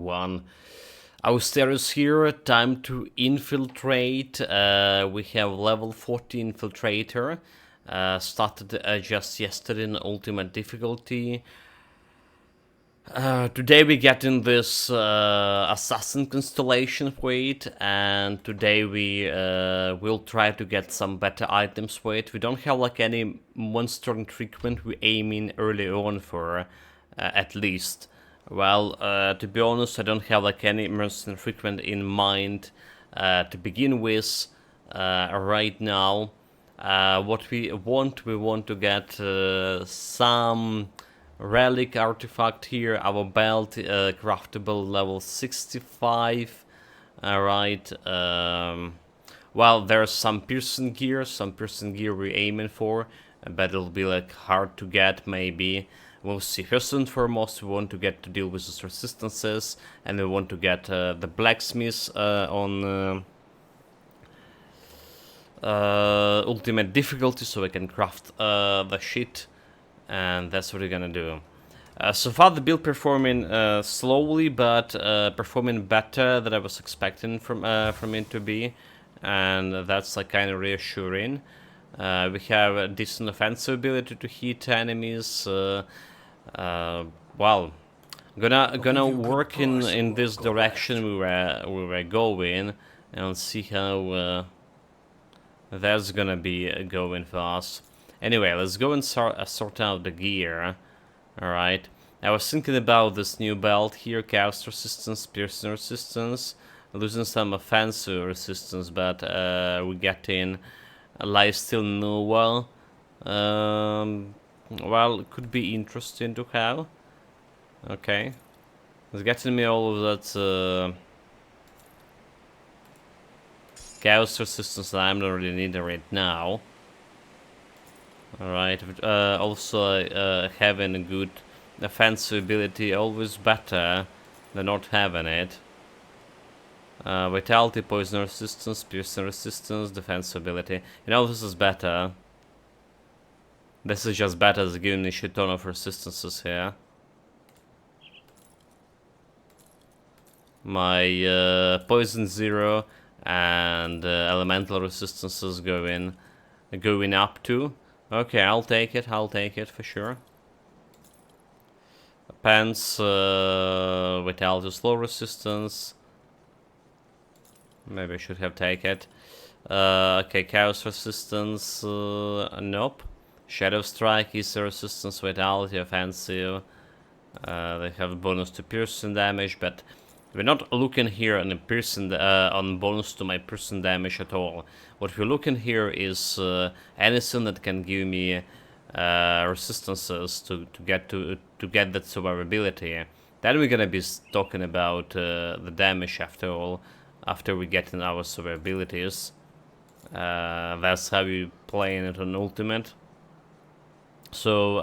everyone. Austerus here, time to infiltrate. We have level 40 Infiltrator. Started just yesterday in ultimate difficulty. Today we get in this assassin constellation for it, and today we will try to get some better items for it. We don't have like any monster treatment we aim in early on for, at least. Well, to be honest, I don't have like any monster treatment in mind to begin with right now. What we want to get some relic artifact here. Our belt craftable level 65. Alright. Well, there's some piercing gear we're aiming for, but it'll be like hard to get maybe. We'll see. First and foremost, we want to get to deal with these resistances, and we want to get the blacksmith on ultimate difficulty, so we can craft the shit, and that's what we're gonna do. So far the build performing slowly, but performing better than I was expecting from it to be, and that's like kind of reassuring. We have a decent offensive ability to hit enemies. Well, gonna work in this direction we were going, and see how that's gonna be going for us. Anyway, let's go and sort out the gear. Alright. I was thinking about this new belt here, chaos resistance, piercing resistance, losing some offensive resistance, but we get in lifesteal Nova. Well, it could be interesting to have. Okay. It's getting me all of that chaos resistance that I'm not really needing right now. Alright, also having a good offensive ability always better than not having it. Vitality, poison resistance, piercing resistance, defense ability. You know, this is better. This is just better as giving me a shit ton of resistances here. My poison 0 and elemental resistances going up too. Okay, I'll take it for sure. Pants, vitality slow resistance. Maybe I should have taken it. Okay, chaos resistance, nope. Shadow strike is resistance, vitality, offensive. They have bonus to piercing damage, but we're not looking here on on bonus to my piercing damage at all. What we're looking here is anything that can give me resistances to get that survivability. Then we're gonna be talking about the damage after all, after we get in our survivabilities. That's how we playing it on ultimate. So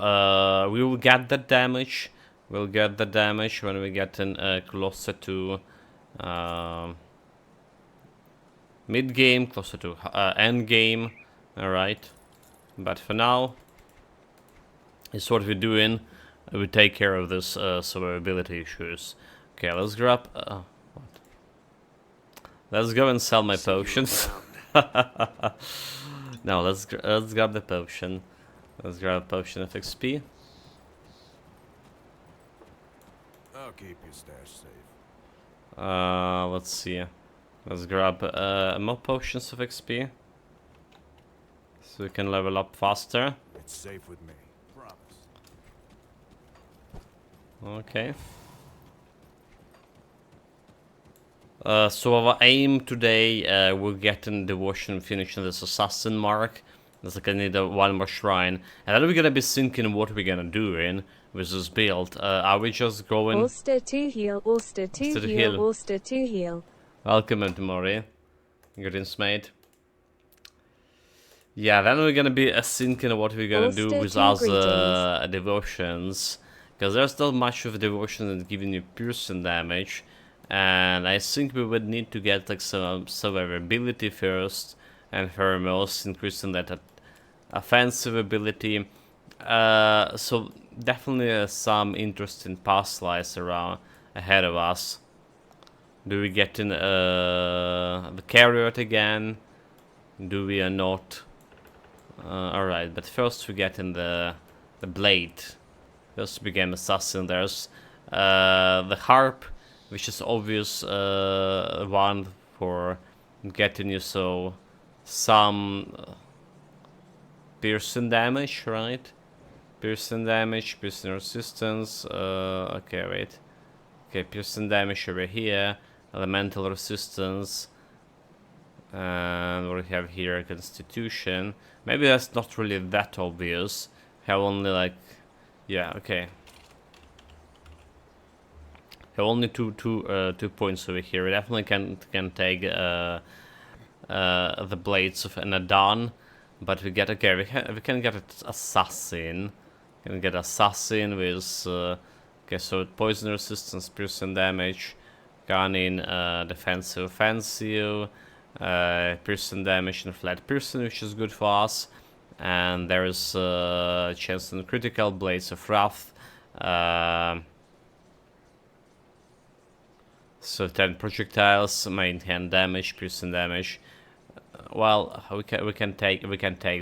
we will get that damage. We'll get the damage when we get in closer to mid game, closer to end game. All right, but for now, it's what we're doing. We take care of this survivability issues. Okay, let's grab. What? Let's go and sell my potions. No, let's grab the potion. Let's grab a potion of XP. I'll keep your stash safe. Let's see. Let's grab more potions of XP, so we can level up faster. It's safe with me. Promise. Okay. So our aim today, we're getting devotion, finishing this assassin mark. There's like I need one more shrine, and then we're gonna be thinking what we're gonna do in with this build. Are we just going? Auster to heal, Auster to heal, Auster to heal. Welcome, Antimori. Greetings, mate. Yeah, then we're gonna be thinking what we're gonna do with other devotions, because there's not much of a devotion that's giving you piercing damage, and I think we would need to get like some survivability first and foremost, increasing that offensive ability. So definitely some interesting pass slides around ahead of us. Do we get in the carrot again? Do we or not? Alright, but first we get in the blade. First we became assassin. There's the harp, which is obvious one for getting you some piercing damage, right? Piercing damage, piercing resistance. Okay, wait. Okay, piercing damage over here. Elemental resistance. And what we have here, constitution. Maybe that's not really that obvious. Have only like, yeah, okay. Have only two points over here. We definitely can take the blades of Anadan, but we get okay. We can get assassin. Can get assassin with okay. So poison resistance, piercing damage, gunning, defensive, offensive. Piercing damage and flat piercing, which is good for us, and there is chance on critical, blades of wrath, so 10 projectiles, main hand damage, piercing damage. Well, we can take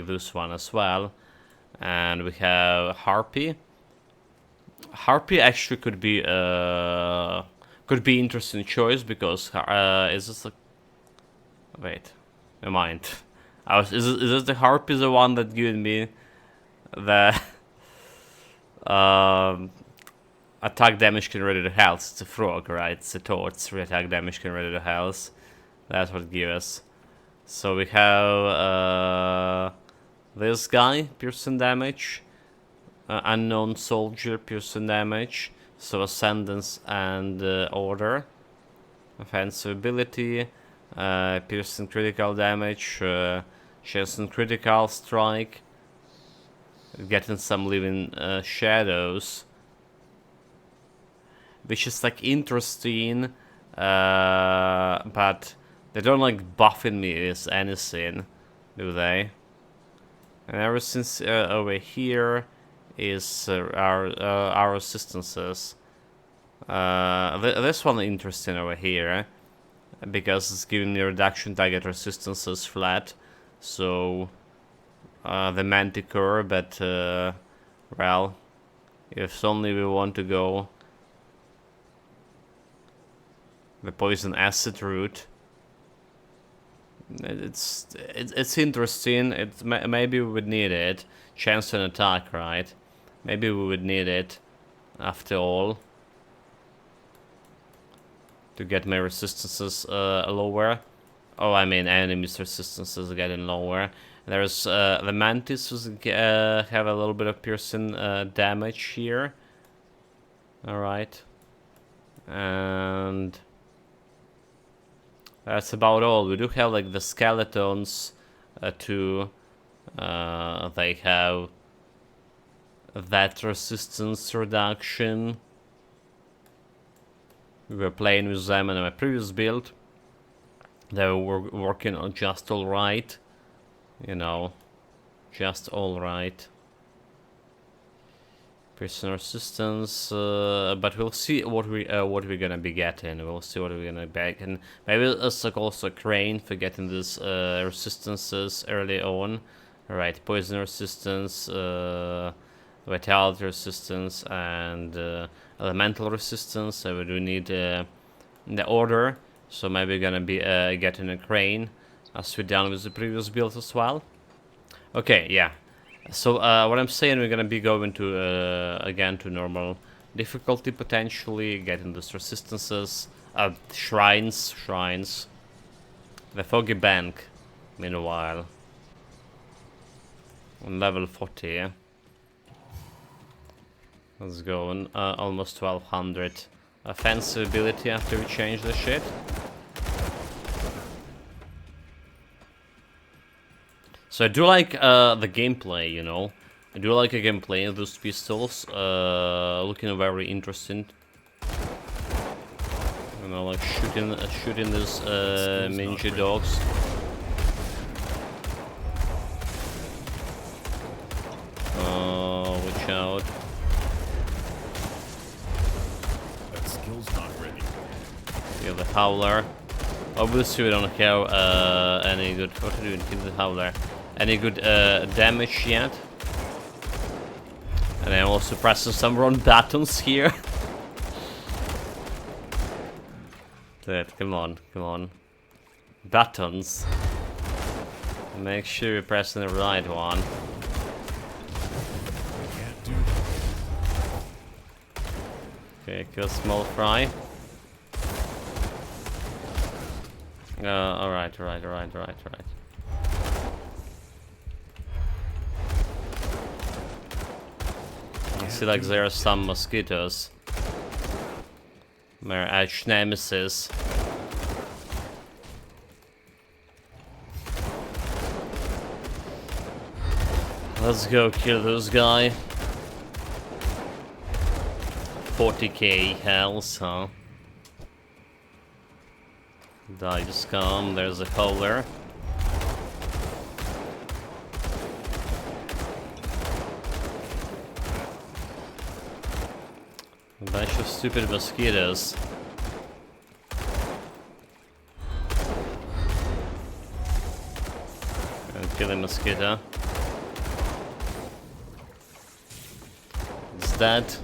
this one as well, and we have harpy. Harpy actually could be interesting choice because is this like, wait, never mind. Is this the harpy the one that giving me the attack damage can ready to health? It's a frog, right? It's a toad. It's attack damage can ready to health. That's what it gives us. So we have this guy, piercing damage, unknown soldier, piercing damage. So ascendance and order, offensive ability. Piercing critical damage, chasing critical strike, getting some living shadows, which is like interesting, but they don't like buffing me with anything, do they? And ever since over here is our assistances. This one interesting over here. Because it's giving me reduction target resistances flat, so the manticore, but well, if only we want to go the poison acid route, it's interesting. Maybe we would need it. Chance to attack, right? Maybe we would need it after all. To get my resistances lower. Oh, I mean enemies' resistances getting lower. There's the mantis who's have a little bit of piercing damage here. Alright. And that's about all. We do have like the skeletons too. They have that resistance reduction. We were playing with them in my previous build. They were working on just alright. You know, just alright. Piercing resistance, but we'll see what we're gonna be getting. We'll see what we're gonna be getting. Maybe it's like also a crane for getting these resistances early on. Alright, poison resistance, vitality resistance, and elemental resistance. So we do need the order. So maybe we're gonna be getting a crane, as we done with the previous build as well. Okay, yeah. So what I'm saying, we're gonna be going to again to normal difficulty potentially, getting these resistances, shrines. The foggy bank. Meanwhile, on level 40. Yeah? Let's go on almost 1200 offensive ability after we change the shit. So I do like the gameplay, you know. I do like the gameplay of those pistols, looking very interesting. You know, like shooting these ninja dogs. Watch out. That skill's not ready. Kill the Howler. Obviously we don't have any good... What to do? Kill the Howler. Any good damage yet. And I'm also pressing some wrong buttons here. Come on, come on. Buttons. Make sure you're pressing the right one. Okay, kill small fry. Alright. I see like there are some mosquitoes. My arch nemesis. Let's go kill this guy. 40k health, huh? Die just come, there's a Howler. A bunch of stupid mosquitoes. And kill a mosquito. It's dead.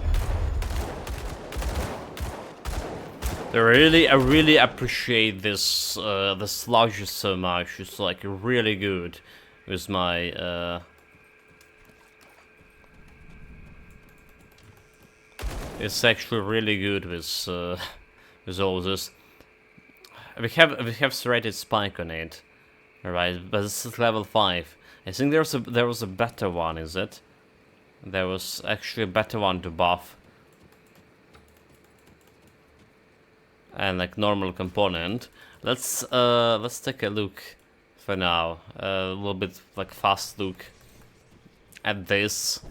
I really appreciate this the sludge so much. It's like really good with my it's actually really good with all this. We have serrated spike on it, alright, but this is level 5. I think there was a better one, is it? There was actually a better one to buff. And like normal component. Let's take a look for now. A little bit like fast look at this. I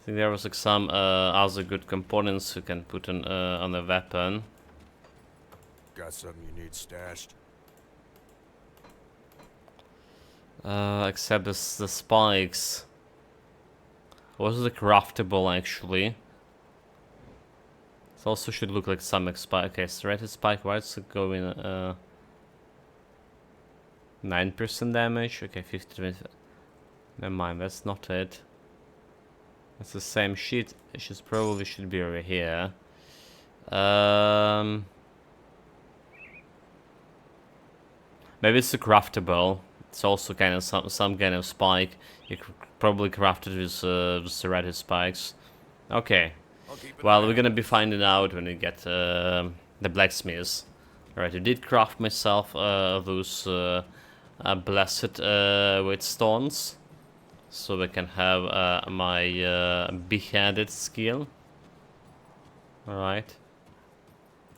think there was like some other good components you can put on the weapon. Got something you need stashed? Except the spikes. Was the craftable actually? It also should look like some spike. Okay, serrated spike. Why is it going 9% damage? Okay, 50. Never mind, that's not it. It's the same sheet. It probably should be over here. Maybe it's a craftable. It's also kind of some kind of spike. You could probably craft it with serrated spikes. Okay. Well, we're gonna be finding out when we get the blacksmiths. Alright, I did craft myself those blessed wheatstones, so we can have my beheaded skill. Alright.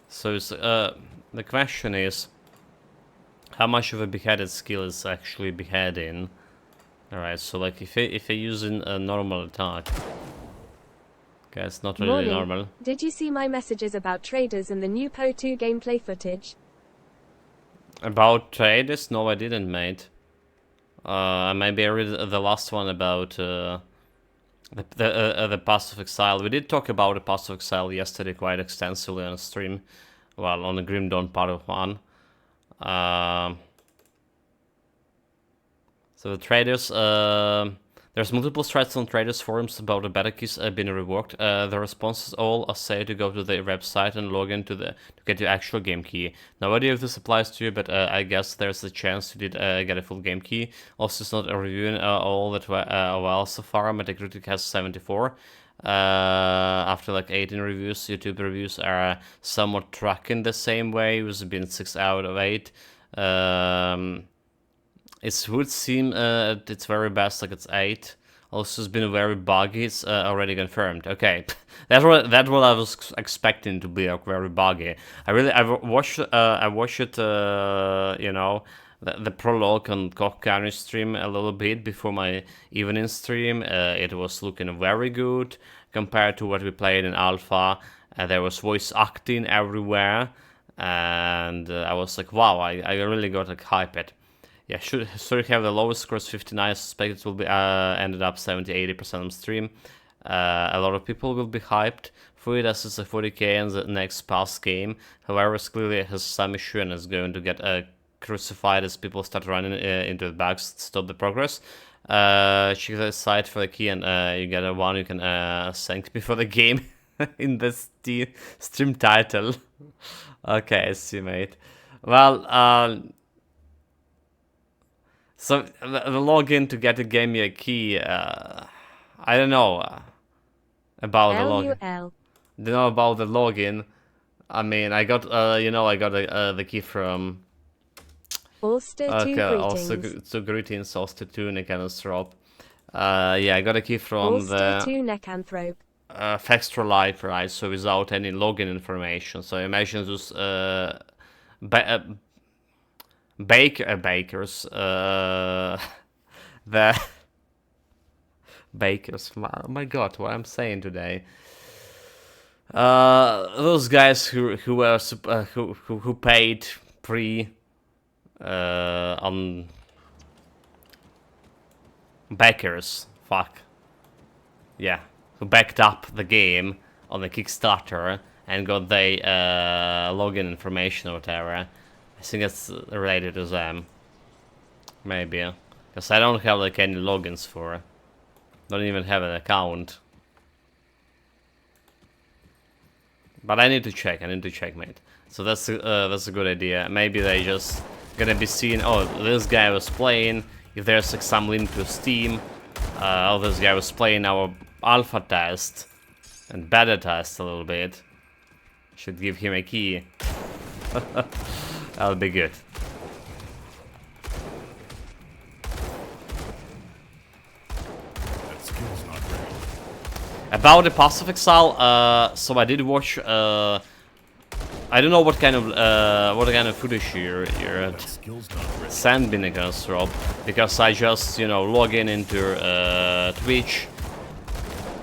So it's, the question is, how much of a beheaded skill is actually beheading? Alright, so like if I using a normal attack. Okay, it's not really Morning. normal. Did you see my messages about traders and the new Po 2 gameplay footage? About traders? No, I didn't, mate. Maybe I read the last one about the Pass of Exile. We did talk about the Pass of Exile yesterday quite extensively on stream. Well, on the Grim Dawn part of 1. So the traders, there's multiple threads on traders forums about the beta keys being reworked. The responses all are say to go to the website and log in to get your actual game key. No idea if this applies to you, but I guess there's a chance you did get a full game key. Also, it's not reviewing all that well so far. Metacritic has 74. After like 18 reviews, YouTube reviews are somewhat tracking the same way. It was been 6 out of 8. It would seem at its very best like it's 8. Also, it's been very buggy. It's already confirmed. Okay, that's what I was expecting to be like very buggy. I watched it. You know, the prologue on Koch County stream a little bit before my evening stream. It was looking very good compared to what we played in alpha. There was voice acting everywhere, and I was like, wow, I really got like hyped. Yeah, should have the lowest scores 59. I suspect it will be ended up 70-80% on stream. A lot of people will be hyped, for it as it's a 40k in the next past game. However, it's clearly has some issue and is going to get crucified as people start running into the bugs to stop the progress. Check the site for the key and you get a one you can thank me for the game in the stream title. Okay, I see, mate. Well, so the login to get a game a key, I don't know about the login. LUL. Don't know about the login. I mean, I got, I got the key from. Ulster 2 Okay, greetings. also so greetings, Ulster 2 Necanthrope. Yeah, I got a key from Ulster 2 the Necanthrope. Fextra Life, right? So without any login information. So I imagine those bakers, the bakers. My God, what I'm saying today. Those guys who were who paid pre on backers. Fuck. Yeah, who backed up the game on the Kickstarter and got the login information or whatever. I think it's related to them. Maybe. Because I don't have like any logins for. Don't even have an account. But I need to check, mate. So that's a good idea. Maybe they just gonna be seeing, oh, this guy was playing, if there's like some link to Steam, oh, this guy was playing our alpha test and beta test a little bit. Should give him a key. That'll be good. About the Path Exile, so I did watch. I don't know what kind of footage you're send me, Rob, because I just log in into Twitch,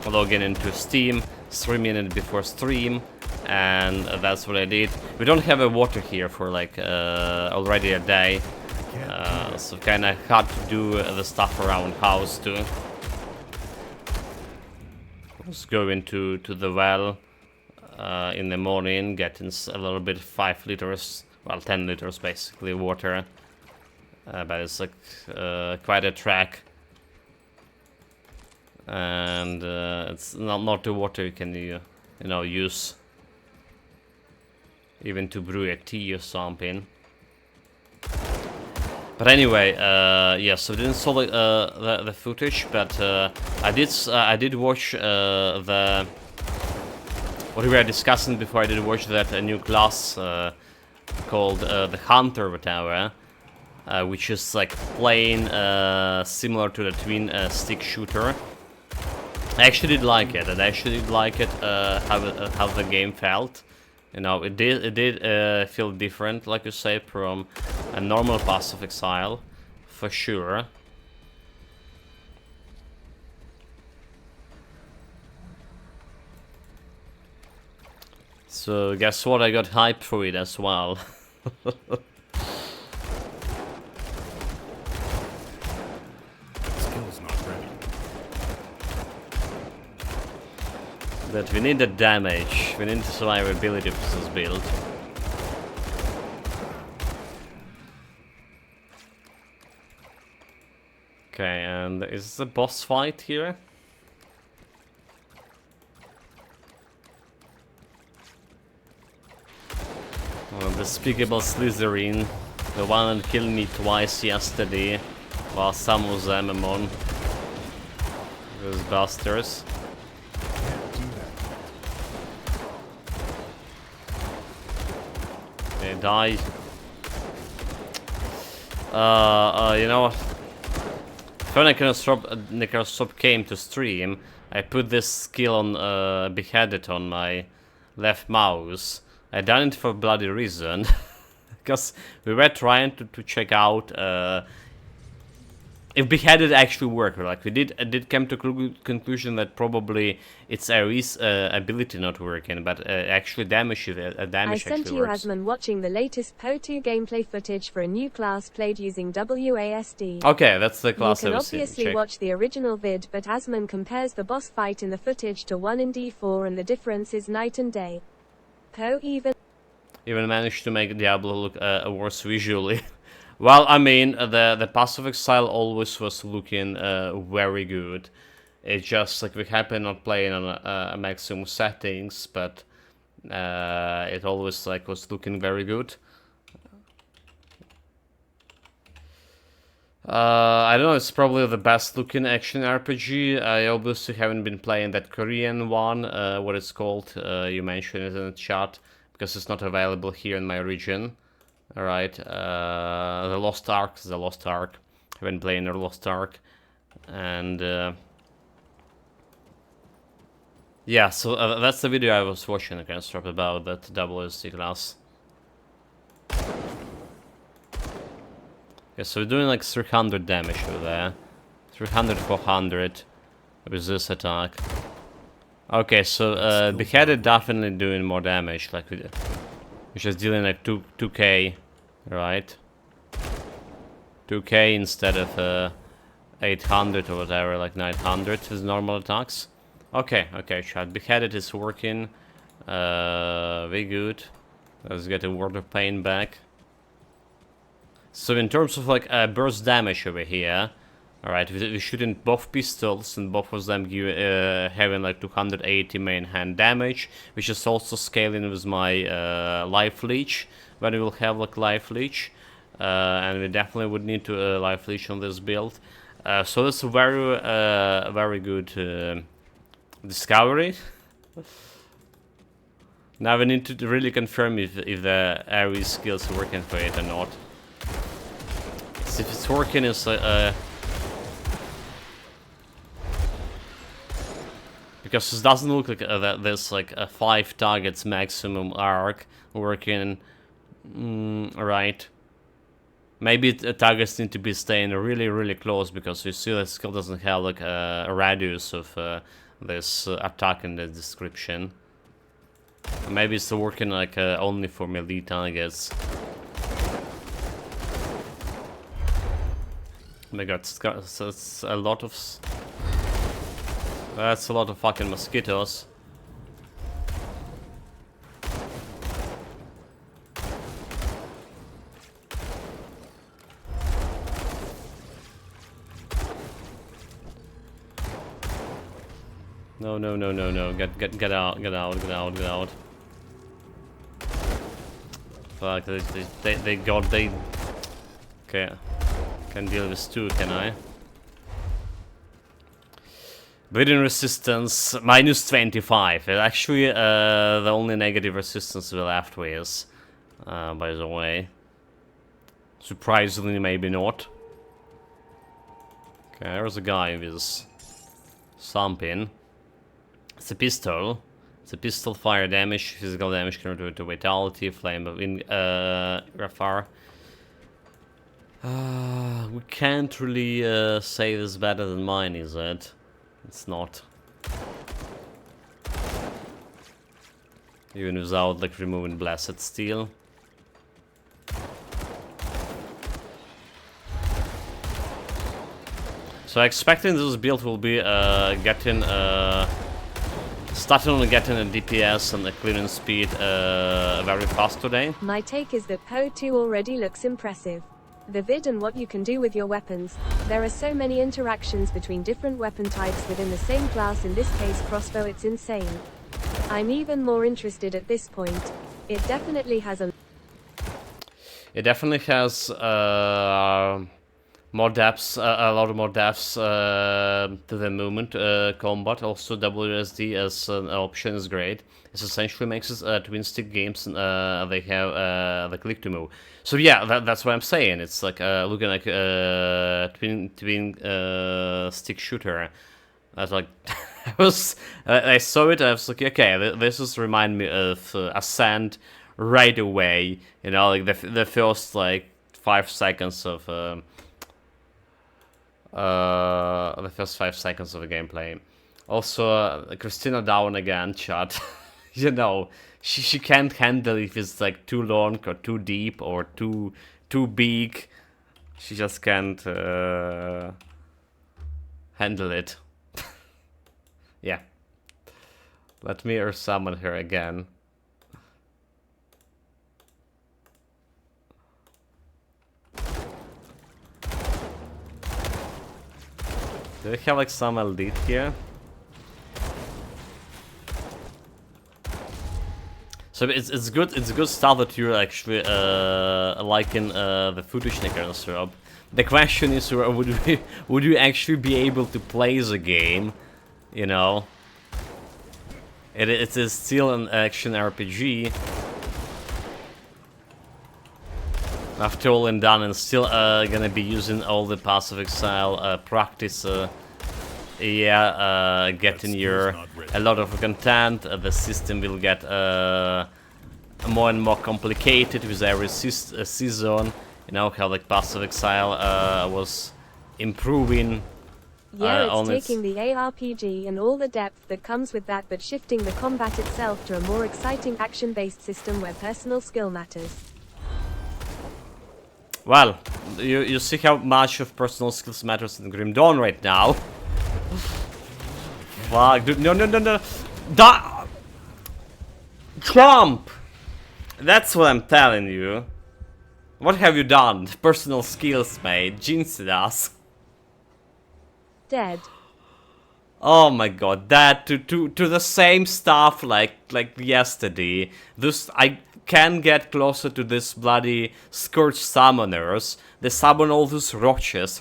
log in into Steam, 3 minutes before stream, and that's what I did. We don't have a water here for like already a day, so kind of hard to do the stuff around house too. Let's go into the well in the morning, getting a little bit 5 liters, well 10 liters basically water, but it's like quite a trek, and it's not the water you can use even to brew a tea or something. But anyway, yeah, so I didn't saw the footage, but I did watch the what we were discussing before. I did watch that new class called the Hunter, whatever, which is like plain similar to the twin stick shooter. I actually did like it, and I actually did like it how the game felt. It did feel different, like you say, from a normal Path of Exile, for sure. So guess what? I got hyped for it as well. But we need the damage, we need the survivability for this build. Okay, and is this a boss fight here? Despicable Slytherin, the one that killed me twice yesterday, while some was them on. Those bastards. They die. You know what? When Necrosop came to stream, I put this skill on Beheaded on my left mouse. I done it for a bloody reason. Because we were trying to check out if Beheaded actually worked. Like, we did come to conclusion that probably it's Ares' ability not working, but actually damage I sent you works. Asman watching the latest PO2 gameplay footage for a new class played using WASD. Okay, that's the class You I can was obviously check. watch the original vid, but Asman compares the boss fight in the footage to one in D4 and the difference is night and day. PO Even managed to make Diablo look worse visually. Well, I mean, the passive exile always was looking very good. It's just like we happen not playing on a maximum settings, but it always like was looking very good. I don't know, it's probably the best looking action RPG. I obviously haven't been playing that Korean one, what it's called. You mentioned it in the chat, because it's not available here in my region. Alright, the Lost Ark is the Lost Ark. I've been playing the Lost Ark. And yeah, so that's the video I was watching against Rob about that WSD class. Okay, so we're doing like 300 damage over there. 300, 400 with this attack. Okay, so Beheaded definitely doing more damage, like we're just dealing like 2k, right? 2k instead of 800 or whatever, like 900 with normal attacks. Okay, chat. Beheaded is working. Very good. Let's get a Word of Pain back. So in terms of like burst damage over here, alright, we're shooting both pistols and both of them having like 280 main hand damage, which is also scaling with my life leech, when we will have like life leech, and we definitely would need to life leech on this build. So that's a very good discovery. Now we need to really confirm if the Ares skills are working for it or not. If it's working, it's because it doesn't look like that there's like a 5 targets maximum arc working. Right. Maybe targets need to be staying really close, because you see that skill doesn't have like a radius of this attack in the description. Maybe it's working like only for melee targets. Oh my god, it's a lot of... That's a lot of fucking mosquitoes. No. Get out. Fuck, they got... Okay. Can deal with 2, can I? Bleeding resistance, minus 25. Actually, the only negative resistance we're left with, by the way. Surprisingly, maybe not. Okay, there's a guy with something. It's a pistol. It's a pistol, fire damage, physical damage converted to vitality, flame of Grafar. We can't really say this better than mine, is it? It's not. Even without like removing Blessed Steel. So expecting this build will be starting on getting a DPS and a clearance speed very fast today. My take is that PO2 already looks impressive. The vid and what you can do with your weapons. There are so many interactions between different weapon types within the same class, in this case crossbow, it's insane. I'm even more interested at this point. It definitely has more depths, a lot more depths to the movement combat. Also WSD as an option is great. It essentially makes it twin stick games, and they have the click to move. So yeah, that's what I'm saying. It's like looking like a twin stick shooter. I was like, I saw it. I was like, okay, this is remind me of Ascent right away. You know, like the first like 5 seconds of the first 5 seconds of the gameplay. Also, Christina down again, chat. You know, she can't handle if it's like too long or too deep or too big. She just can't handle it. Yeah. Let me summon her again. Do we have like some elite here? So it's good stuff that you're actually liking the footage Nickers, Rob. The question is, would you actually be able to play the game? You know, it is still an action RPG. After all and done, and still gonna be using all the passive exile practice. Getting your a lot of content. The system will get more and more complicated with every season. You know how like passive exile was improving. Yeah, it's taking the ARPG and all the depth that comes with that, but shifting the combat itself to a more exciting action-based system where personal skill matters. Well, you see how much of personal skills matters in Grim Dawn right now. Fuck, dude, no. Jump! That's what I'm telling you. What have you done? Personal skills, mate. Jinxed us. Dead. Oh my god, that to the same stuff like yesterday. This I can get closer to this bloody Scourge summoners. They summon all those roaches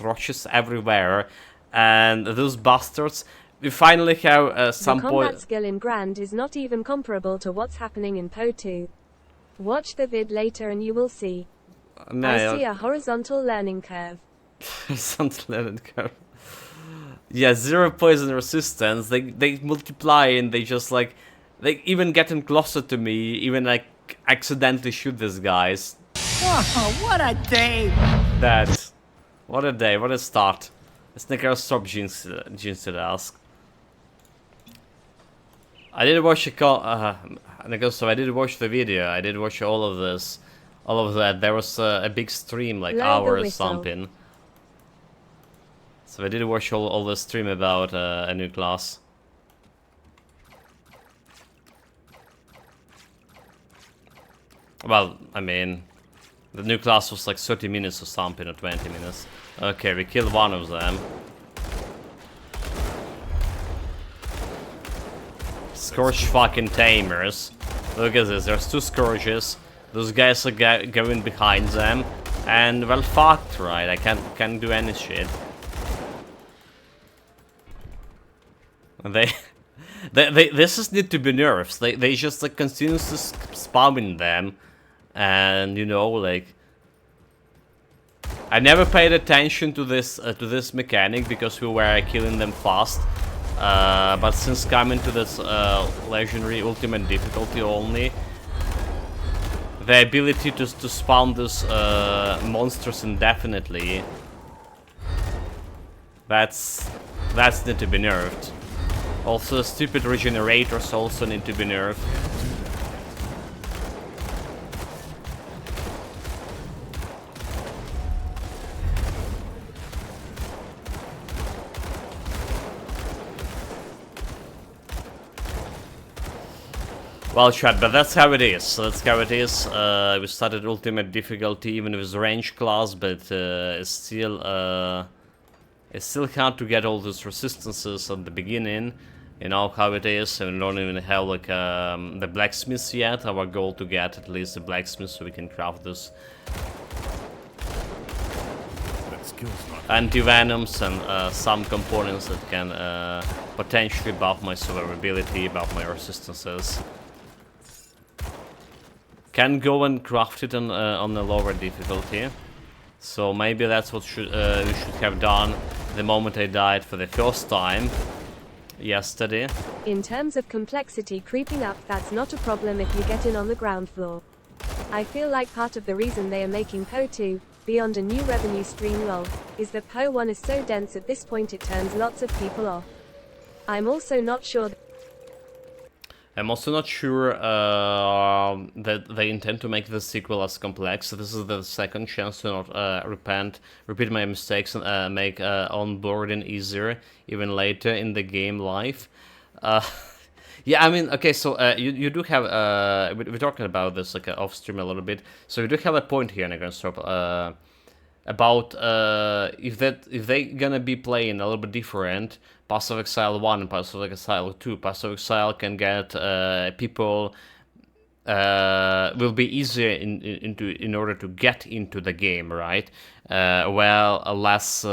everywhere, and those bastards. We finally have some point. The combat skill in Grand is not even comparable to what's happening in PoE 2. Watch the vid later and you will see. No, I see a horizontal learning curve. Horizontal learning curve. Yeah, 0 poison resistance. They multiply and they just like they even getting closer to me. Even like accidentally shoot these guys. Oh, what a day! What a day! What a start. Snickers, stop jinxed ask. I did watch so I did watch the video. I did watch all of this, all of that. There was a big stream, like hour or something. So I did watch all the stream about a new class. Well, I mean, the new class was like 30 minutes or something, or 20 minutes. Okay, we killed one of them. Scourge fucking tamers. Look at this, there's 2 Scourges. Those guys are going behind them. And well fucked, right? I can't do any shit. This just need to be nerfs. They just like continuously spamming them. And you know, like I never paid attention to this mechanic because we were killing them fast. But since coming to this legendary ultimate difficulty only, the ability to spawn these monsters indefinitely, that's need to be nerfed. Also, stupid regenerators also need to be nerfed. Well, chat, but that's how it is. So that's how it is. We started ultimate difficulty even with range class, but it's still hard to get all those resistances at the beginning. You know how it is, and we don't even have like the blacksmiths yet. Our goal to get at least the blacksmith so we can craft this anti-venoms and some components that can potentially buff my survivability, buff my resistances. Can go and craft it on a lower difficulty. So maybe that's what we should have done the moment I died for the first time yesterday. In terms of complexity creeping up, that's not a problem if you get in on the ground floor. I feel like part of the reason they are making PoE 2 beyond a new revenue stream lol, is that PO 1 is so dense at this point it turns lots of people off. I'm also not sure that they intend to make the sequel as complex. So this is the second chance to not repeat my mistakes, and make onboarding easier, even later in the game life. Yeah, I mean, okay, so you do have, we're talking about this like off stream a little bit, so you do have a point here, Niggerstop, about if they gonna be playing a little bit different. Pass of Exile 1 and Pass of Exile 2. Pass of Exile can get people, will be easier in order to get into the game, right? Well, a less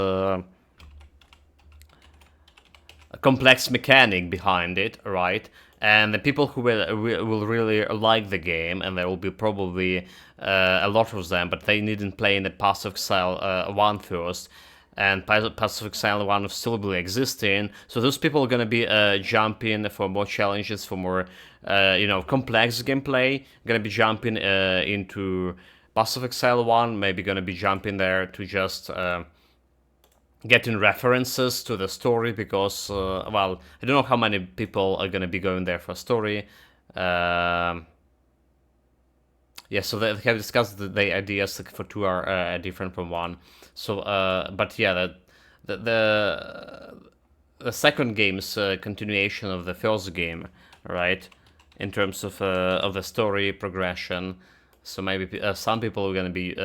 complex mechanic behind it, right? And the people who will really like the game, and there will be probably a lot of them, but they needn't play in the Pass of Exile 1 first, and Pass of Exile 1 will still be existing, so those people are gonna be jumping for more challenges, for more, complex gameplay, gonna be jumping into Pass of Exile 1, maybe gonna be jumping there to just getting references to the story, because, well, I don't know how many people are gonna be going there for story. Yeah, so they have discussed the ideas for 2 are different from 1. So, but yeah, the second game's continuation of the first game, right? In terms of the story progression. So maybe some people are gonna be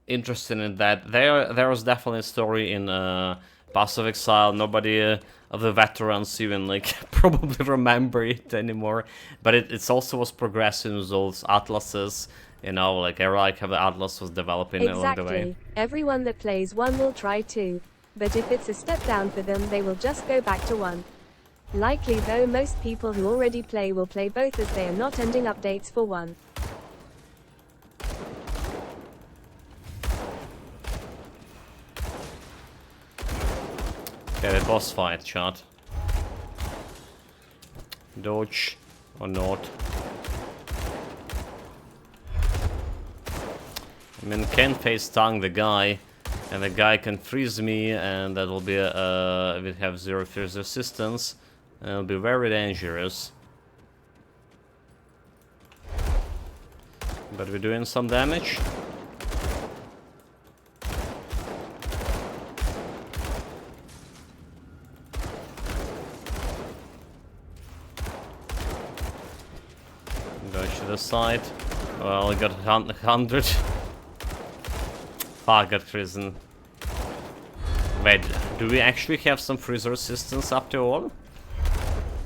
interested in that. There was definitely a story in Pass of Exile. Nobody of the veterans even like probably remember it anymore. But it also was progressing with those atlases. Like I like how the atlas was developing along the way. exactly. Everyone that plays 1 will try 2. But if it's a step down for them, they will just go back to 1. Likely though, most people who already play will play both, as they are not ending updates for 1. Okay, the boss fight, chat. Dodge or not. I mean, can face tongue the guy, and the guy can freeze me, and that will be we have 0 freeze resistance, and it'll be very dangerous. But we're doing some damage. Go to the side. Well, I got 100. Fuck, got frozen. Wait, do we actually have some freeze resistance after all?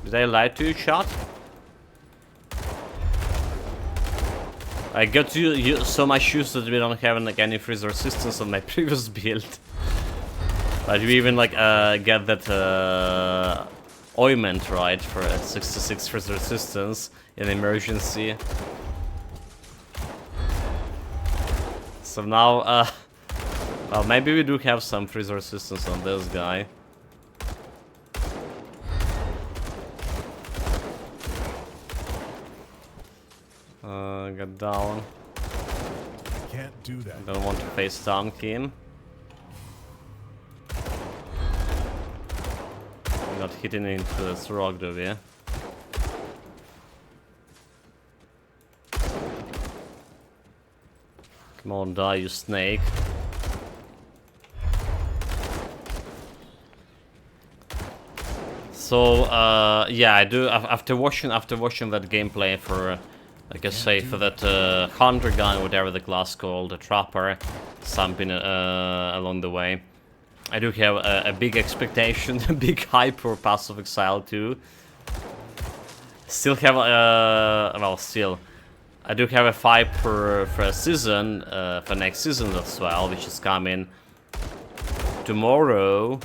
Did I lie to you, chat? I got you so much used that we don't have like any freeze resistance on my previous build. But we even like get that ointment, right, for 66 freeze resistance in emergency. So now, well, maybe we do have some freeze resistance on this guy. Get down. Can't do that. Don't want to face tank him. Not hitting into this rock, do we? Come on, die, you snake. So, yeah, I do. After watching that gameplay for, like I say, for that hunter guy, whatever the class called, the trapper, something along the way, I do have a big expectation, a big hype for Pass of Exile 2. Still have, well, still, I do have a hype for a season, for next season as well, which is coming tomorrow.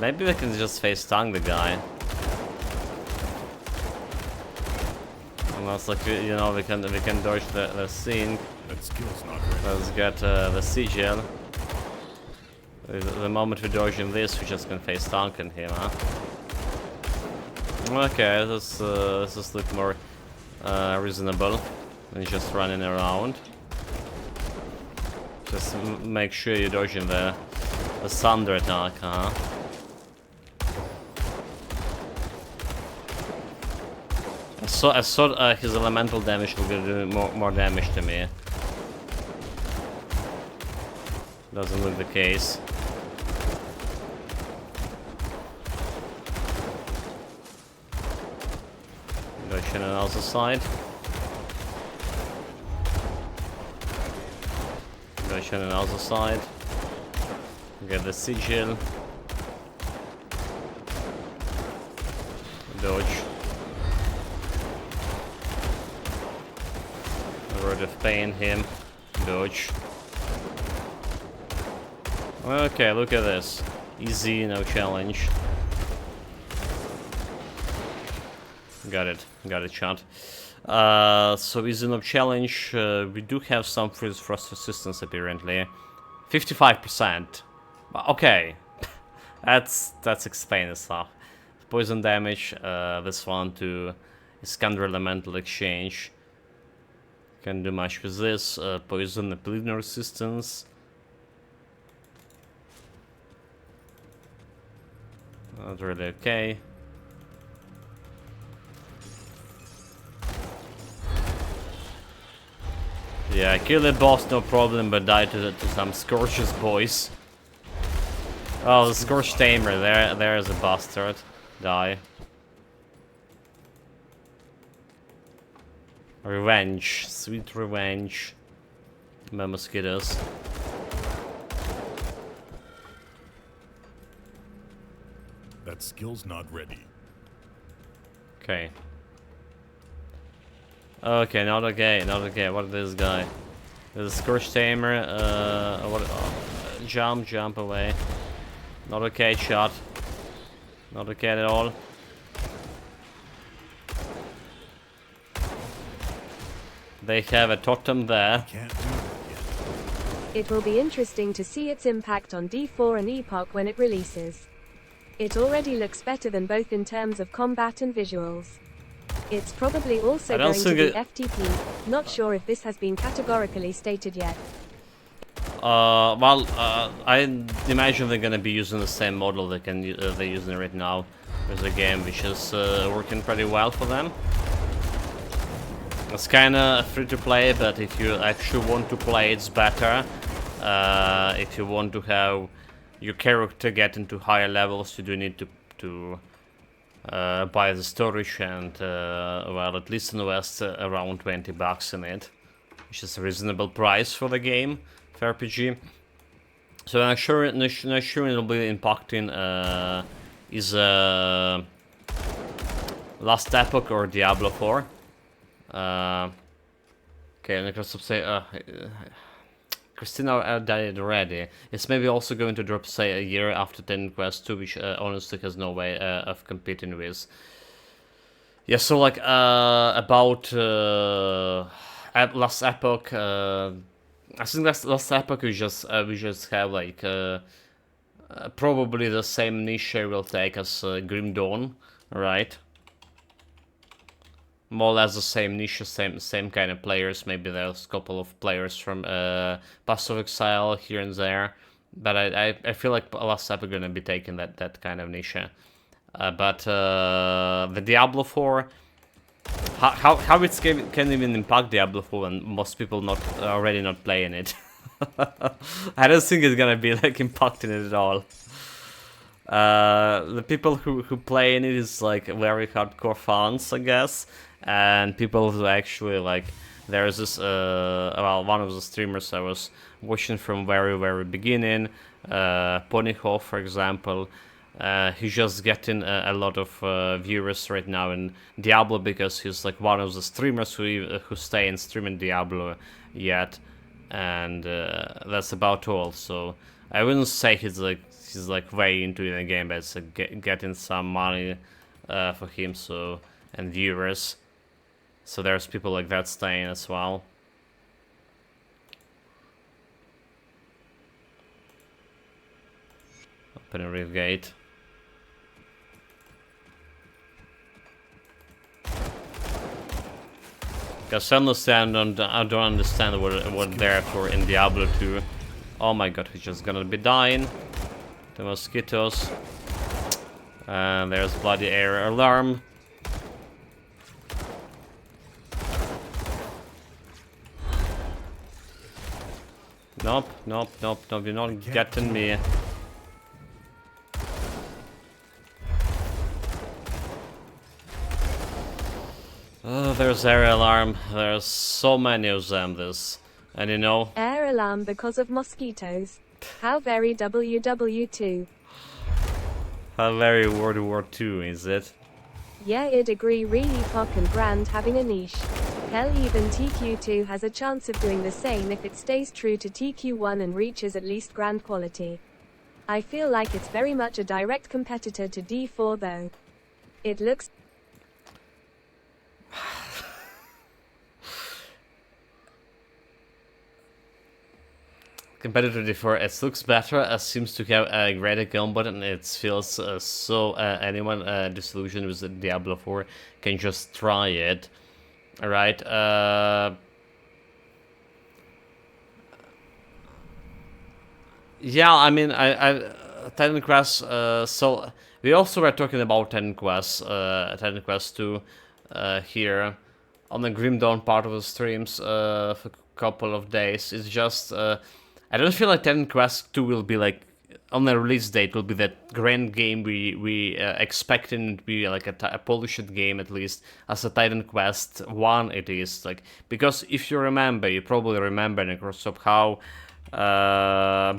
Maybe we can just face tongue the guy. Unless, like, you know, we can dodge the scene. That skill's not ready. Let's get the sigil. The moment we dodge in this, we just can face tank in him, huh? Okay, this is look more reasonable than just running around. Just make sure you dodge in the thunder attack, huh? I thought his elemental damage will do more damage to me. Doesn't look the case. Dodge on the other side. Dodge on the other side. Get the sigil. Dodge. Word of pain him. Dodge. Okay, look at this. Easy, no challenge. Got it shot. So easy, no challenge. We do have some freeze frost resistance apparently. 55%. Okay. that's explaining stuff. Poison damage, this one to Iskander elemental exchange. Can't do much with this. Poison, bleeding resistance. Not really okay. Yeah, kill the boss, no problem, but die to some Scorch's boys. Oh, the Scorch Tamer, there's a bastard. Die. Revenge, sweet revenge. My mosquitoes. That skill's not ready. Okay. Okay, not okay, not okay. What is this guy? There's a Scorch Tamer. Jump away. Not okay, shot. Not okay at all. They have a totem there. Can't do that yet. It will be interesting to see its impact on D4 and Epoch when it releases. It already looks better than both in terms of combat and visuals. It's probably also going to be FTP, not sure if this has been categorically stated yet. I imagine they're gonna be using the same model they're using right now. There's a game which is working pretty well for them. It's kinda free to play, but if you actually want to play, it's better. If you want to have your character get into higher levels, you do need to buy the storage and, well, at least invest around $20 in it, which is a reasonable price for the game, for RPG. So I'm sure it'll be impacting is Last Epoch or Diablo 4. Okay, and I can say, Christina died already. It's maybe also going to drop, say, a year after 10 Quest 2, which honestly has no way of competing with. Yeah, so like about Last Epoch, I think Last Epoch we just have like probably the same niche will take as Grim Dawn, right? More or less the same niche, same kind of players. Maybe there's a couple of players from Path of Exile here and there, but I feel like Last Epoch gonna be taking that kind of niche. But the Diablo 4, how it can even impact Diablo 4 when most people already not playing it? I don't think it's gonna be like impacting it at all. The people who play in it is like very hardcore fans, I guess. And people who actually like, there's this well, one of the streamers I was watching from very beginning, Ponyhof, for example. He's just getting a lot of viewers right now in Diablo because he's like one of the streamers who stay in streaming Diablo yet, and that's about all. So I wouldn't say he's like way into the game, but it's getting some money for him, so, and viewers. So there's people like that staying as well. Open a rear gate. Because I don't understand what they're for in Diablo 2. Oh my god, he's just gonna be dying. The mosquitoes. And there's bloody air alarm. Nope, nope, nope, nope, you're not getting me. Oh, there's air alarm. There's so many of them, and you know... Air alarm because of mosquitoes. How very WW2. How very World War II, is it? Yeah, I'd agree. Really, Pop and Brand having a niche. Hell, even TQ2 has a chance of doing the same if it stays true to TQ1 and reaches at least Grand quality. I feel like it's very much a direct competitor to D4 though. It looks... Competitor D4, it looks better, it seems to have a greater combat, and it feels so anyone disillusioned with the Diablo 4 can just try it. Alright, yeah, I mean, Titan Quest, so we also were talking about Titan Quest 2 here on the Grim Dawn part of the streams for a couple of days. It's just, I don't feel like Titan Quest 2 will be like, on the release date, will be that grand game we expecting to be like a polished game, at least, as a Titan Quest 1 it is. Like, because if you remember, you probably remember, Necrosop, how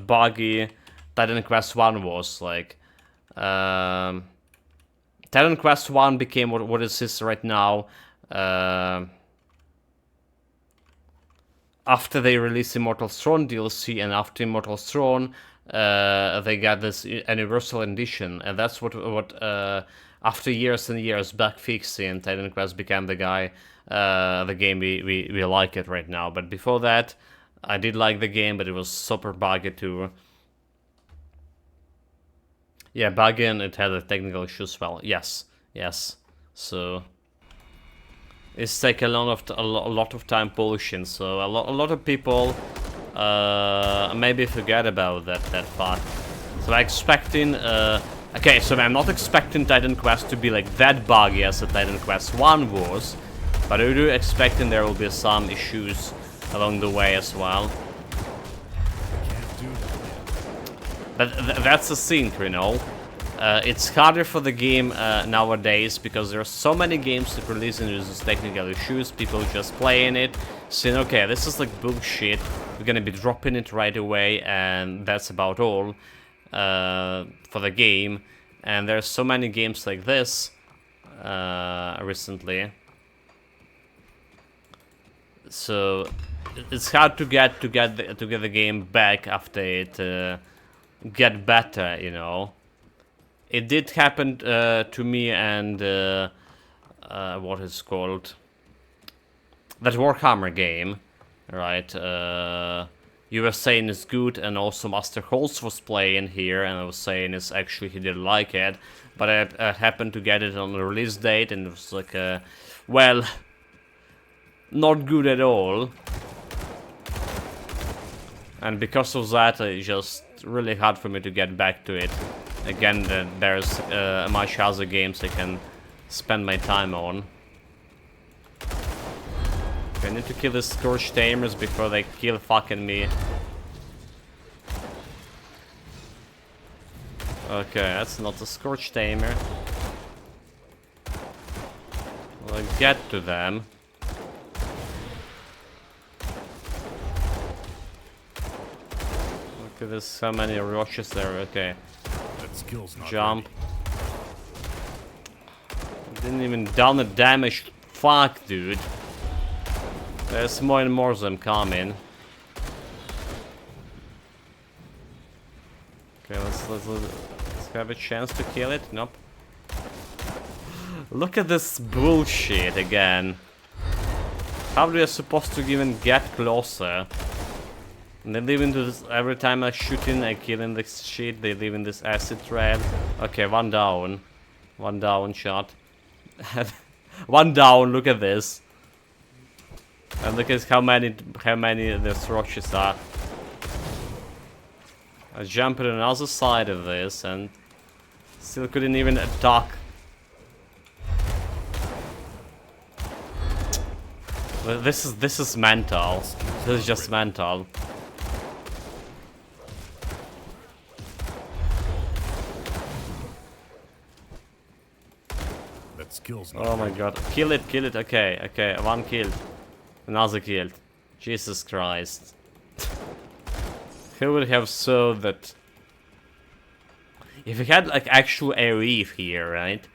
buggy Titan Quest 1 was. Like, Titan Quest 1 became what it is right now. After they released Immortal Throne DLC, and after Immortal Throne, they got this Universal Edition, and that's what after years and years back fixing, Titan Quest became the game we like it right now. But before that, I did like the game, but it was super buggy too. Yeah, buggy, and it had a technical issue as well. Yes, so it's taken a lot of time polishing, so a lot of people maybe forget about that fact. So I'm expecting, okay, so I'm not expecting Titan Quest to be like that buggy as the Titan Quest 1 was, but I do expecting there will be some issues along the way as well. But that's the thing, you know. It's harder for the game nowadays because there are so many games that release with these technical issues. People just playing it, saying, okay, this is like bullshit, we're gonna be dropping it right away, and that's about all for the game. And there's so many games like this recently, so it's hard to get the game back after it get better, you know. It did happen to me and what is called that Warhammer game, right? You were saying it's good, and also Master Holtz was playing here, and I was saying it's actually he didn't like it, but I happened to get it on the release date, and it was like, well, not good at all. And because of that, it's just really hard for me to get back to it. Again, there's much other games I can spend my time on. Okay, I need to kill the Scorched Tamers before they kill fucking me. Okay, that's not a Scorched Tamer. I'll get to them. Okay, there's so many rushes there, okay. Jump. Didn't even done the damage. Fuck, dude. There's more and more of them coming. Okay, let's have a chance to kill it. Nope. Look at this bullshit again. How are you supposed to even get closer? And they live into this, every time I shoot in, I kill in this shit, they live in this acid trap. Okay, one down. One down shot. One down, look at this. And look at how many the roaches are. I jump to another side of this and still couldn't even attack. Well, this is mental. This is just mental. That skill's not Oh my ready. god. Kill it, kill it. Okay, okay. One killed. Another killed. Jesus Christ. Who would have thought that... If we had like actual AoE here, right?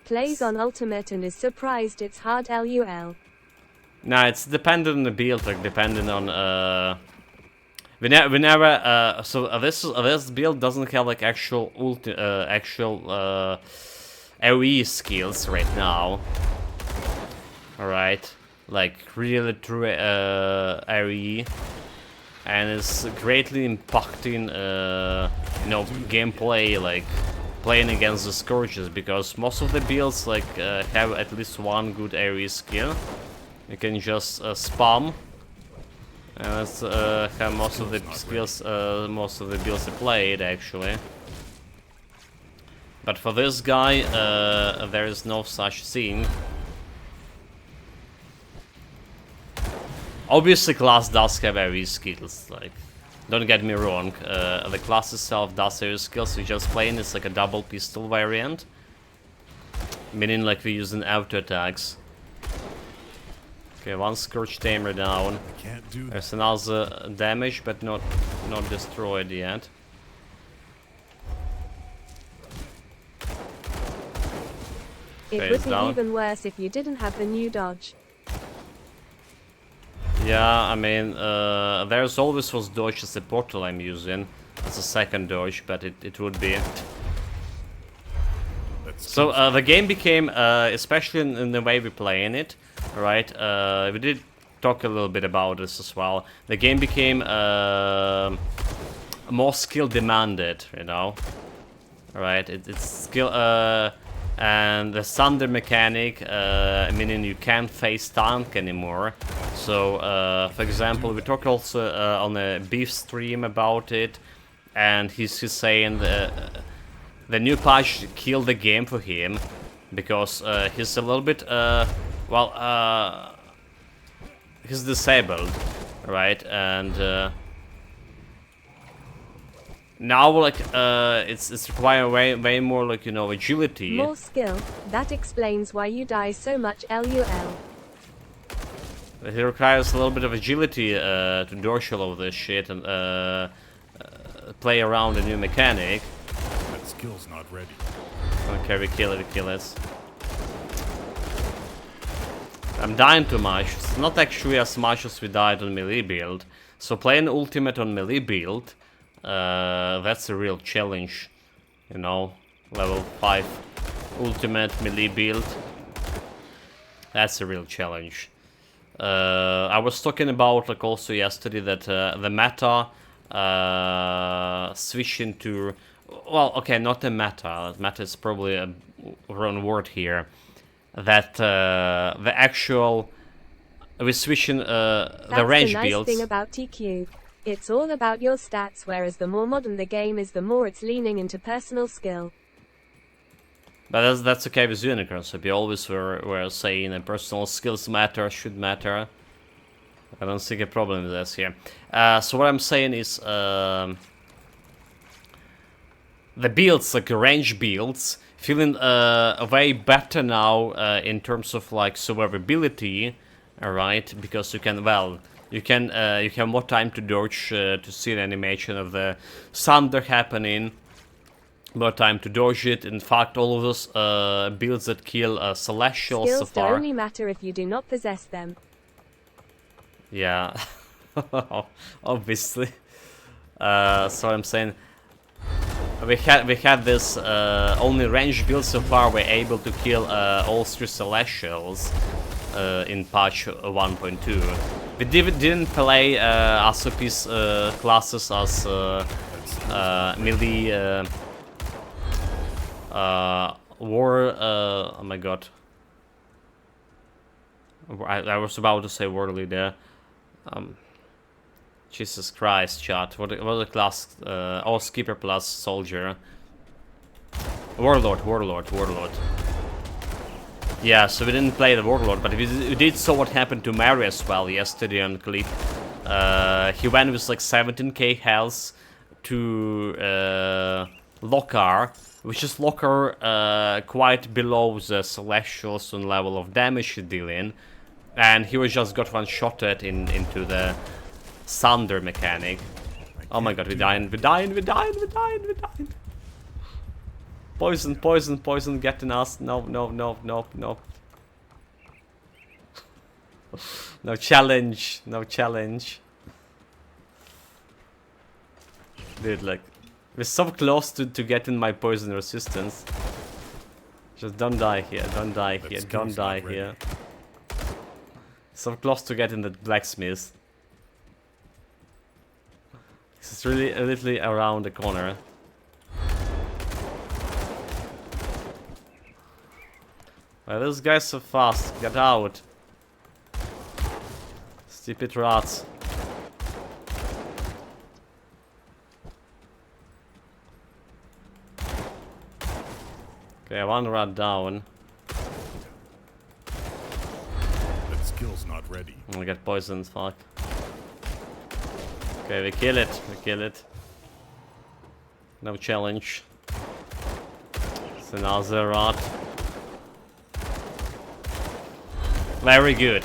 Plays on Ultimate and is surprised it's hard LUL. No, it's dependent on the build, like dependent on we never so this build doesn't have like actual AoE skills right now. Alright. Like really true AoE, and it's greatly impacting you know, gameplay, like playing against the Scourges, because most of the builds like have at least one good AoE skill. You can just spam, and that's how most of the skills, most of the builds are played actually. But for this guy, there is no such thing. Obviously, class does have AoE skills. Like, don't get me wrong. The class itself does have skills. We just playing it's like a double pistol variant, meaning like we're using auto attacks. Okay, one Scorch Tamer down. Can't do that. There's another damage, but not destroyed yet. It Okay, would it's be down. even worse if you didn't have the new dodge. Yeah, I mean, there's always was dodge as the portal I'm using. As a second dodge, but it would be. That So skill's the game became, especially in the way we're playing it, right? We did talk a little bit about this as well. The game became more skill demanded, you know. Right? It's skill, and the thunder mechanic, meaning you can't face tank anymore. So, for example, we talked also on a beef stream about it, and he's saying the new patch killed the game for him because he's a little bit well, he's disabled, right? And now like it's requiring way more, like, you know, agility. More skill. That explains why you die so much LUL. It requires a little bit of agility to dodge all of this shit and play around the new mechanic. That skill's not ready. Okay, we kill it. I'm dying too much. It's not actually as much as we died on melee build. So playing ultimate on melee build, that's a real challenge. You know, level 5 ultimate melee build. That's a real challenge. I was talking about, like, also yesterday that the meta switching to, well, okay, not the meta. Meta is probably a wrong word here. That the actual we're switching That's the range the nice builds. thing about TQ. It's all about your stats, whereas the more modern the game is, the more it's leaning into personal skill. But that's okay with Unicorn, so we always were saying that personal skills matter, should matter. I don't see a problem with this here. So what I'm saying is the builds, like range builds, feeling way better now in terms of like survivability, alright? Because you can, well, you have more time to dodge to see the animation of the thunder happening. More time to dodge it. In fact, all of those builds that kill Celestials so Skills do far. only matter if you do not possess them. Yeah, obviously. So I'm saying we had this only range build so far. We're able to kill all 3 Celestials in patch 1.2. We didn't play Asop's classes as melee war. Oh my god. I was about to say warley there. Jesus Christ, chat. What a class? Oh, skipper plus soldier. Warlord. Yeah, so we didn't play the Warlord, but we did saw what happened to Mary as well yesterday on clip. He went with like 17k health to Lockar, which is Lockar quite below the Celestials on level of damage he's dealing, and he was just got one-shotted into the Thunder mechanic. Oh my god, we dying. Poison, getting us. No. No challenge. Dude, like, we're so close to getting my poison resistance. Just don't die here, don't die here. So close to getting the blacksmith. It's really literally around the corner. Well, this guy's so fast. Get out. Stupid rats. Okay, one rat down. That skill's not ready. I'm gonna get poisoned, fuck. Okay, we kill it. No challenge. It's another rat. Very good.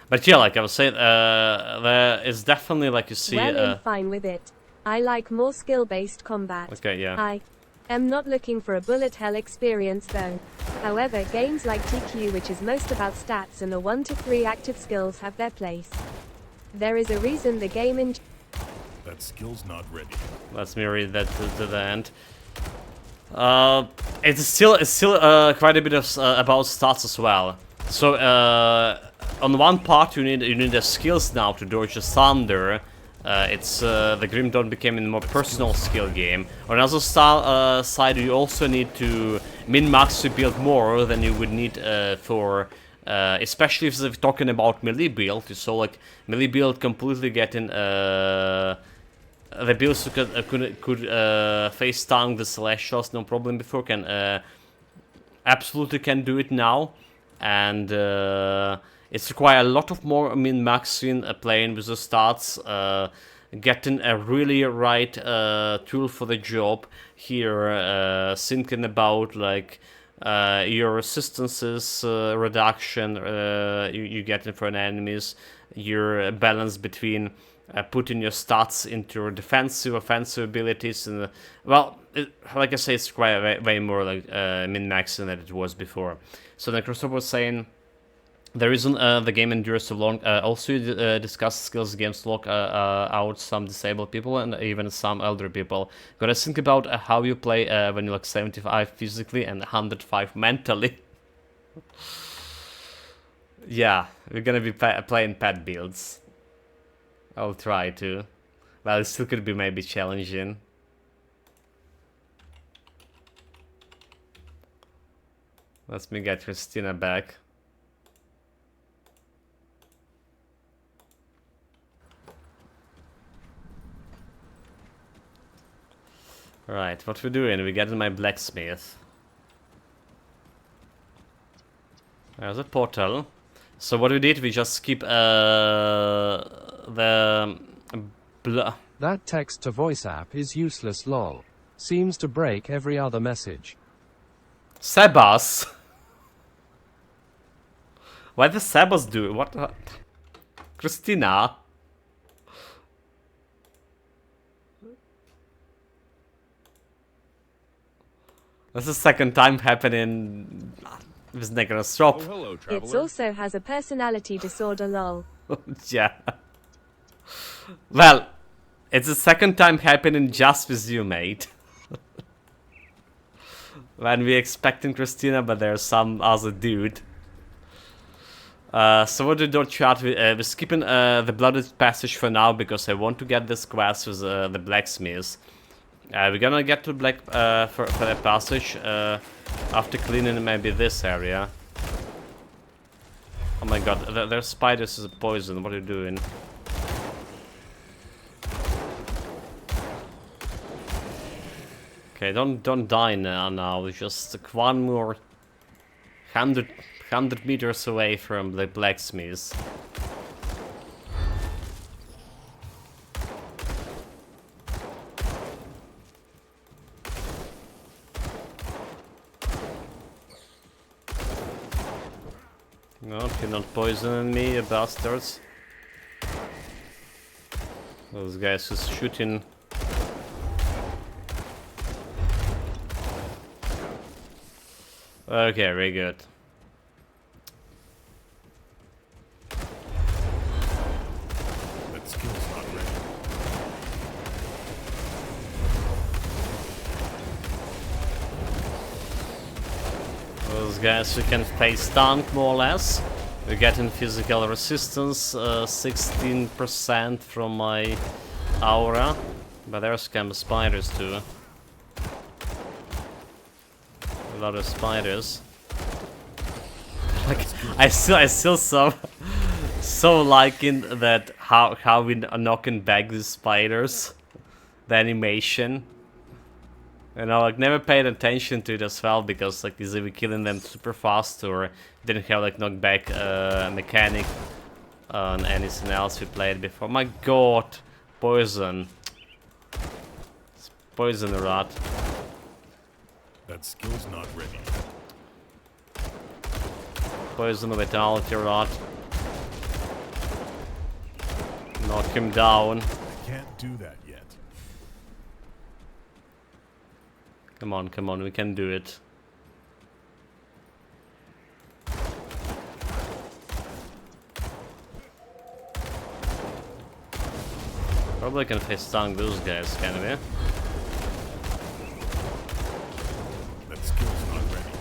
But yeah, like I was saying, there is definitely, like you see... Well, I'm fine with it. I like more skill-based combat. Okay, yeah. I am not looking for a bullet hell experience though. However, games like TQ, which is most about stats and a 1 to 3 active skills, have their place. There is a reason the game in... That skill's not ready. Let's me read that to the end. It's still quite a bit of about stats as well. So on one part you need the skills now to dodge the thunder. It's the Grim Dawn became a more personal skill game. On the other side, you also need to min-max to build more than you would need for, especially if we're talking about melee build. So like melee build completely getting the builds who could face tank the Celestials no problem before can absolutely can do it now, and it's require a lot of more min-maxing playing with the stats, getting a really right tool for the job here, thinking about like your resistances reduction you get for an enemies, your balance between putting your stats into your defensive, offensive abilities, and well, like I say, it's quite way more like min-maxing than it was before. So then Christopher was saying the reason the game endures so long. Also, you discuss skills against lock out some disabled people and even some elder people. Gotta think about how you play when you're like 75 physically and 105 mentally. Yeah, we're gonna be playing pet builds. I'll try to. Well, it still could be maybe challenging. Let me get Christina back. Right, what we're doing? We're getting my blacksmith. There's a portal. So what we did, we just skip the... That text-to-voice app is useless lol. Seems to break every other message. Sebas! Why does Sebas do it? What? Christina? That's the second time happening. It's not gonna stop. Oh, hello, It traveler. also has a personality disorder lol. Yeah. Well, it's the second time happening just with you, mate. when we expecting Christina, but there's some other dude. So what we do chat, we're skipping the blooded passage for now because I want to get this quest with the blacksmiths. We're gonna get to black for the passage after cleaning maybe this area. Oh my god, there's spiders as a poison. What are you doing? Okay, don't die now. Just one more 100 meters away from the blacksmiths. No, you're not poisoning me, you bastards. Those guys is shooting. Okay, very good. That skill's not ready. Those guys we can face tank more or less. We're getting physical resistance, 16% from my aura. But there's kind of spiders too. A lot of spiders. Like I still so liking that how we are knocking back these spiders. The animation. You know, like never paid attention to it as well because like either we killing them super fast or didn't have like knockback mechanic on anything else we played before. My god, poison. It's poison rot. That skill's not ready. Poison vitality rot. Knock him down. I can't do that yet. Come on, we can do it. Probably can face tank those guys, can we? That skill's not ready.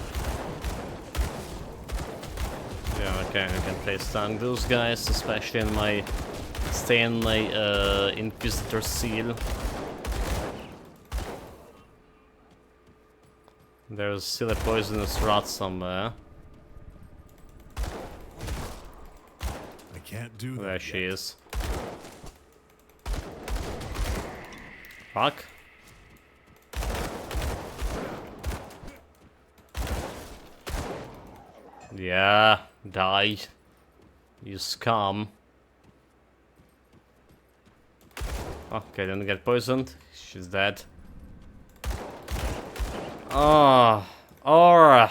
Yeah, okay, we can face tank those guys, especially in my Stanley Inquisitor seal. There's still a poisonous rot somewhere. I can't do that. There she yet. is. Fuck. Yeah, die. You scum. Okay, don't get poisoned. She's dead. Oh, aura.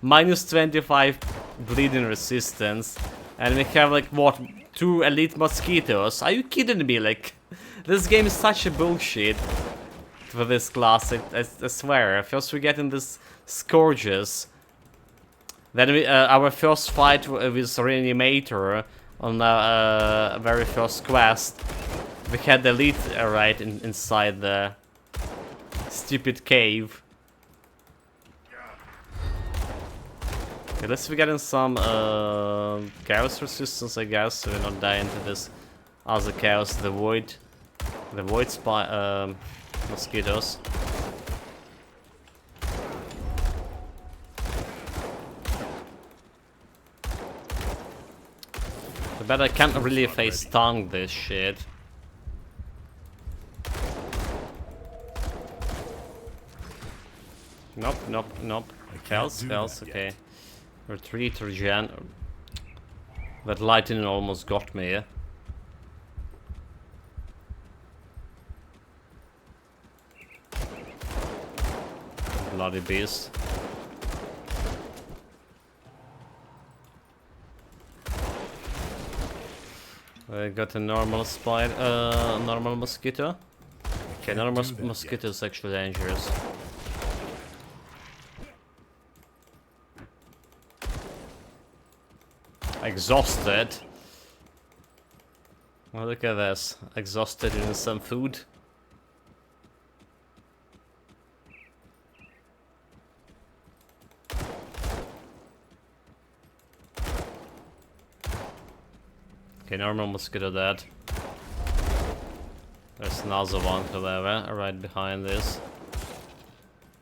Minus 25 bleeding resistance. And we have like, what, 2 elite mosquitoes? Are you kidding me? Like, this game is such a bullshit for this class, I swear. First we get in this Scourges. Then we, our first fight with Reanimator on the very first quest. We had the elite right inside the stupid cave. Okay, let's be getting some chaos resistance, I guess, so we're not dying to this other chaos, the void mosquitoes. But I can't really face tank this shit. Nope. Fails, okay. Retreat, regen. That lightning almost got me, yeah? Bloody beast. I got a normal spider, normal mosquito. Okay, normal mosquito is actually dangerous. Exhausted. Well, look at this. Exhausted in some food. Okay, normal mosquito dead. There's another one, however, right behind this.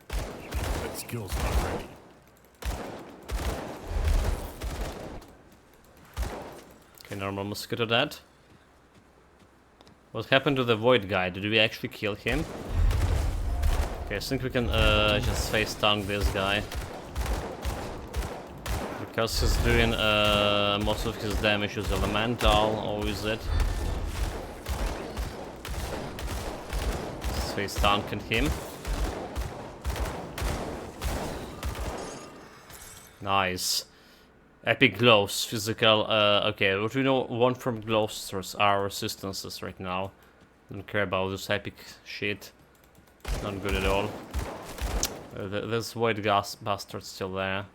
That skill's not ready. Okay, normal mosquito dead. What happened to the void guy? Did we actually kill him? Okay, I think we can just face tank this guy. Because he's doing most of his damage is elemental, or is it? So he's tanking him. Nice. Epic gloves, physical, okay, what we want from glowsters are resistances right now. Don't care about this epic shit. Not good at all. There's void gas bastard still there.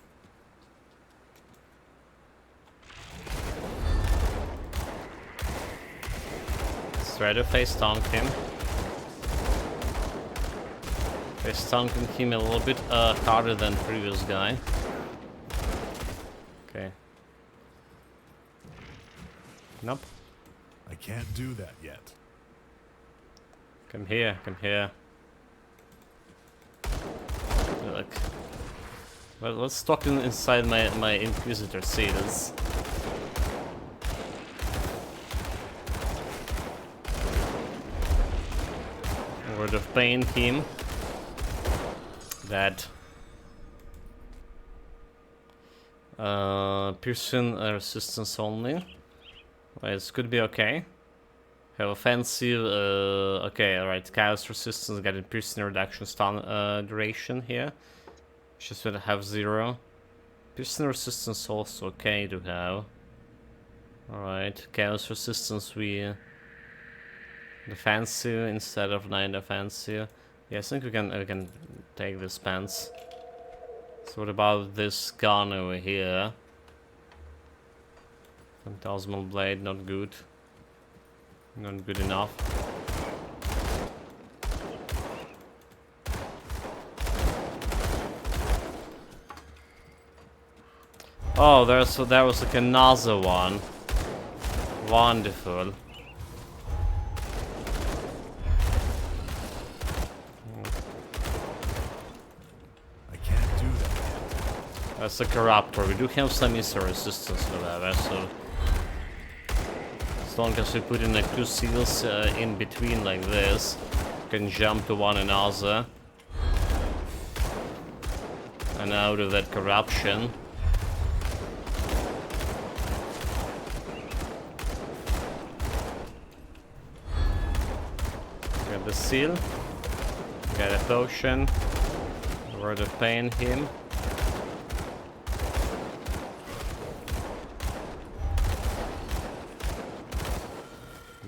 Let's try to face tank him. Face tanking him a little bit harder than previous guy. Okay. Nope. I can't do that yet. Come here, come here. Look. Well, let's talk inside my Inquisitor seals. Word of pain, him. That. Piercing resistance only. Right, this could be okay. Have offensive, okay, alright, chaos resistance, getting piercing reduction stun duration here. Just gonna have 0. Piercing resistance also okay to have. Alright, chaos resistance we defensive instead of 9 defensive. Yeah, I think we can take this pants. So what about this gun over here? Phantasmal blade, not good. Not good enough. Oh, there was like another one. Wonderful. I can't do that. That's a corruptor. We do have some missile resistance for that, so as long as we put in like 2 seals in between like this, we can jump to one another and out of that corruption. Get the seal, get a potion, word of pain him.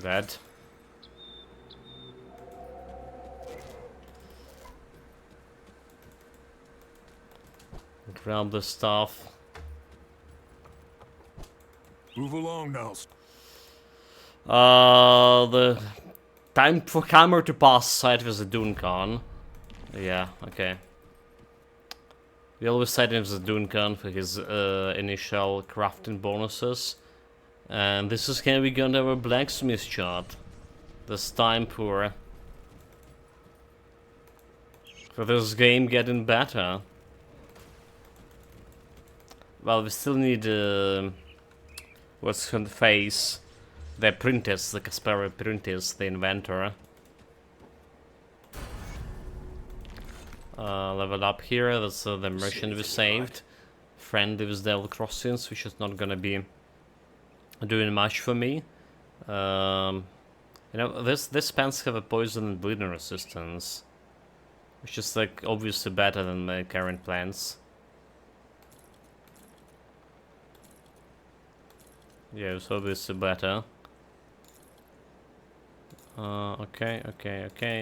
Dead. Grab the stuff. Move along now. The time for Hammer to pass side with the Duncan. Yeah, okay. We always side with the Duncan for his initial crafting bonuses. And this is how we got our blacksmith chart. This time for this game getting better. Well, we still need what's on the face. The apprentice, the Kasperi apprentice, the inventor. Level up here, that's the merchant we saved. Friendly with Devil Crossings, which is not gonna be doing much for me. You know, this pants have a poison and bleeding resistance, which is like obviously better than my current plans. Yeah, it's obviously better. Okay.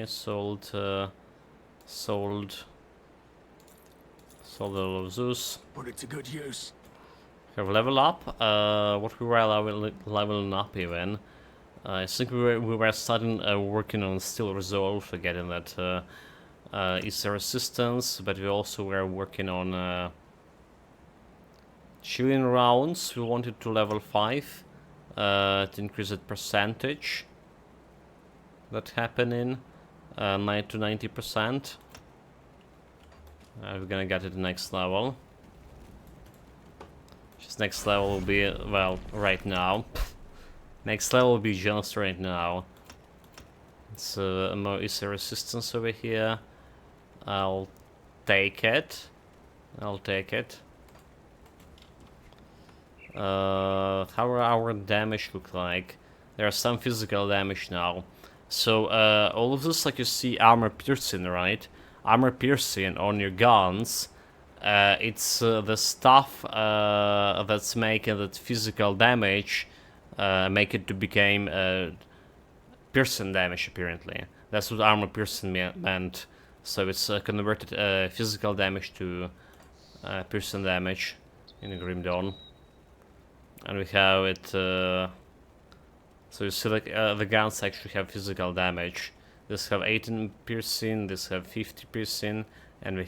Sold a little of Zeus. Put it to good use. Have level up. What we were leveling up even. I think we were starting working on Steel Resolve, getting that Easter resistance, but we also were working on Chilling Rounds. We wanted to level 5. to increase the percentage that happening, 9 to 90%. We're gonna get to the next level. Just next level will be, well, right now. Next level will be just right now. It's a more easy resistance over here. I'll take it. I'll take it. How are our damage look like? There's some physical damage now. So all of this, like you see, armor piercing, right? Armor piercing on your guns. It's the stuff that's making that physical damage make it to become piercing damage, apparently. That's what armor piercing meant. So it's converted physical damage to piercing damage in the Grim Dawn. And we have it, so you see like the guns actually have physical damage. This have 18 piercing, this have 50 piercing, and we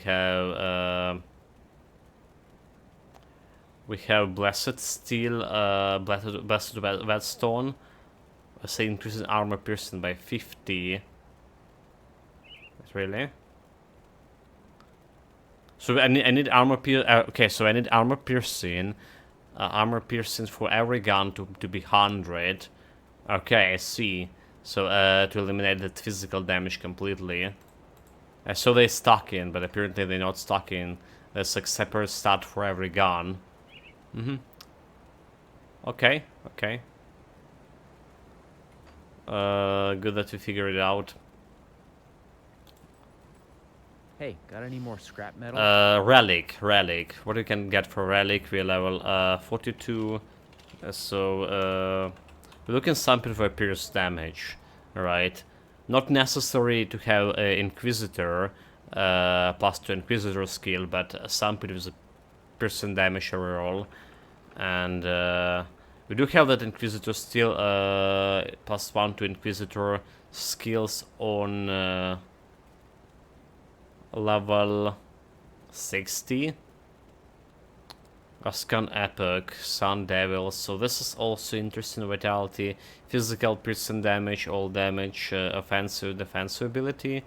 have Blessed Steel, Blessed Whetstone. Say increases armor piercing by 50. Really? So I need armor okay, so I need armor piercing. Armor piercing for every gun to be 100. Okay, I see. So to eliminate that physical damage completely. So they stuck in, but apparently they're not stuck in. There's like separate stat for every gun. Okay, okay. Good that we figured it out. Hey, got any more scrap metal? Relic. What you can get for relic? We're level 42. So we're looking something for pierce damage, right? Not necessary to have an Inquisitor plus 2 Inquisitor skill, but something with a piercing damage overall. And we do have that Inquisitor still plus 1 to Inquisitor skills on level 60. Ascan Epic, Sun Devil, so this is also interesting vitality, physical piercing damage, all damage, offensive, defensive ability.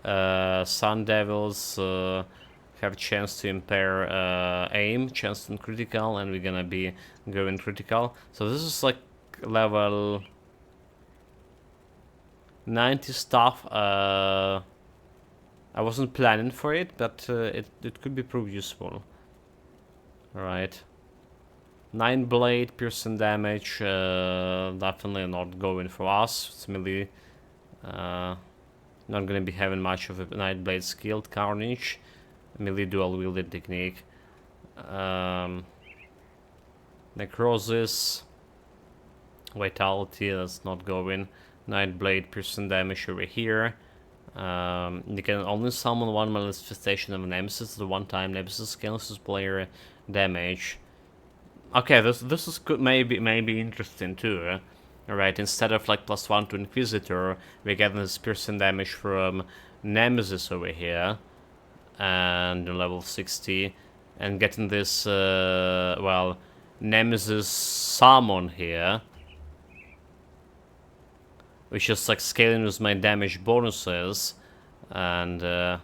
Sun Devils have chance to impair aim, chance on critical, and we're gonna be going critical. So this is like level 90 stuff. I wasn't planning for it, but it could be proved useful. Alright. 9 blade, piercing damage, definitely not going for us. It's melee. Not gonna be having much of a 9 blade skilled carnage. Melee dual wielded technique. Necrosis. Vitality, that's not going. 9 blade, piercing damage over here. You can only summon one manifestation of a nemesis. The one-time nemesis scales player damage. Okay, this is good. Maybe interesting too. Alright, instead of like plus 1 to Inquisitor, we're getting this piercing damage from Nemesis over here, and level 60, and getting this well, Nemesis summon here, which is like scaling with my damage bonuses. And okay,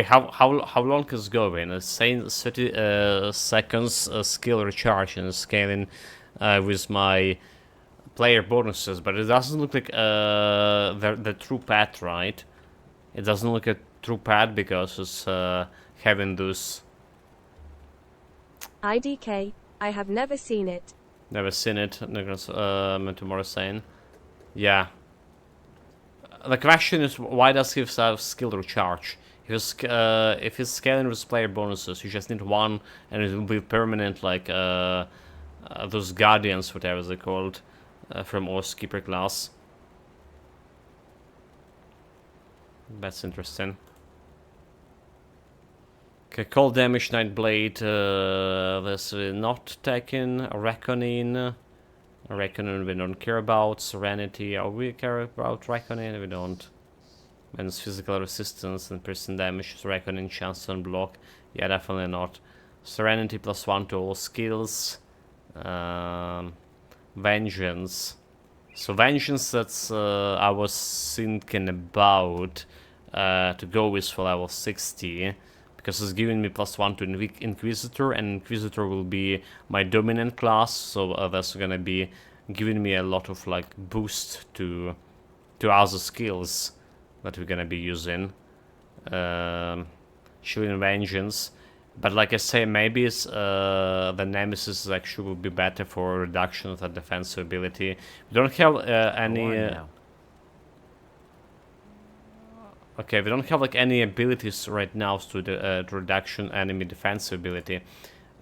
how long is going? It's saying 30 seconds skill recharge and scaling with my player bonuses, but it doesn't look like the true path, right? It doesn't look a true path because it's having those. IDK, I have never seen it. Never seen it. Tomorrow saying, yeah. The question is, why does he have skill recharge? If he's scaling with player bonuses, you just need one, and it will be permanent, like those guardians, whatever they're called, from Oathkeeper class. That's interesting. Okay, cold damage, Nightblade. This not taken. Reckoning. Reckoning we don't care about. Serenity. Are we care about Reckoning? We don't. And it's physical resistance and piercing damage. Reckoning chance to unblock. Yeah, definitely not. Serenity plus 1 to all skills. Vengeance. So Vengeance, that's I was thinking about to go with for level 60, because it's giving me +1 to Inquisitor, and Inquisitor will be my dominant class, so that's gonna be giving me a lot of like boost to other skills that we're gonna be using. Shooting Vengeance. But like I say, maybe it's, the Nemesis actually will be better for reduction of the defensive ability. We don't have any... Go on now. Okay, we don't have like any abilities right now to the reduction enemy defensive ability.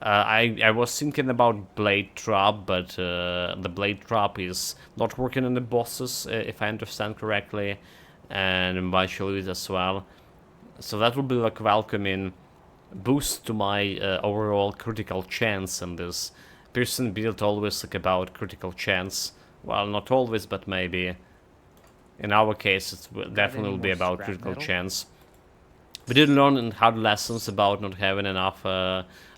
I was thinking about Blade Trap, but the Blade Trap is not working on the bosses, if I understand correctly, and eventually as well. So that would be like welcoming boost to my overall critical chance in this. Pearson build always like about critical chance. Well, not always, but maybe. In our case, it definitely will be about critical chance. We did learn in hard lessons about not having enough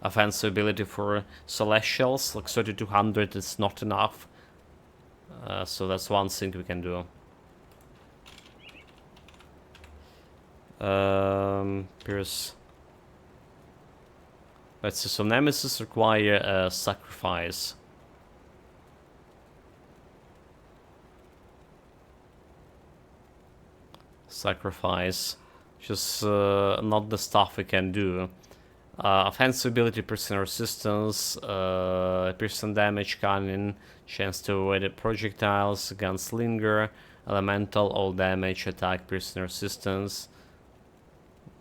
offensive ability for Celestials. Like 3200 is not enough. So that's one thing we can do. Pierce. Let's see, so Nemesis require a sacrifice. Sacrifice. Just not the stuff we can do. Offensive ability, piercing resistance, piercing damage, cannon, chance to avoid projectiles, gunslinger, elemental, all damage, attack, piercing resistance.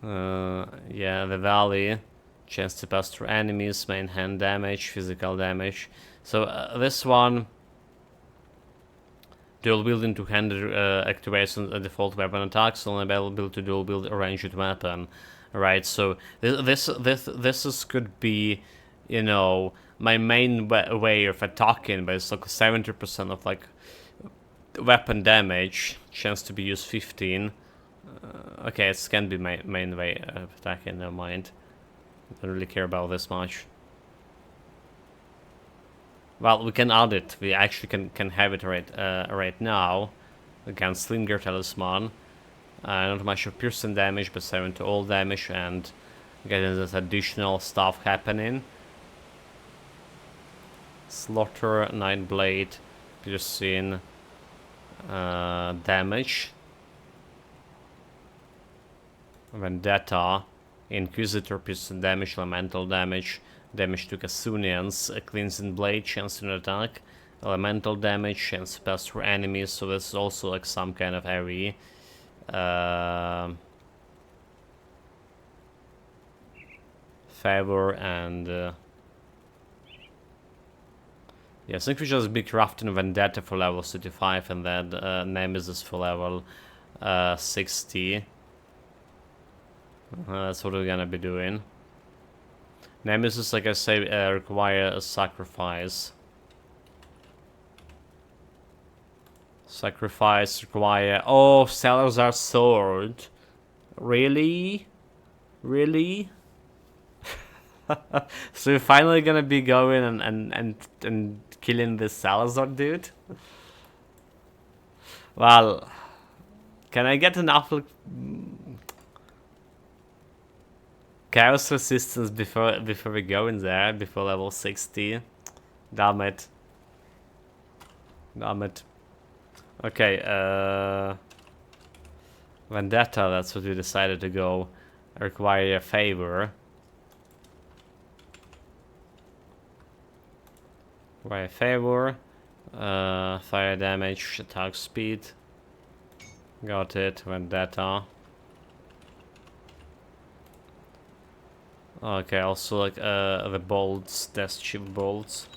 Yeah, the valley, chance to pass through enemies, main hand damage, physical damage. So this one, dual wielding two-handed activates a default weapon attacks, only available to dual wield a ranged weapon. Right, so this could be, you know, my main way of attacking, but it's like 70% of like weapon damage, chance to be used 15. Okay, it can be my main way of attacking, never mind. I don't really care about this much. Well, we can add it. We actually can have it right now. Against Slinger Talisman. Not much of piercing damage, but 7 to all damage, and getting this additional stuff happening. Slaughter, Nightblade, piercing, damage. Vendetta, Inquisitor, piercing damage, elemental damage, damage to Kasunians, a cleansing blade, chance to attack, elemental damage, chance to pass through enemies, so this is also like some kind of AoE. Favor and yeah, I think we just be crafting Vendetta for level 35 and then Nemesis for level 60. That's what we're gonna be doing. Nemesis, like I say, require a sacrifice. Sacrifice require... Oh, Salazar sword. Really? Really? So we're finally gonna be going and killing this Salazar dude? Well, can I get enough chaos resistance before we go in there, before level 60? Damn it. Damn it. Okay, Vendetta, that's what we decided to go. Require a favor. Require a favor. Fire damage, attack speed. Got it, Vendetta. Okay, also like the bolts, death shield bolts.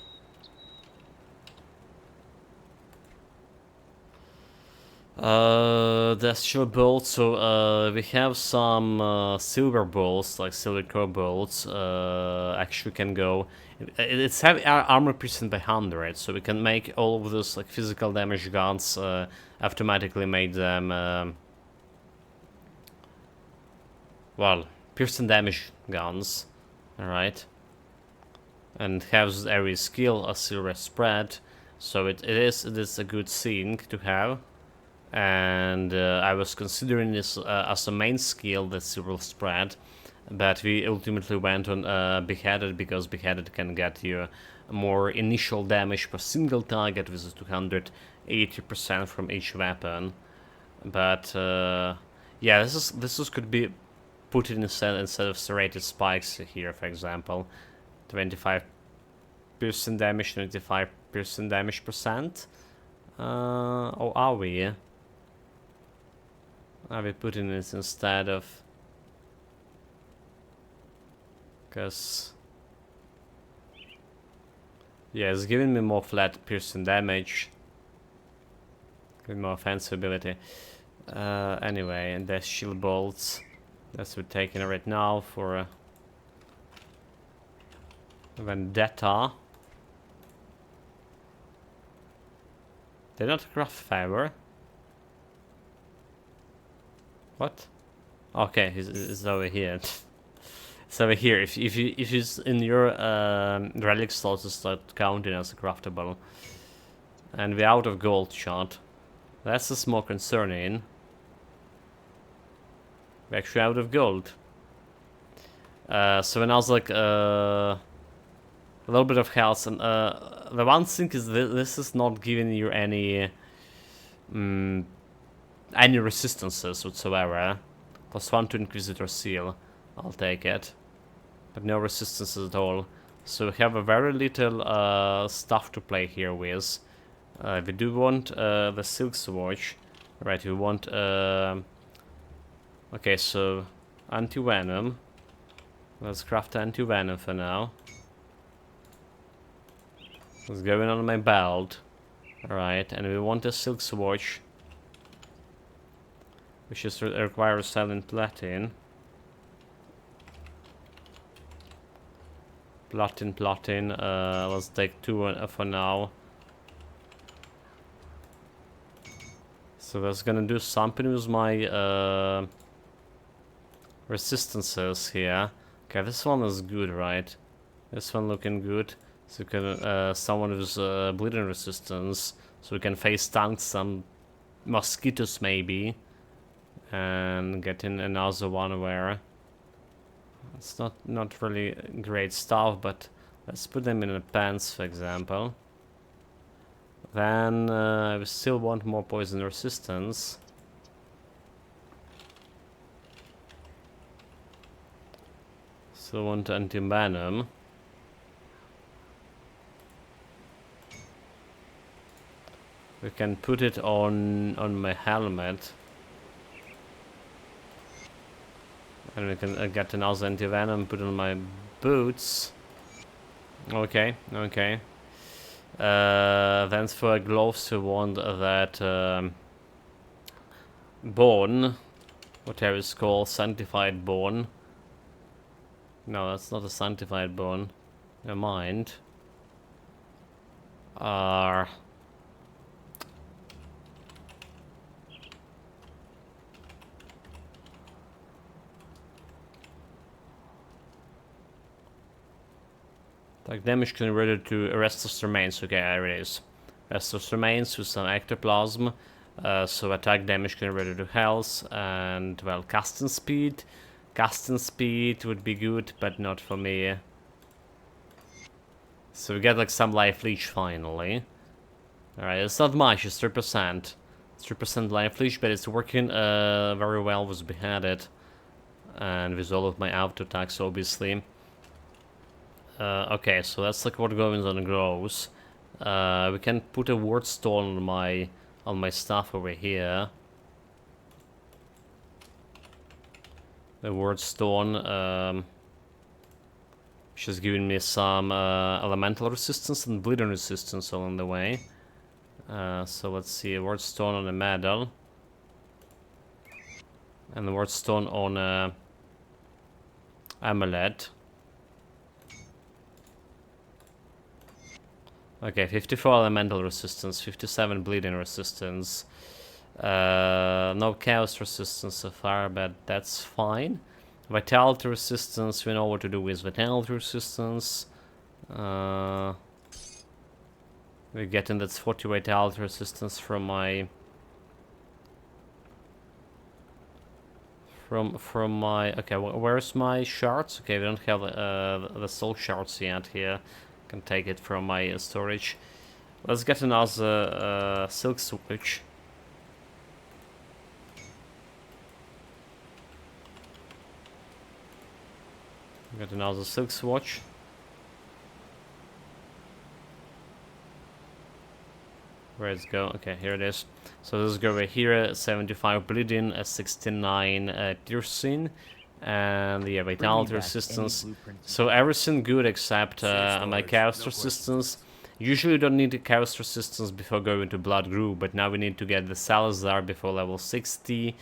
Death shield bolts, so we have some silver bolts, like silver core bolts, actually can go. It's heavy armor piercing by 100, so we can make all of those like physical damage guns, automatically make them, well, piercing damage guns, alright. and has every skill a silver spread, so it is a good thing to have. And I was considering this as a main skill, the silver spread, but we ultimately went on beheaded, because beheaded can get you more initial damage per single target, which is 280% from each weapon. But yeah, this could be put in instead of serrated spikes here, for example. 25% damage, 25% damage percent. Or are we? Are we putting this instead of? Because yeah, it's giving me more flat piercing damage, with more offensive ability. Anyway, and there's shield bolts. That's we're taking right now for Vendetta. They're not craft fiber. What? Okay, it's over here. It's over here. If it's in your relic slots, it's not counting as a craftable. And we're out of gold shot. That's just more concerning. We're actually out of gold. So when I was like a little bit of health, and the one thing is this is not giving you any resistances whatsoever. +1 to Inquisitor Seal, I'll take it, but no resistances at all. So we have a very little stuff to play here with. We do want the Silk Swatch, right? We want okay, so anti-venom. Let's craft anti-venom for now. It's going on my belt. Alright, and we want a Silk Swatch, which is requires silent platin. Platin. Let's take 2 for now. So that's gonna do something with my resistances here. Okay, this one is good, right? This one looking good. So we can someone with bleeding resistance, so we can face tank some mosquitoes maybe, and get in another one where it's not really great stuff, but let's put them in the pants, for example. Then we still want more poison resistance. Still want anti-venom. We can put it on my helmet. And we can get another anti-venom, put on my boots. Okay. Then for gloves we want that bone, whatever it's called, sanctified bone. No, that's not a sanctified bone. Never mind. Like damage converted to Restless Remains. Okay, there it is. Restless Remains with some ectoplasm. So attack damage converted to health. And, well, casting speed. Casting speed would be good, but not for me. So we get like some life leech finally. Alright, it's not much, it's 3%. It's 3% life leech, but it's working very well with beheaded. And with all of my auto attacks, obviously. Okay, so that's like what goes on grows. We can put a ward stone on my stuff over here. The ward stone, which is giving me some elemental resistance and bleeding resistance along the way. So let's see, a ward stone on a medal, and the ward stone on a amulet. Okay, 54 elemental resistance, 57 bleeding resistance. No chaos resistance so far, but that's fine. Vitality resistance, we know what to do with vitality resistance. We're getting that 40 vitality resistance from my from my okay. Where's my shards? Okay, we don't have the soul shards yet here. Can take it from my storage. Let's get another silk switch. Got another silk swatch. Where it's go? Okay, here it is. So this is go right here, 75 bleeding, 69 piercing, and yeah, vitality back any resistance. blueprints. So everything good except my storage, chaos no resistance. Usually you don't need the chaos resistance before going to blood group, but now we need to get the Salazar before level 60.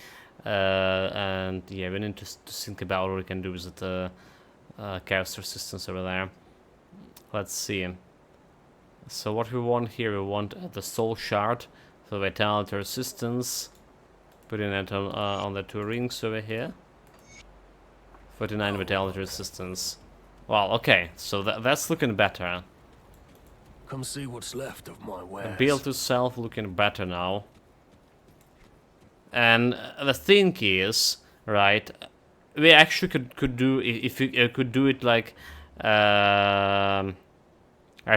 And yeah, we need to think about what we can do with the chaos resistance over there. Let's see. So what we want here, we want the soul shard, so vitality resistance. Putting it on the 2 rings over here. 49 vitality resistance. Well, okay, so that's looking better. Come see what's left of my wares. Build itself looking better now. And the thing is, right, we actually could do, if we could do it like,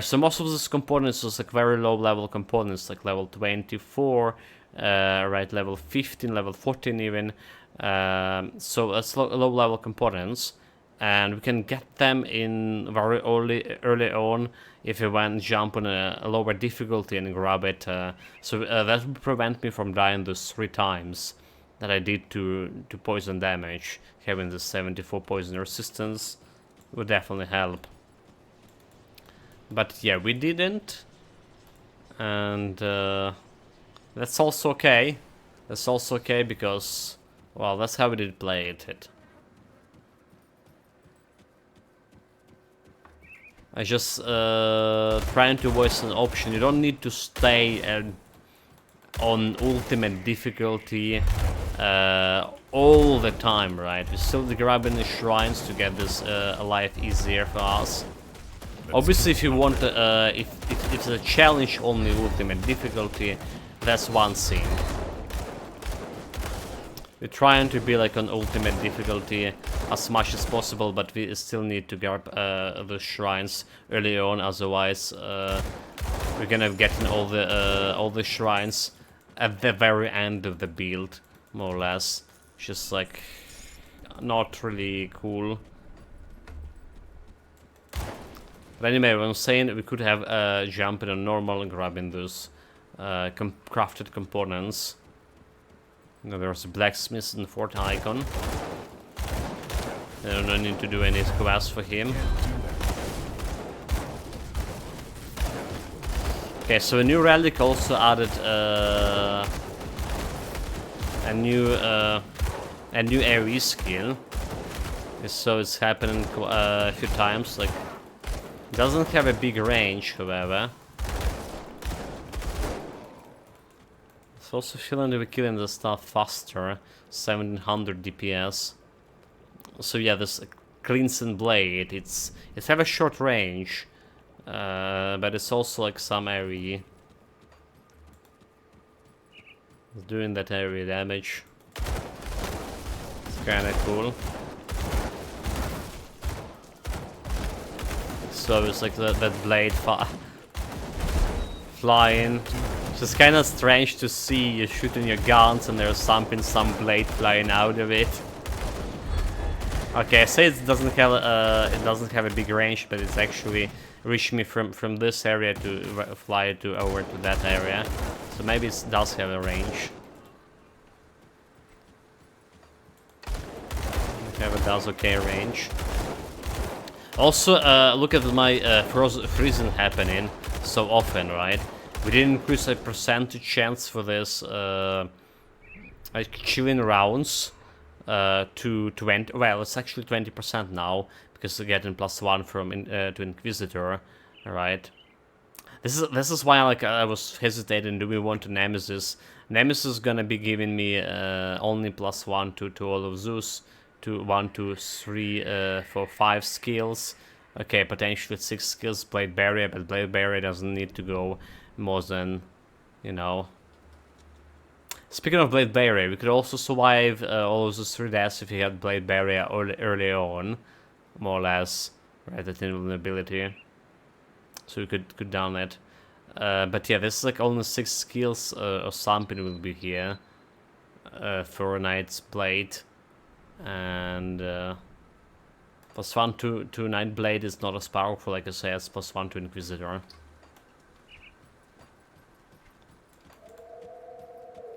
so most of these components is like very low level components, like level 24, right, level 15, level 14 even. So that's low level components, and we can get them in very early on if we want jump on a lower difficulty and grab it. So that would prevent me from dying those 3 times that I did to poison damage. Having the 74 poison resistance would definitely help. But yeah, we didn't, and that's also okay. That's also okay because, well, that's how we did play it. I just trying to voice an option. You don't need to stay on ultimate difficulty all the time, right? We're still grabbing the shrines to get this life easier for us. Obviously, if you want, if it's a challenge only ultimate difficulty, that's one thing. We're trying to be like on ultimate difficulty as much as possible, but we still need to grab the shrines early on. Otherwise, we're gonna get in all the shrines at the very end of the build, more or less. Just like not really cool. But anyway, what I'm saying, we could have jumping on normal and grabbing those crafted components. Now there's a blacksmith and fort icon. I don't need to do any quests for him. Okay, so a new relic also added a new AoE skill. So it's happening a few times. Like, doesn't have a big range, however. It's also feeling to be killing the stuff faster, 1700 DPS. So yeah, this cleansing blade, it's have a short range, but it's also like some area. It's doing that area damage. It's kinda cool. So it's like that blade flying. It's just kind of strange to see you shooting your guns and there's some blade flying out of it. Okay, I say it doesn't have a big range, but it's actually reaching me from this area to fly over to that area. So maybe it does have a range. Okay, but does okay range. Also, look at my freezing happening so often, right? We did increase the percentage chance for this like chilling rounds to 20. Well, it's actually 20% now because we're getting +1 from to Inquisitor, right? This is why like I was hesitating. Do we want to Nemesis? Nemesis is gonna be giving me only +1 to all of those. To 1, 2, 3, 4, 5 skills. Okay, potentially 6 skills Blade Barrier, but Blade Barrier doesn't need to go more than, you know. Speaking of Blade Barrier, we could also survive all of those 3 deaths if we had Blade Barrier early on, more or less, right, at invulnerability. So we could down it. But yeah, this is like only 6 skills or something will be here for Knight's Blade. And +1 to Night Blade is not as powerful, like I say, as +1 to Inquisitor.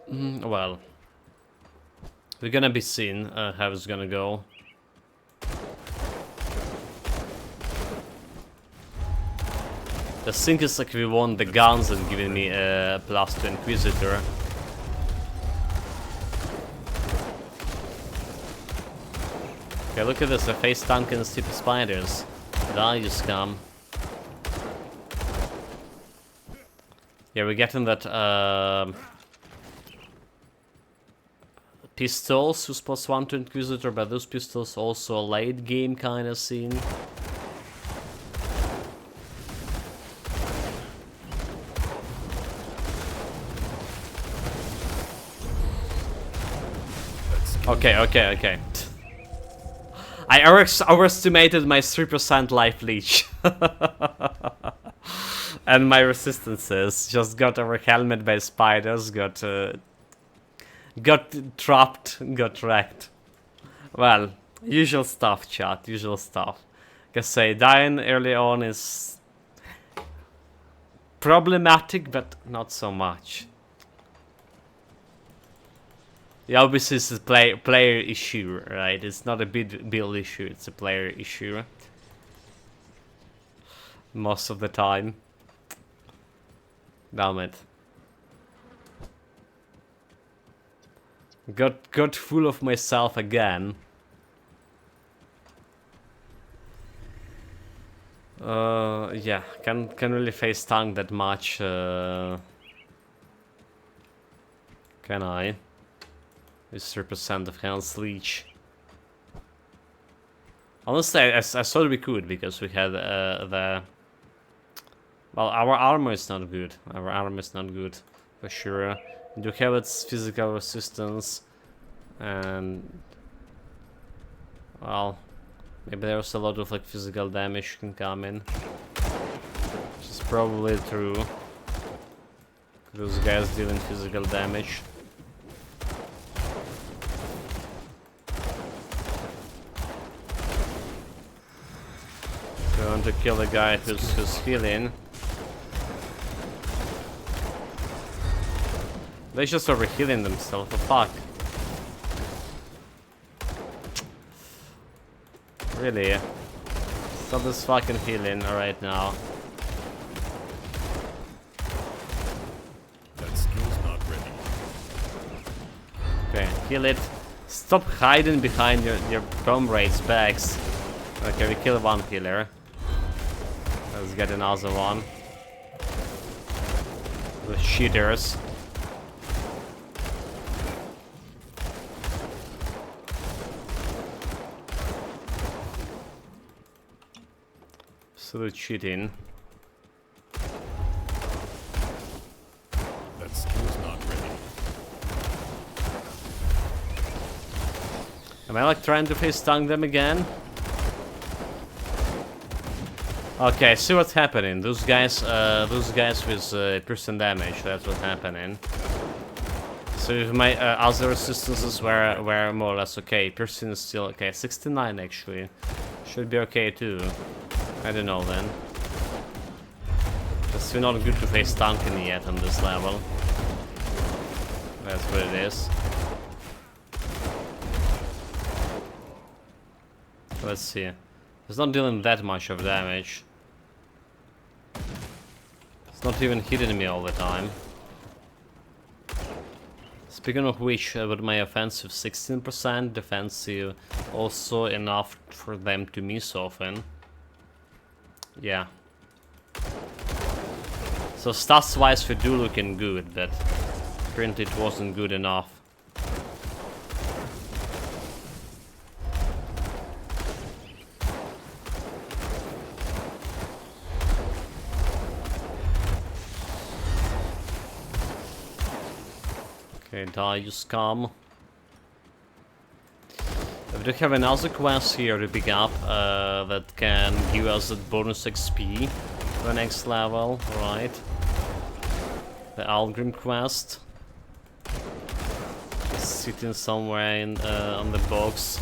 Well, we're gonna be seeing how it's gonna go. The thing is, like, we want the guns and giving me a +2 Inquisitor. Okay, look at this, a face tank and stupid spiders. Die, you scum. Yeah, we're getting that pistols who's +1 to Inquisitor, but those pistols also a late game kind of scene. Okay. I overestimated my 3% life leech. And my resistances. Just got overhelmed by spiders, got trapped, got wrecked. Well, usual stuff, chat, usual stuff. Like I say, dying early on is problematic, but not so much. Yeah, obviously it's a player issue, right? It's not a build issue, it's a player issue. Most of the time. Damn it. Got full of myself again. Yeah, can't really face tank that much. Can I? With 3% of Hans Leech. Honestly, I thought we could, because we had the... Well, our armor is not good. Our armor is not good, for sure. We do have its physical resistance, and... Well, maybe there's a lot of like physical damage can come in. Which is probably true. Those guys dealing physical damage. Going to kill the guy who's healing. They just overhealing themselves, for fuck. Really? Stop this fucking healing right now. That skill's not ready. Okay, heal it. Stop hiding behind your comrades' backs. Okay, we kill one healer. Let's get another one. The cheaters. Absolute cheating. That skill's not ready. Am I like trying to face tank them again? Okay, see what's happening. Those guys with piercing damage. That's what's happening. So if my other resistances were more or less okay. Piercing is still okay. 69 actually should be okay too. I don't know then. Just not good to face tanking yet on this level. That's what it is. Let's see. It's not dealing that much of damage. It's not even hitting me all the time. Speaking of which, with my offensive 16%, defensive also enough for them to miss often. Yeah. So stats wise we do looking good, but apparently it wasn't good enough. Okay, die, you scum. We do have another quest here to pick up that can give us a bonus XP for the next level, right? The Algrim quest. Sitting somewhere in, on the box,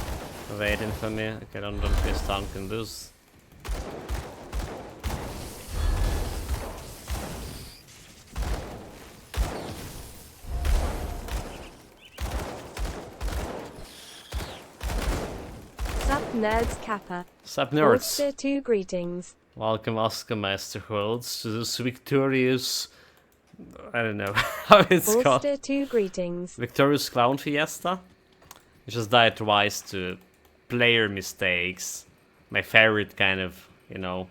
waiting for me. Okay, don't be stuck in this. Sup nerds Kappa. Sup nerds! Orster 2 greetings. Welcome Oscar Masterholds to this victorious... I don't know how it's called. Orster 2 greetings. Victorious Clown Fiesta? I just died twice to player mistakes. My favorite kind of, you know,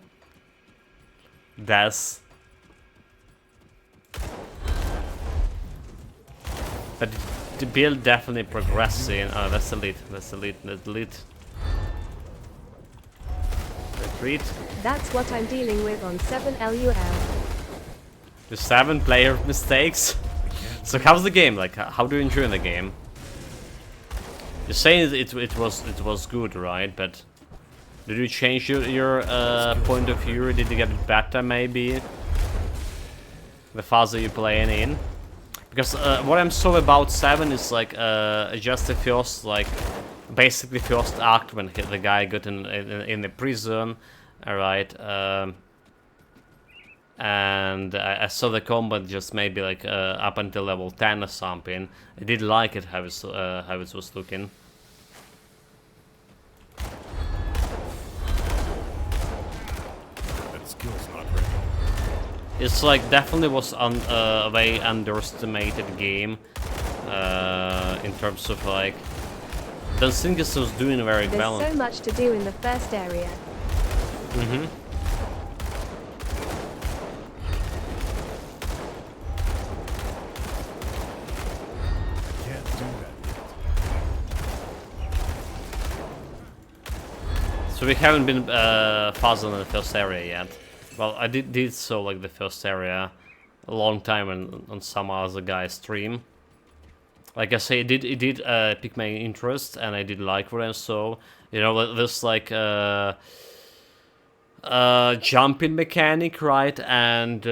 death. But the build definitely progressing. Oh, that's elite, that's elite, that's elite. Retreat. That's what I'm dealing with on 7 LUL. The 7 player mistakes. So how's the game? Like, how do you enjoy the game? You're saying it was good, right? But did you change your point of view? Did you get it better, maybe? The faster you playing in? Because what I'm so about 7 is like just the first, like, basically first act when the guy got in the prison, alright. And I saw the combat just maybe like up until level 10 or something. I did like it how it was looking. That skill's not ready. It's like definitely was a way underestimated game in terms of like. Don't think it was doing very well. There's so much to do in the first area. Mm-hmm. Can't do that yet. So we haven't been faster than the first area yet. Well, I did so like the first area a long time on some other guy's stream. Like I say, it did pique my interest, and I did like what I saw. You know, this like jumping mechanic, right? And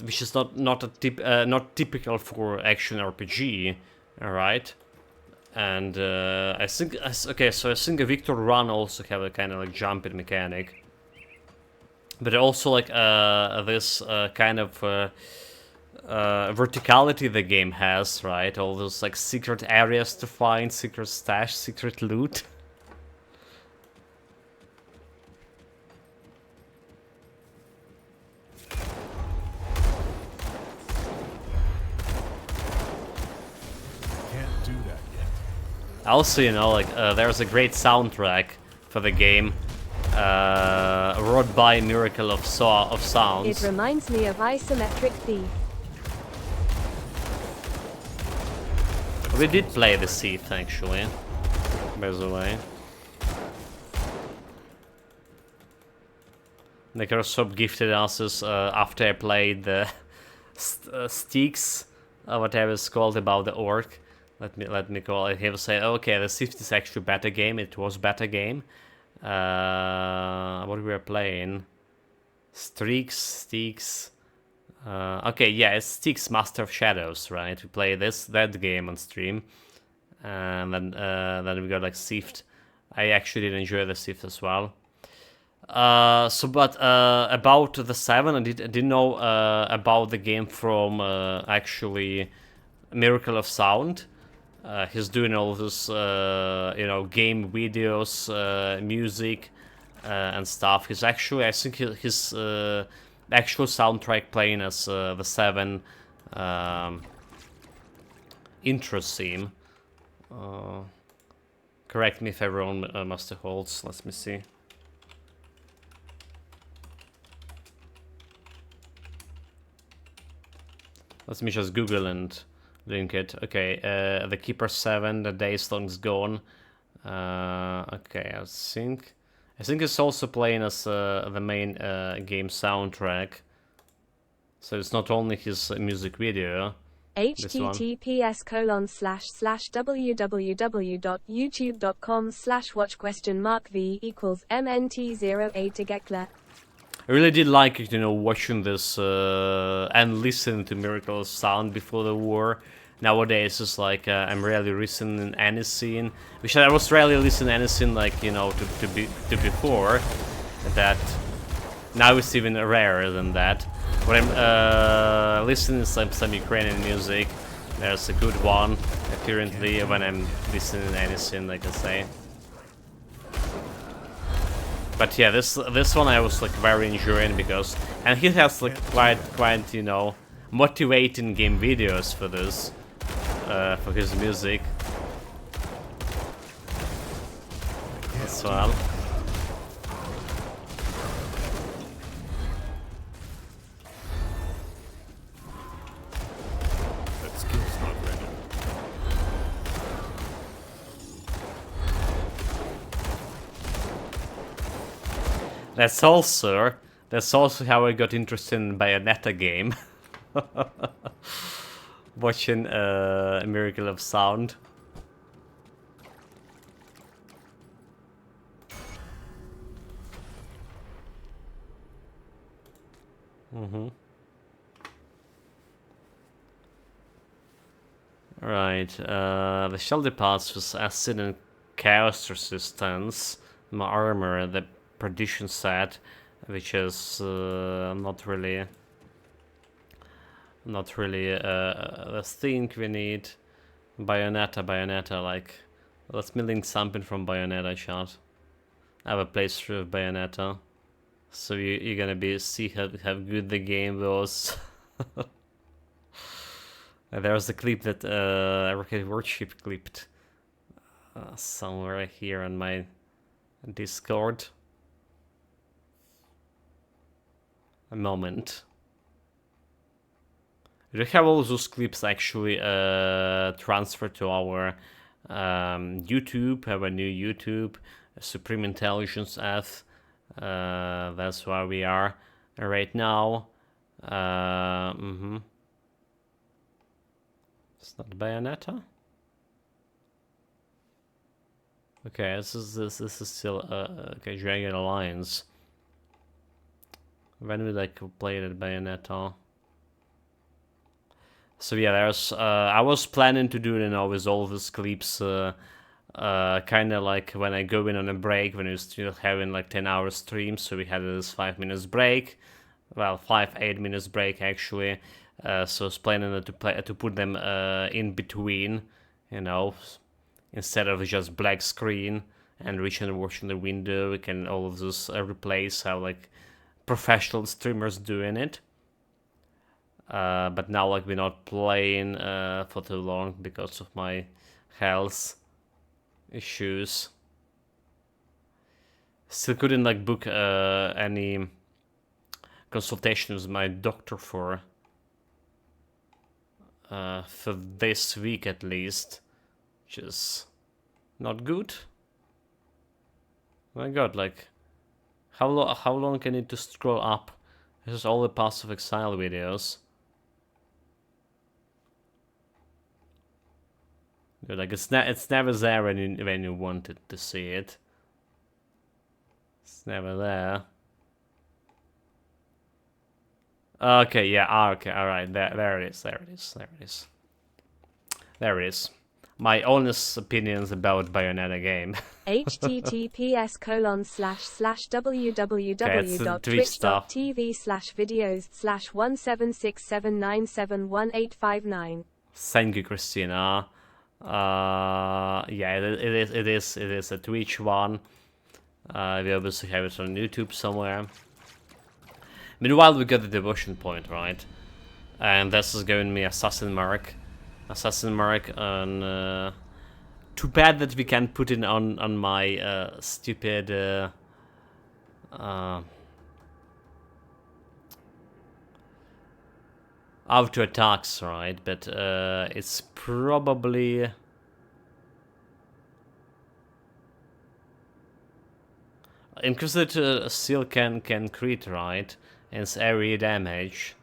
which is not typical for action RPG, all right? And I think okay, so I think a Victor Run also have a kind of like jumping mechanic, but also like this kind of verticality the game has, right? All those like secret areas to find, secret stash, secret loot. Can't do that yet. Also, you know, like there's a great soundtrack for the game, wrought by Miracle of Sounds. It reminds me of Isometric Thief. We did play the Thief, actually, by the way. Microsoft gifted us this, after I played the Styx, whatever it's called, about the orc. Let me call it. He will say, okay, the Thief is actually a better game. It was better game. What we were playing? Styx. Okay, yeah, it's Styx Master of Shadows, right? We play that game on stream, and then we got like Thief. I actually did enjoy the Thief as well. But about the 7, I didn't know about the game from actually Miracle of Sound. He's doing all this, you know, game videos, music, and stuff. He's actually, I think his actual soundtrack playing as the 7 intro theme. Correct me if I'm wrong, Master Holtz. Let me see. Let me just Google and link it. Okay, the Keeper 7, the Days Long is gone. Okay, I think it's also playing as the main game soundtrack. So it's not only his music video. https://www.youtube.com/watch?v=mnt08 to get clear. I really did like, you know, watching this and listening to Miracle of Sound before the war. Nowadays, it's like I'm rarely listening any scene, which I was rarely listening any scene, like, you know, to before. That now it's even rarer than that. When I'm listening to some Ukrainian music, there's a good one apparently when I'm listening to any scene, like I say. But yeah, this one I was like very enjoying because, and he has like quite you know motivating game videos for this, for his music as well. That skill's not ready. That's also how I got interested in Bayonetta game. Watching A Miracle of Sound. Right, the shelter parts with acid and chaos resistance. My armor, the perdition set, which is not really the thing we need. Bayonetta, like, let's me link something from Bayonetta chat. I have a playthrough of Bayonetta, so you're gonna see how good the game was. There's a clip that Rocket Worship clipped somewhere here on my Discord. A moment. We have all those clips actually transferred to our YouTube, our new YouTube, Supreme Intelligence F. That's where we are right now. It's not Bayonetta. Okay, this is still okay. Dragon Alliance. When did I play it at Bayonetta? So yeah, there's. I was planning to do, you know, with all these clips, kind of like when I go in on a break when we're still having like 10-hour streams. So we had this 5 minutes break, well, 8 minutes break actually. So I was planning to put them in between, you know, instead of just black screen and reaching and watching the window. We can all of this replace how like professional streamers doing it. But now like we're not playing for too long because of my health issues. Still couldn't like book any consultation with my doctor for this week at least, which is not good. My god, like how long can I need to scroll up? This is all the Path of Exile videos. Dude, like it's never there when you wanted to see it. It's never there. Okay, yeah, okay, alright, there it is. My honest opinions about Bayonetta game. https://www.twitch.tv/videos/176797185 Thank you, Christina. Yeah, it is a Twitch one. We obviously have it on YouTube somewhere. Meanwhile, we got the devotion point, right? And this is giving me Assassin Mark. On too bad that we can't put it on my stupid auto attacks, right? But it's probably Inquisitor still can crit, right? And it's area damage.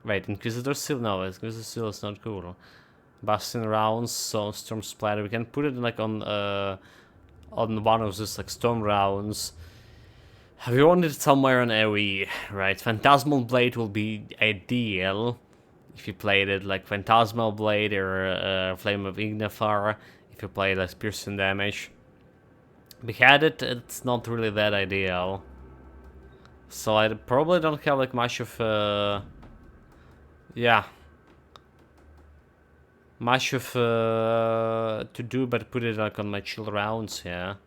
Wait, Inquisitor Seal? No, Inquisitor Seal is not cool. Bastion rounds, so Storm Splatter. We can put it like on one of those like Storm rounds. We want it somewhere on AoE, right? Phantasmal Blade will be ideal if you played it like Phantasmal Blade or Flame of Ignifar. If you play less piercing damage. Beheaded, it's not really that ideal. So I probably don't have like much of yeah, much of to do, but put it like on my chill rounds here.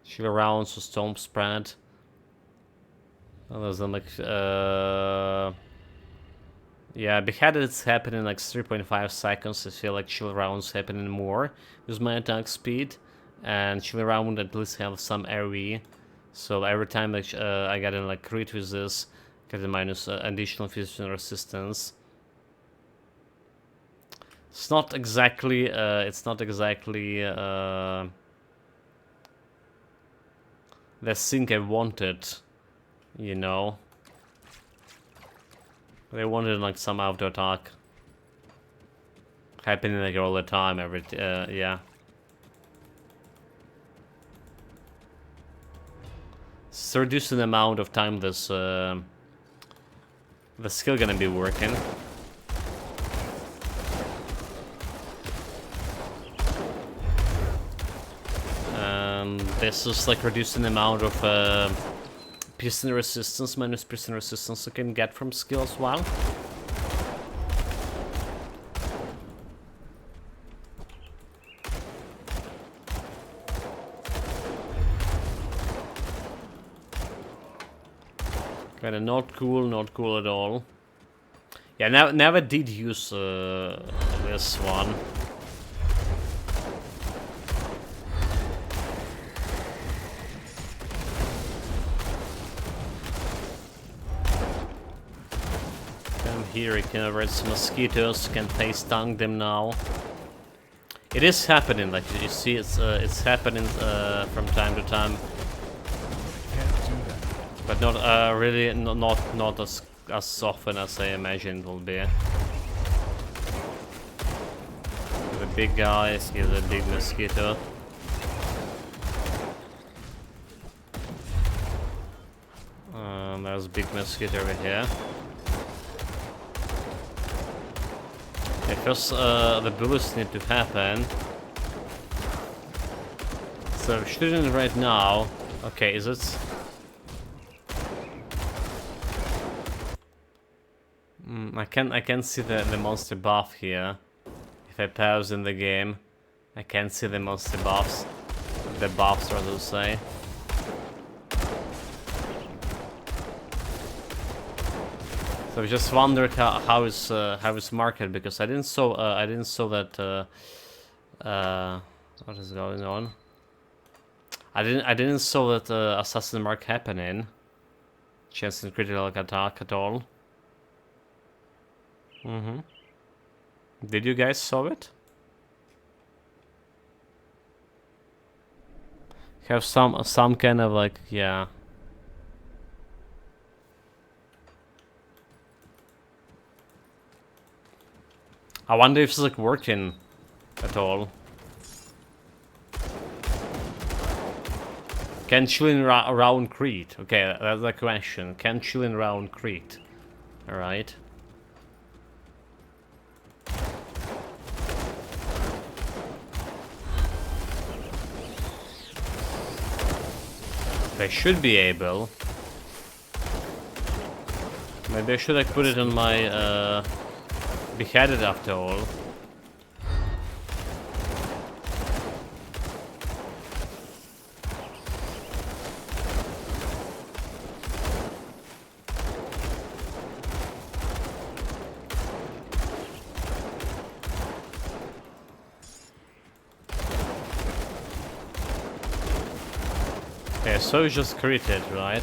Chill rounds or Storm Spread. Other than like yeah, beheaded it's happening like 3.5 seconds. I feel like chill rounds happening more with my attack speed, and chill round at least have some AoE. So every time I get in like crit with this, get a minus additional physical resistance. It's not exactly the thing I wanted, you know. They wanted like some auto attack happening like all the time, yeah. It's reducing the amount of time this the skill gonna be working. This is like reducing the amount of piercing resistance, minus piercing resistance you can get from skill as well. Kinda not cool at all. Yeah, never did use this one. Come here, you can avoid some mosquitoes, can face stung them now. It is happening, like you see, it's happening from time to time. But not really, not as often as I imagined it will be. The big guys, here's a big mosquito. There's a big mosquito over here. Okay, first the bullets need to happen. So shooting it right now. Okay, is it? I can see the monster buff here. If I pause in the game, I can see the monster buffs. The buffs, rather to say. So I just wondered how it's marketed, because I didn't saw that what is going on. I didn't saw that assassin mark happening. Chance in critical attack at all. Did you guys saw it? Have some kind of like, yeah. I wonder if it's like working at all. Can chilling round crit? Okay, that's the question. Can chilling round crit? Alright. They should be able. Maybe I should have put it on my beheaded after all. Okay, so it's just critted, right?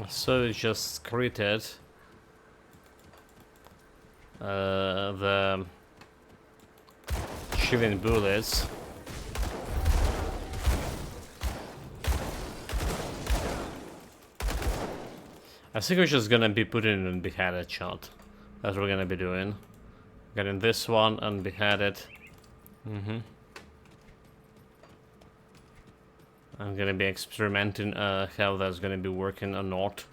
So it's just critted. the shivering bullets. I think we're just gonna be putting in beheaded shot. That's what we're gonna be doing. Getting this one and beheaded. I'm gonna be experimenting how that's gonna be working or not.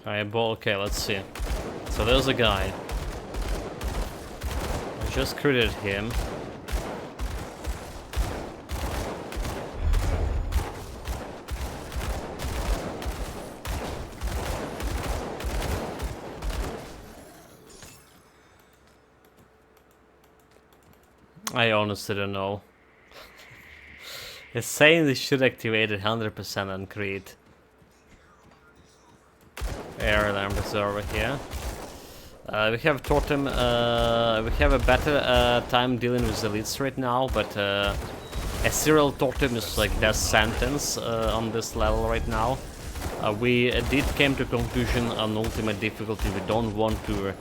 Eyeball, okay, let's see. So there's a guy. I just critted him. I honestly don't know. It's saying this should activate it 100% on crit. Air alarm is over here. We have totem. We have a better time dealing with elites right now, but a serial totem is like death sentence on this level right now. We did came to conclusion on ultimate difficulty. We don't want to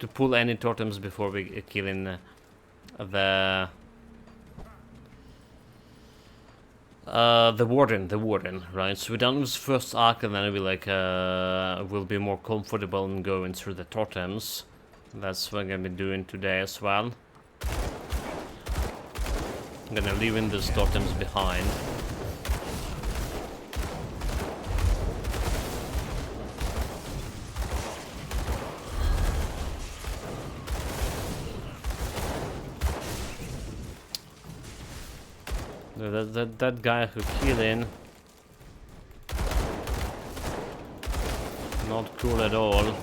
to pull any totems before we killing the warden, right? So we're done with first arc, and then we like will be more comfortable in going through the totems. That's what I'm gonna be doing today as well. I'm gonna leaving these totems behind. That guy who killed in, not cool at all.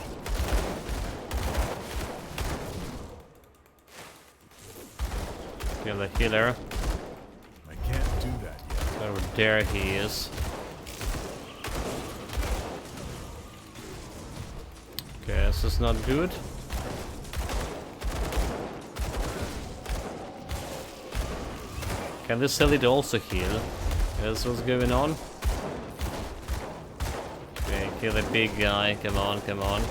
Kill the healer. I can't do that yet. Oh, there he is. Okay, this is not good. Can this elite also heal? That's what's going on. Okay, kill the big guy. Come on, come on.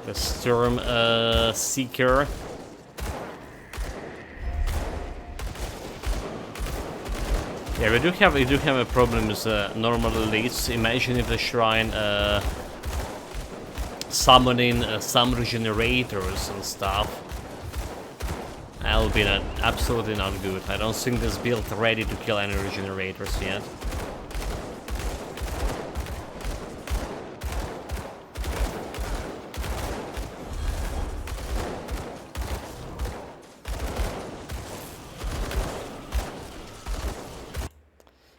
The Storm Seeker. Yeah, we do have a problem with normal elites. Imagine if the shrine summoning some regenerators and stuff. That'll be absolutely not good. I don't think this build ready to kill any regenerators yet.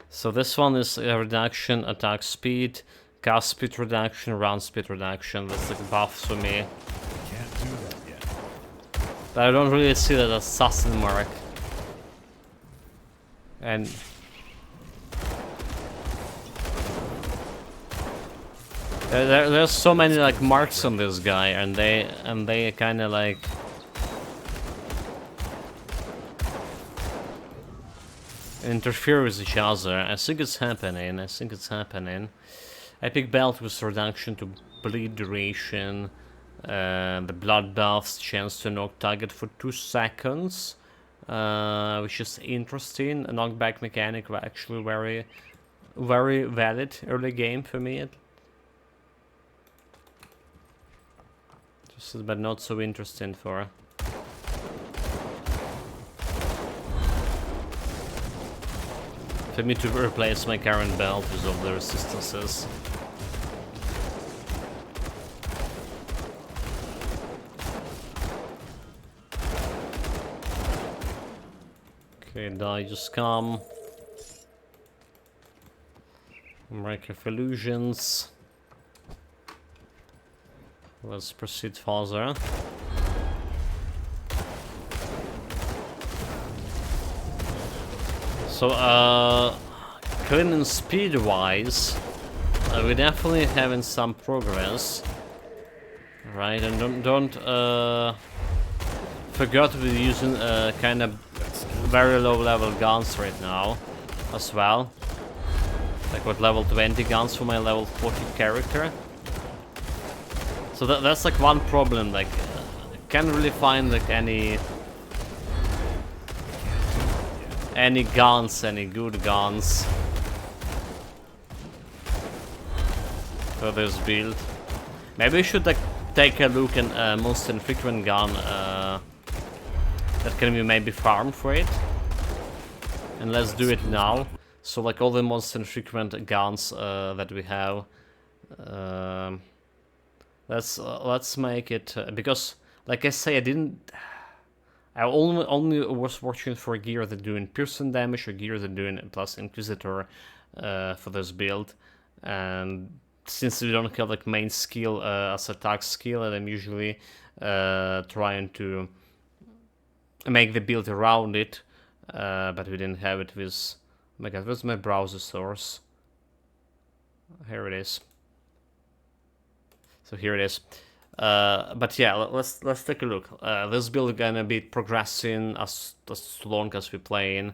So this one is a reduction, attack speed, cast speed reduction, run speed reduction. That's like buffs for me. Can't do that yet. But I don't really see that assassin mark. And there's so many like marks on this guy, and they kind of like interfere with each other. I think it's happening. I think it's happening. Epic belt with reduction to bleed duration. The bloodbath's chance to knock target for 2 seconds, which is interesting. A knockback mechanic, actually very, very valid early game for me. Just, but not so interesting for. For me to replace my current belt with all the resistances. Okay, die, just come. Break of illusions. Let's proceed further. So, cleaning speed-wise, we're definitely having some progress. Right, and don't forget we're using kind of very low-level guns right now, as well. Like what level 20 guns for my level 40 character. So that's like one problem. Like, can't really find like any guns, any good guns for this build. Maybe we should like take a look at most infrequent gun that can be maybe farmed for it. And let's do it now. So like all the most infrequent guns that we have, let's make it because like I say, I only was watching for gear that doing piercing damage or gear that doing plus Inquisitor for this build, and since we don't have like main skill as attack skill, and I'm usually trying to make the build around it, but we didn't have it with. Oh my god, where's my browser source? Here it is. So here it is. But yeah, let's take a look. This build gonna be progressing as long as we playing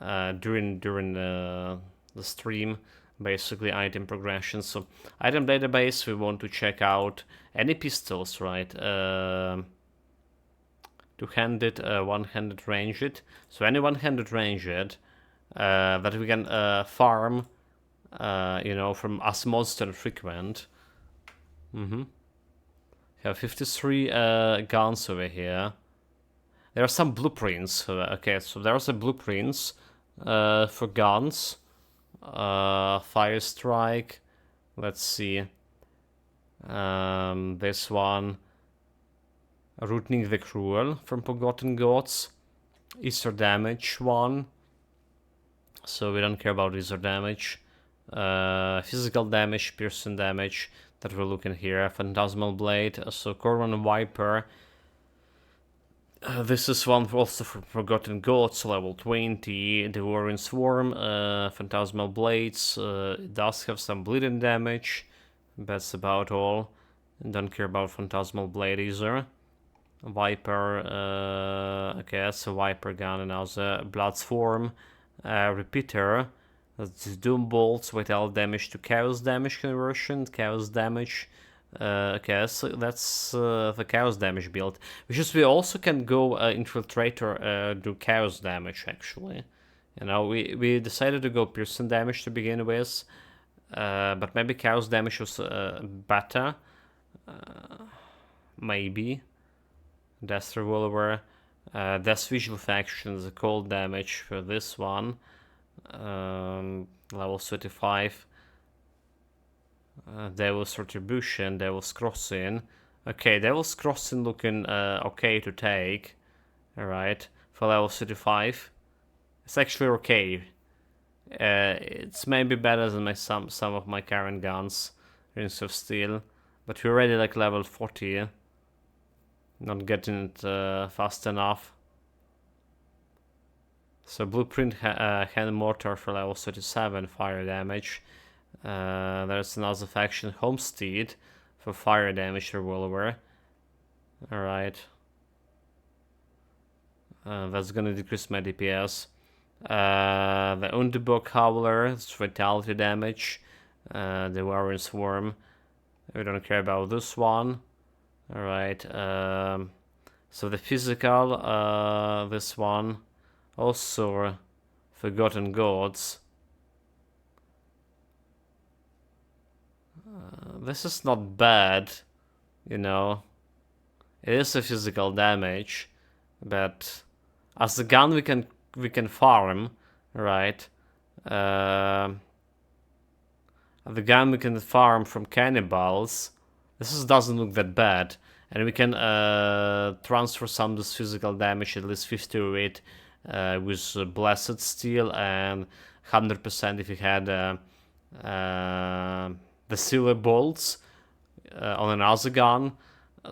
during the stream. Basically, item progression. So item database, we want to check out any pistols, right? Two-handed, one-handed ranged. So any one-handed ranged that we can farm, you know, from as monster frequent. Have 53 guns over here. There are some blueprints. Okay, so there's a blueprints for guns. Fire strike. Let's see. This one. Rooting the Cruel from Forgotten Gods. Easter damage one. So we don't care about Easter damage. Physical damage, piercing damage that we're looking here. Phantasmal Blade. So Corvan Viper. This is one also for Forgotten Gods, level 20. Devouring Swarm. Phantasmal Blades. It does have some bleeding damage. That's about all. Don't care about Phantasmal Blade either. Viper, okay, that's a Viper gun, and now the Blood Swarm Repeater. That's Doom Bolts without damage to Chaos damage conversion. Chaos damage. Okay, so that's the Chaos damage build. Which is we also can go Infiltrator do Chaos damage actually. You know, we decided to go piercing damage to begin with, but maybe Chaos damage was better. Maybe. Death Revolver, Death Visual Faction is a cold damage for this one, level 35. Devil's Retribution, Devil's Crossing. Okay, Devil's Crossing looking okay to take. Alright, for level 35. It's actually okay. It's maybe better than some of my current guns, Rings of Steel, but we're already like level 40. Not getting it fast enough. So Blueprint Hand Mortar for level 37 fire damage. There's another faction, Homestead, for fire damage revolver. Alright. That's gonna decrease my DPS. The Underbog Howler, it's vitality damage. The Warren Swarm. We don't care about this one. Alright, so the physical, this one, also Forgotten Gods. This is not bad, you know. It is a physical damage, but as a gun we can farm, right? The gun we can farm from cannibals. This doesn't look that bad, and we can transfer some of this physical damage, at least 50 of it, with Blessed Steel, and 100% if you had the Silver Bolts on another gun.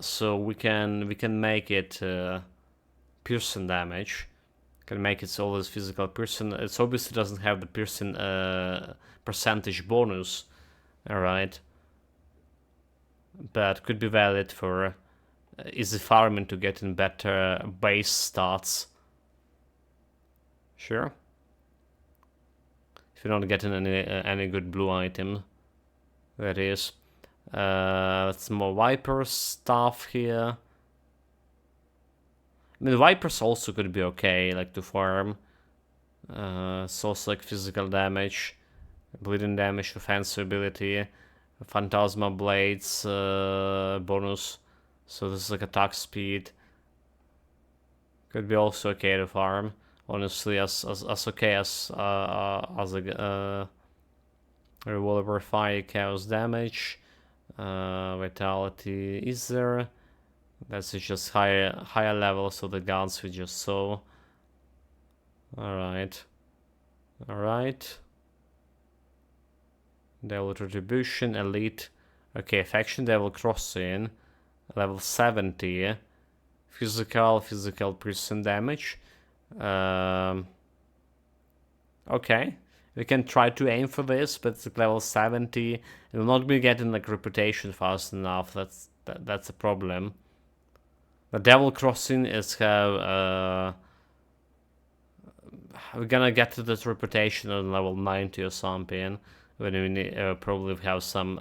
So we can make it piercing damage, Can make it always physical piercing. It obviously doesn't have the piercing percentage bonus. Alright. But could be valid for easy farming to get in better base stats. Sure. If you're not getting any good blue item, that is. Some more Viper stuff here. I mean, Vipers also could be okay, like to farm. It's also like physical damage, bleeding damage, offensive ability, Phantasma Blades bonus. So this is like attack speed. Could be also okay to farm. Honestly, as okay as a revolver fire chaos damage. Vitality is there. That's just higher levels of the guns we just saw. Alright. Devil Retribution, Elite. Okay, Faction Devil Crossing. Level 70. Physical piercing damage. Okay. We can try to aim for this, but it's like level 70. It will not be getting like reputation fast enough. That's a problem. The Devil Crossing is how we're gonna get to this reputation on level 90 or something, when we probably have some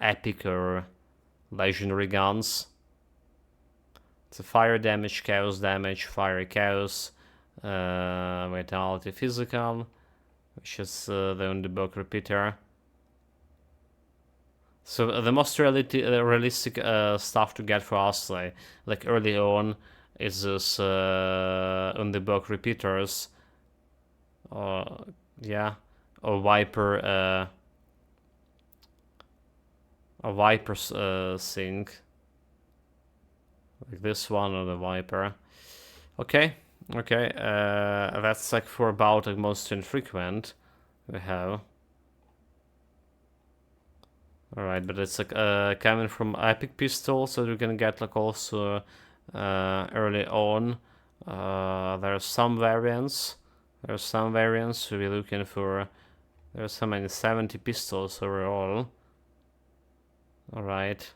epic or legendary guns. It's a fire damage, chaos damage, fiery chaos, vitality physical, which is the only book repeater. So the most realistic stuff to get for us, like early on, is this on the book repeaters. Yeah, or Viper, a Viper's thing, like this one or the Viper. Okay, that's like for about like most infrequent we have. Alright, but it's like coming from epic pistol, so you can get like also early on. There are some variants. We're looking for. There's so many 70 pistols overall. Alright.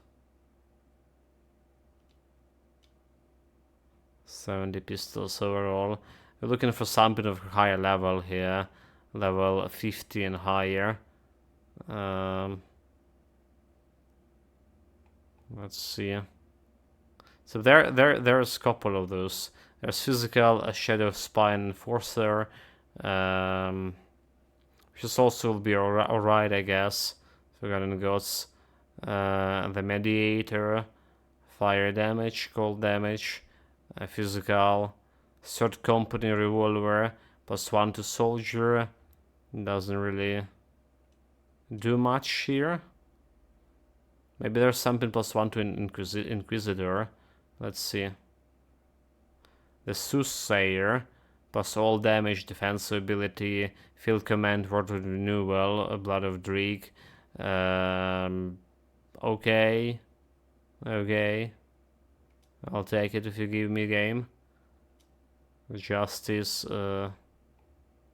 70 pistols overall. We're looking for something of higher level here. Level 50 and higher. Let's see. So there's a couple of those. There's physical, a shadow spine enforcer, which is also will be alright, I guess. Forgotten Gods, the mediator, fire damage, cold damage, physical, third company revolver, +1 to soldier. Doesn't really do much here. Maybe there's something +1 to Inquisitor. Let's see. The Soothsayer, plus all damage, defensive ability, field command, word of renewal, blood of Dreek. Okay. I'll take it if you give me a game. Justice,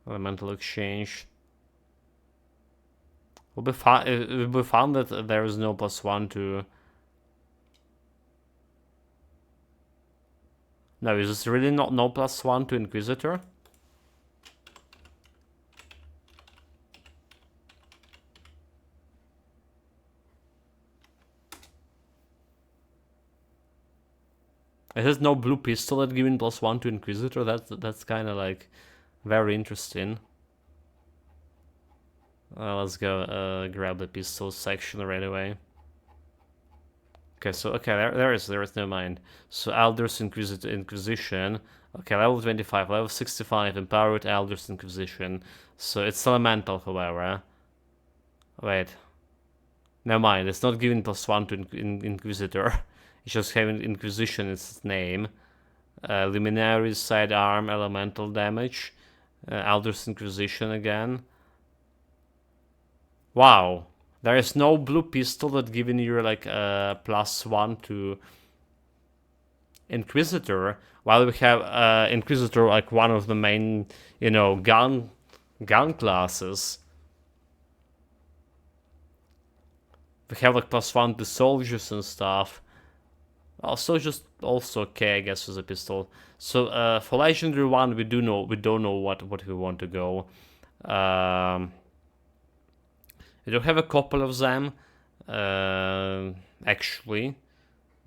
elemental exchange. It will be found that there is no +1 to. No, is this really not no +1 to Inquisitor? It has no blue pistol that giving +1 to Inquisitor. That's kind of like very interesting. Let's go grab the pistol section right away. Okay, so there is no mind. So Elders Inquisition. Okay, level 25, level 65, empowered Elders Inquisition. So it's elemental, however. Wait. Never mind, it's not giving +1 to Inquisitor. It's just having Inquisition in its name. Luminaries, sidearm, elemental damage. Elders Inquisition again. Wow. There is no blue pistol that giving you like +1 to Inquisitor. While we have Inquisitor like one of the main, you know, gun classes. We have like +1 to soldiers and stuff. Also, just also okay, I guess, as a pistol. So for legendary one, we don't know what we want to go. We do have a couple of them, actually,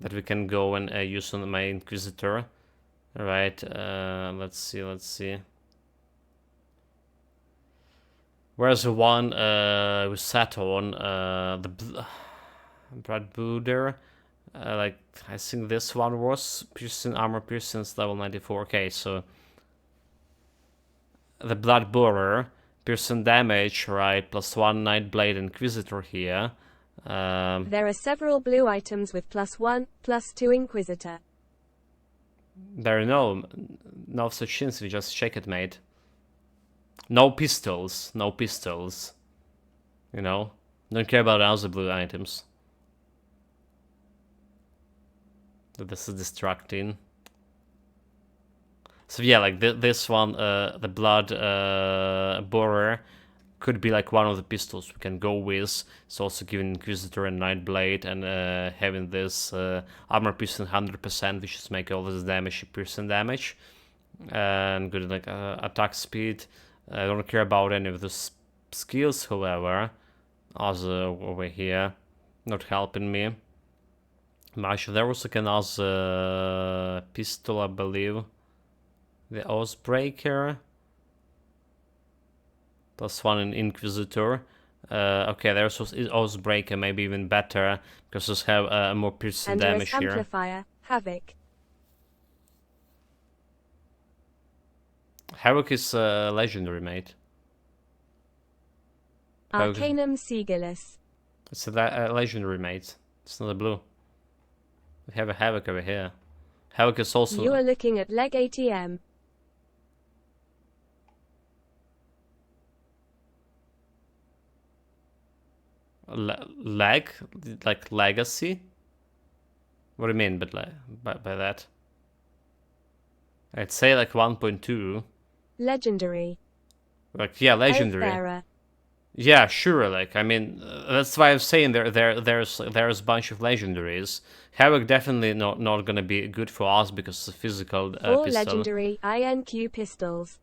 that we can go and use on my Inquisitor. All right, let's see. Where's the one we sat on? The Brad Booder. Like, I think this one was piercing armor, piercings level 94. Okay, so the Blood Borer, piercing damage, right? +1 Nightblade Inquisitor here. There are several blue items with +1, +2 Inquisitor. There are no such things. We just check it, mate. No pistols. You know, don't care about other blue items. This is distracting. So yeah, like this one, the Blood Borer could be like one of the pistols we can go with. It's also giving Inquisitor and Nightblade, and having this armor piercing 100%, which is make all this damage piercing damage, and good like attack speed. I don't care about any of the skills, however. Also over here, not helping me much. There was like another pistol, I believe. The Oathbreaker. +1 in Inquisitor. Okay, there's Oathbreaker, maybe even better, because just have more piercing damage here. Amplifier, Havoc. Havoc is legendary, mate. Arcanum Sigillus. It's a legendary, mate. It's not a blue. We have a Havoc over here. Havoc is also... You are looking at Leg ATM. Leg? Like legacy? What do you mean by that? I'd say like 1.2. Legendary. Like, yeah, legendary. Oathbearer. Yeah, sure. Like, I mean, that's why I'm saying there's a bunch of legendaries. Havoc definitely not gonna be good for us because it's a physical 4 pistol. legendary INQ pistols.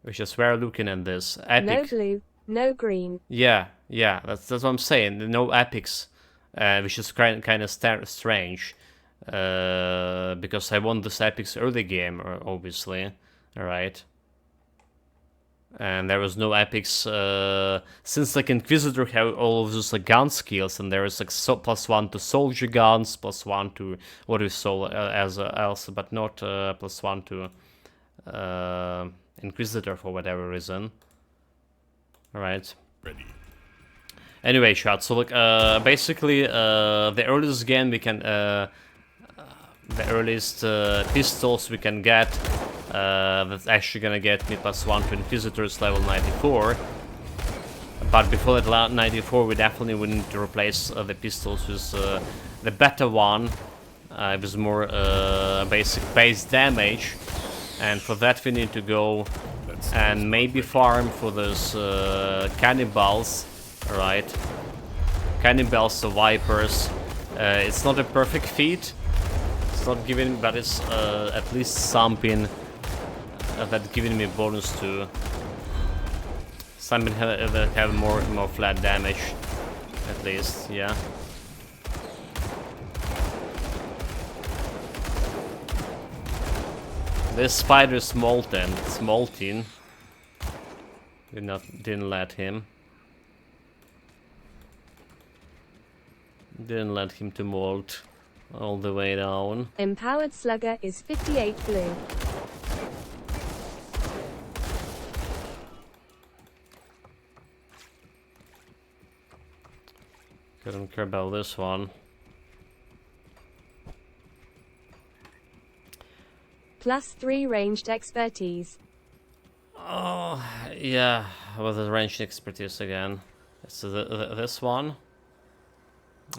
Which is we're looking at this epic. No blue, no green. Yeah, that's what I'm saying. No epics, which is kind of strange, because I want this epics early game, obviously, all right. And there was no epics since like Inquisitor have all of those like gun skills, and there is like +1 to soldier guns, +1 to what we saw as else, but not +1 to Inquisitor for whatever reason. All right. Ready. Anyway, chat. So like basically the earliest game we can the earliest pistols we can get. That's actually gonna get me +1 to Inquisitors level 94. But before that 94, we definitely would need to replace the pistols with the better one, with more basic base damage. And for that we need to go and maybe farm for those cannibals, right? Cannibals, the Vipers. It's not a perfect feat. It's not giving, but it's at least something that giving me bonus to something that have more flat damage, at least, yeah. This spider is molting. Didn't let him. Didn't let him to molt all the way down. Empowered Slugger is 58 blue. I don't care about this one. +3 ranged expertise. Oh, yeah, with the ranged expertise again. So this one.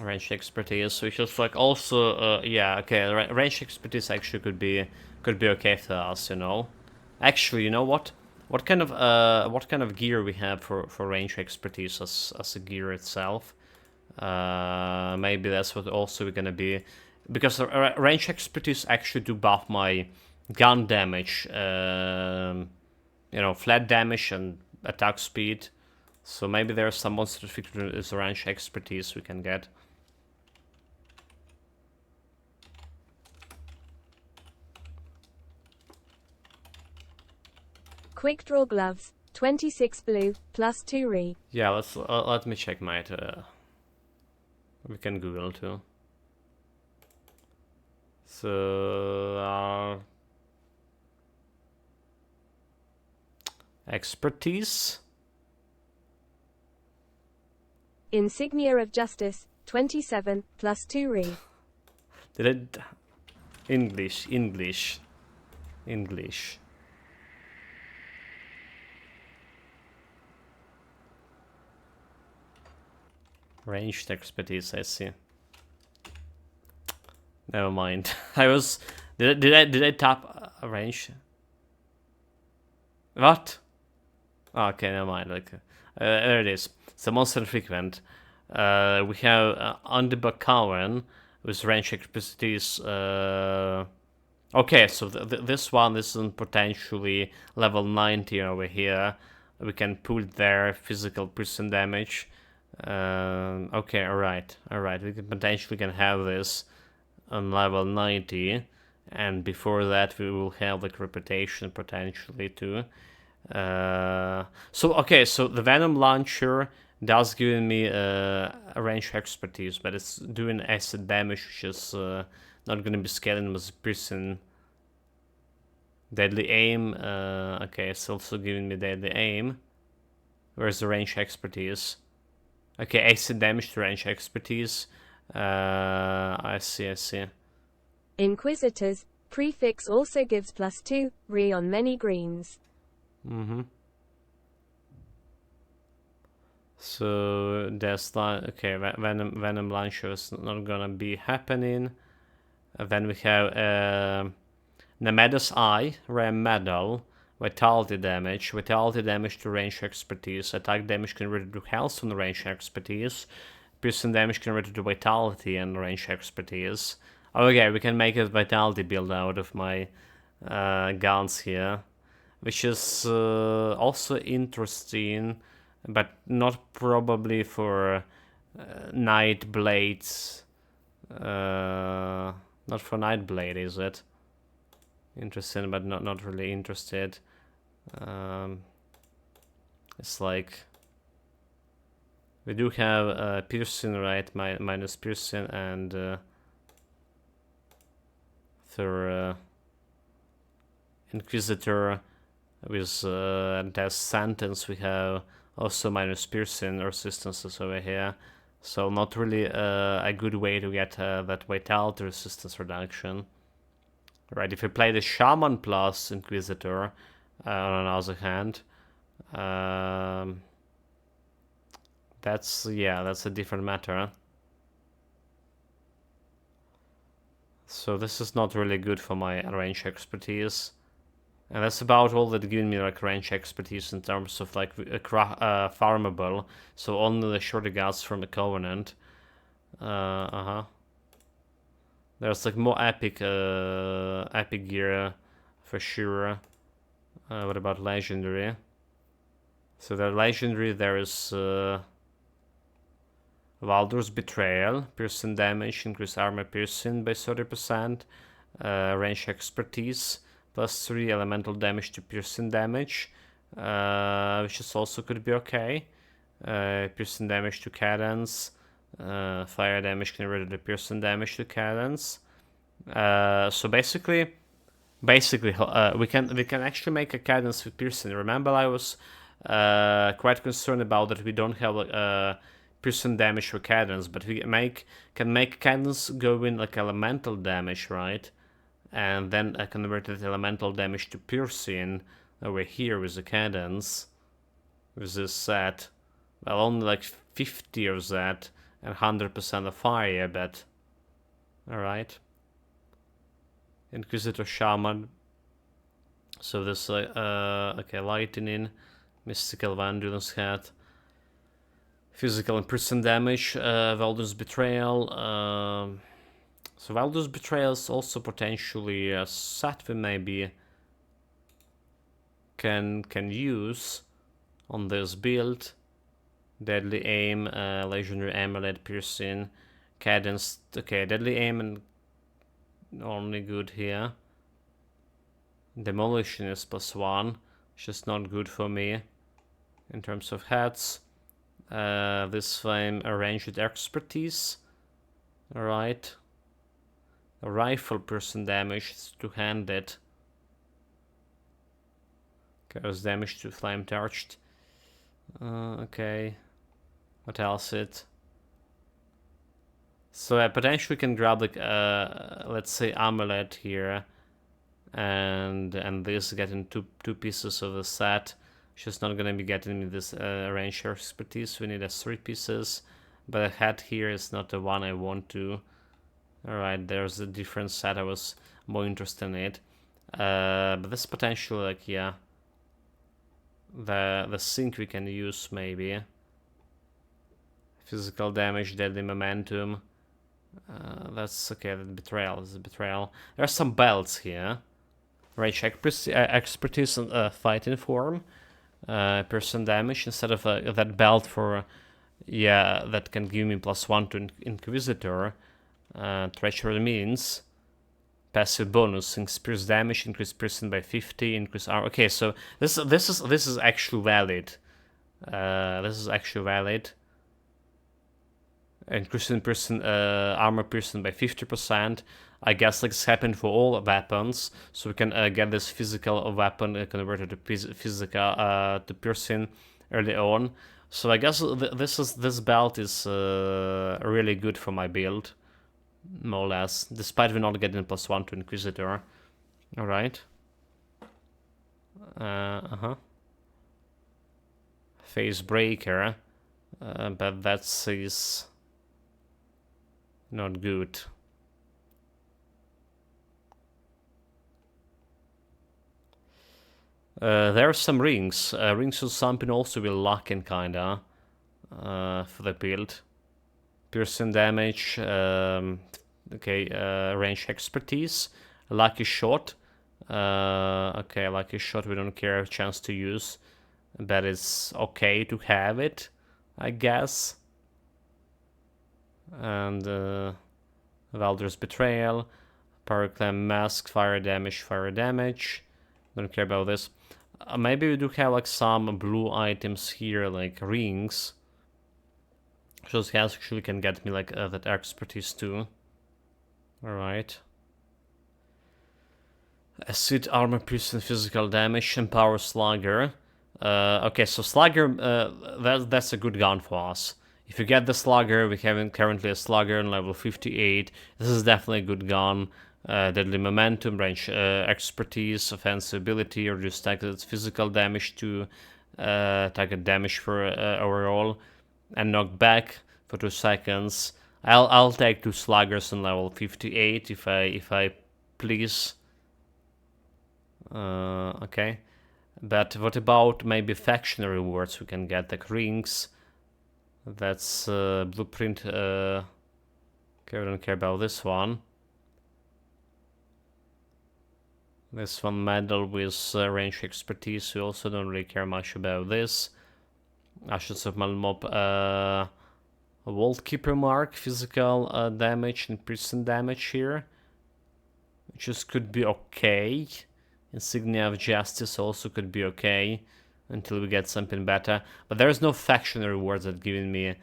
range expertise, which is like also yeah, okay, range expertise actually could be okay for us, you know. Actually, you know what? What kind of gear we have for range expertise as a gear itself? Maybe that's what also we're gonna be, because range expertise actually do buff my gun damage, you know, flat damage and attack speed. So maybe there's some monster is range expertise we can get. Quick draw gloves, 26 blue, +2 re. Yeah, let me check my. We can Google too. So expertise. Insignia of Justice, 27, +2 re. Did it? English. Ranged expertise, I see. Never mind. I was. Did I tap a range? What? Okay, never mind. Like, there it is. So monster frequent. We have Underbug Cowan with range expertise. Okay, so this one isn't potentially level 90 over here. We can put their physical person damage. Okay, alright. We can potentially have this on level 90, and before that we will have like reputation potentially too. So the Venom launcher does give me a range expertise, but it's doing acid damage, which is not gonna be scaling with person. Deadly aim. Okay, it's also giving me deadly aim. Where's the range expertise? Okay, acid damage to range expertise. I see. Inquisitors, prefix also gives +2 re on many greens. So there's like, okay, Venom launcher is not gonna be happening. Then we have Nemeda's Eye, rare medal, vitality damage to range expertise, attack damage converted to health on range expertise, piercing damage converted to vitality and range expertise. Okay, we can make a vitality build out of my guns here, which is also interesting, but not probably for Night Blades. Not for Night Blade, is it? Interesting, but not really interested. It's like we do have piercing, right? Minus piercing, and for Inquisitor with death sentence, we have also minus piercing resistances over here. So not really a good way to get that vitality resistance reduction. Right, if we play the Shaman plus Inquisitor, on the other hand, that's a different matter. So this is not really good for my range expertise. And that's about all that giving me like range expertise in terms of like farmable. So only the shorter guards from the Covenant. There's like more epic gear for sure. What about legendary? So the legendary there is Valdur's Betrayal, piercing damage, increase armor piercing by 30%, range expertise, +3 elemental damage to piercing damage, which is also could be okay. Piercing damage to cadence, fire damage converted to piercing damage to cadence. So basically, we can actually make a cadence with piercing. Remember, I was quite concerned about that we don't have piercing damage for cadence, but we can make cadence go in like elemental damage, right? And then I converted elemental damage to piercing over here with the cadence with this set. Well, only like 50 of that and 100% of fire, but alright. Inquisitor Shaman. So this okay, lightning, mystical Vandulance hat, physical and prison damage, Valdur's Betrayal. So Valdur's Betrayal is also potentially a set we maybe can use on this build. Deadly Aim, Legendary Amulet, Piercing, Cadence. Okay, Deadly Aim and only good here. Demolition is +1, which is not good for me in terms of hats. This flame arranged expertise. Alright. A rifle person damage, two-handed. Cause damage to flame touched. Okay. What else it? So I potentially can grab like let's say amulet here, and this getting two pieces of the set. She's not gonna be getting me this range expertise. We need 3 pieces, but a hat here is not the one I want to. All right, there's a different set. I was more interested in it, but this potentially like yeah. The sync we can use maybe. Physical damage, deadly momentum. That's okay. The betrayal is a betrayal. There are some belts here. Range expertise and fighting form. Person damage instead of that belt for yeah that can give me +1 to Inquisitor. Treachery means passive bonus, increase damage, increase person by 50, increase armor. Okay, so this is actually valid. This is actually valid. Increasing person armor person by 50%. I guess like this happened for all weapons, so we can get this physical weapon converted to physical to piercing early on. So I guess this belt is really good for my build, more or less, despite we not getting +1 to Inquisitor. All right. Phase breaker, but that's not good. There are some rings. Rings of something also will lock in kinda for the build. Piercing damage. Okay, range expertise. Lucky shot. Okay, lucky shot. We don't care. Chance to use. That is okay to have it, I guess. And Valdur's Betrayal. Power Clam Mask. Fire damage. Fire damage. Don't care about this. Maybe we do have like some blue items here, like rings. Those actually can get me like that expertise too. Alright. Acid, armor, piercing, physical damage, and power slugger. Okay, so slugger, that's a good gun for us. If you get the slugger, we have currently a slugger on level 58. This is definitely a good gun. Deadly momentum, range expertise, offensive ability, reduce target's physical damage to target damage for overall, and knock back for 2 seconds. I'll take 2 sluggers on level 58 if I please. Okay, but what about maybe faction rewards we can get, like rings? That's blueprint. Okay, we don't care about this one. This one medal with range expertise. We also don't really care much about this. Ashes of Malmob. Vault Keeper mark, physical damage and prison damage here, which just could be okay. Insignia of Justice also could be okay until we get something better. But there's no faction rewards that giving me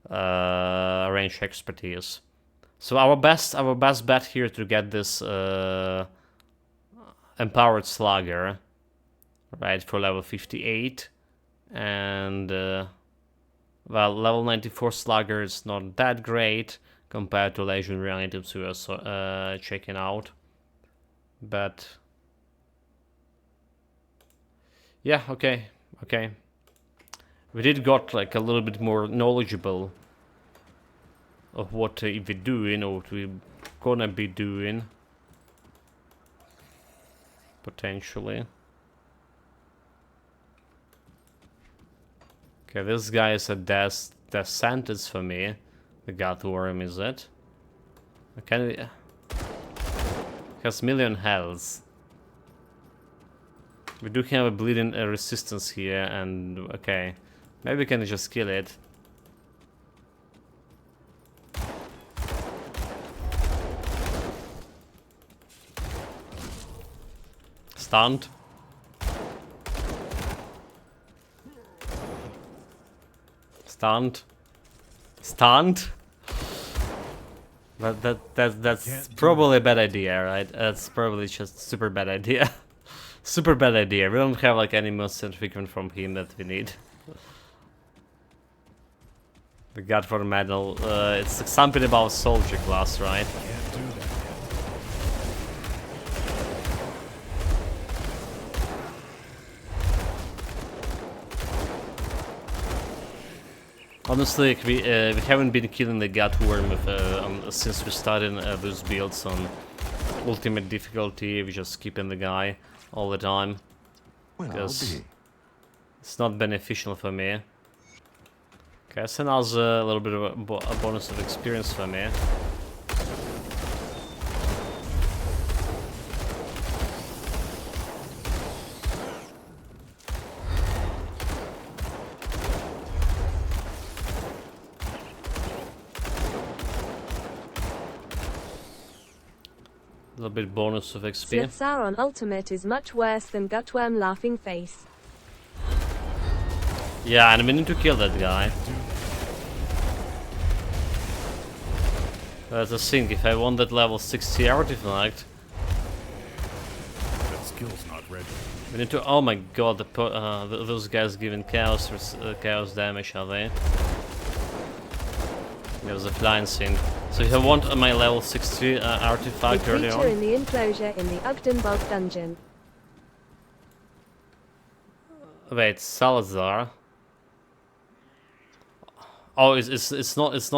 range expertise. So our best bet here to get this empowered slugger, right, for level 58, and well, level 94 slugger is not that great compared to legendary items we are checking out, but yeah, okay, we did got like a little bit more knowledgeable of what we're doing or what we're gonna be doing. Potentially. Okay, this guy is a death sentence for me. The God Worm, is it? Can we... Has million health. We do have a bleeding resistance here, and okay, maybe we can just kill it. Stunned. Stunned. Stunned. That's probably a bad idea, right? That's probably just super bad idea. Super bad idea. We don't have like any more certificate from him that we need. The God for medal. It's like something about soldier class, right? Can't do that yet. Honestly, we haven't been killing the God Worm since we started those builds on ultimate difficulty. We just keeping the guy all the time. Because it's not beneficial for me. Okay, so now's a little bit of a bonus of experience for me. A little bit bonus of XP. Slithsar on ultimate is much worse than Gutworm laughing face. Yeah, and we need to kill that guy. That's the thing, if I want that level 60 artifact, That skill's not ready. we need to... Oh my god, those guys giving chaos damage, are they? There's a flying thing. So if I want my level 60 artifact The early creature in on... the enclosure in the Ugdenbog dungeon. Wait, Salazar. Oh, it's not it's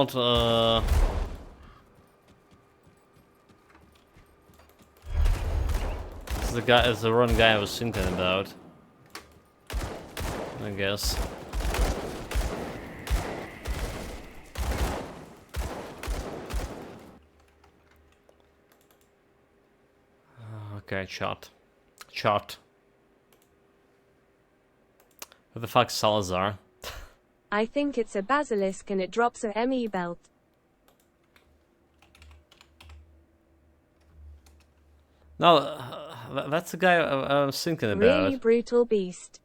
the guy, it's the wrong guy I was thinking about, I guess. Okay, shot. Who the fuck's Salazar? I think it's a basilisk and it drops a ME belt. No, that's the guy I was thinking about. Really brutal beast.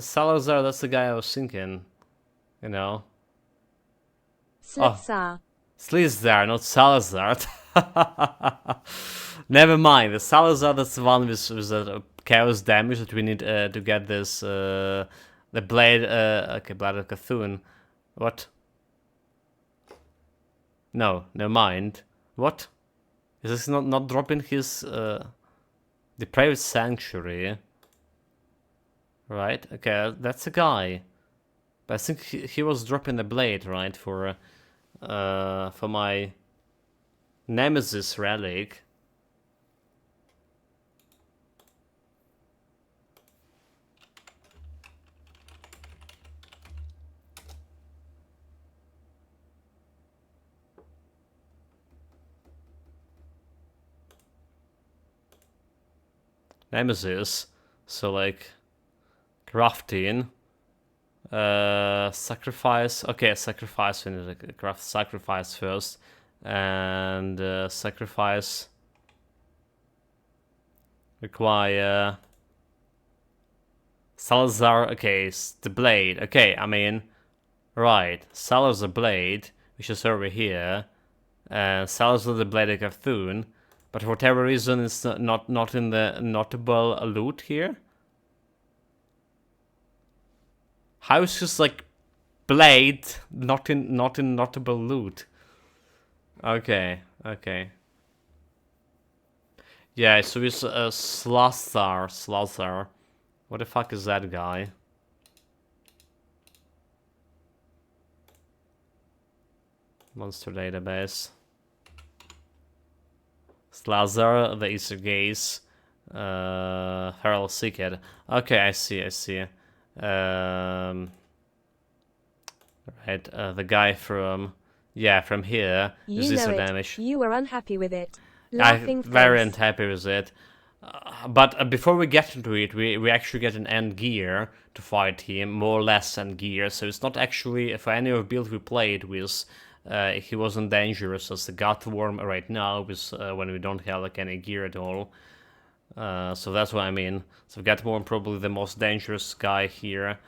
Salazar, that's the guy I was thinking. You know. Slithsar. Slithsar, not Salazar. Never mind. The Salazar, that's the one with the chaos damage that we need to get this. The blade. Okay, Blade of Cthulhu. What? No, never mind. What? Is this not dropping his depraved sanctuary? Right. Okay, that's a guy. But I think he was dropping the blade, right, for my Nemesis relic. Nemesis, so like crafting, sacrifice. Okay, sacrifice. We need to craft sacrifice first, and sacrifice require Salazar. Okay, the blade. Okay, I mean, right, Salazar blade, which is over here, and Salazar the blade of Cthulhu. But for whatever reason, it's not in the notable loot here. How is just like blade not in notable loot? Okay. Yeah, so it's Slithsar. What the fuck is that guy? Monster database. Slazar, the Easter Gaze, Feral Seekhead. Okay, I see. Right, the guy from from here is You know Easter it. damage. You were unhappy with it. I'm Laughing very face. unhappy with it. But before we get into it, we actually get an end gear to fight him, more or less end gear. So it's not actually, for any of the build we played with, he wasn't dangerous as the Godworm right now, with, when we don't have like any gear at all. So that's what I mean. So Godworm probably the most dangerous guy here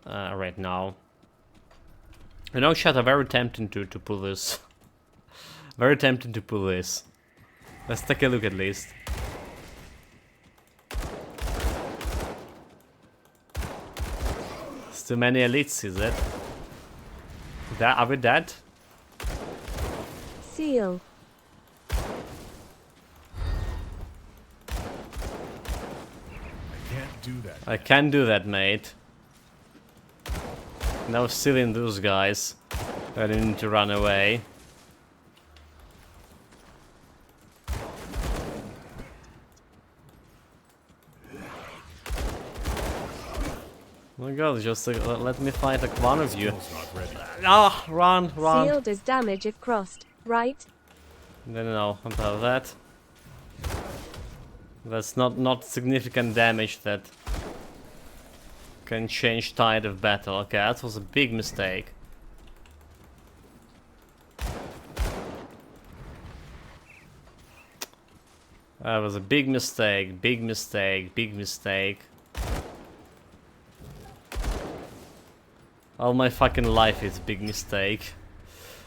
right now. You know, chat, I'm very tempted to pull this. Very tempted to pull this. Let's take a look at least. It's too many elites, is it? Are we dead? Seal. I can't do that. I can do that, mate. Now stealing those guys. I need to run away. Oh my god, just let me fight like one of you. Skill's not ready. Ah, run. Seal does damage if crossed, right? No, about that. That's not significant damage that can change tide of battle. Okay, that was a big mistake. That was a big mistake, big mistake. All my fucking life is big mistake.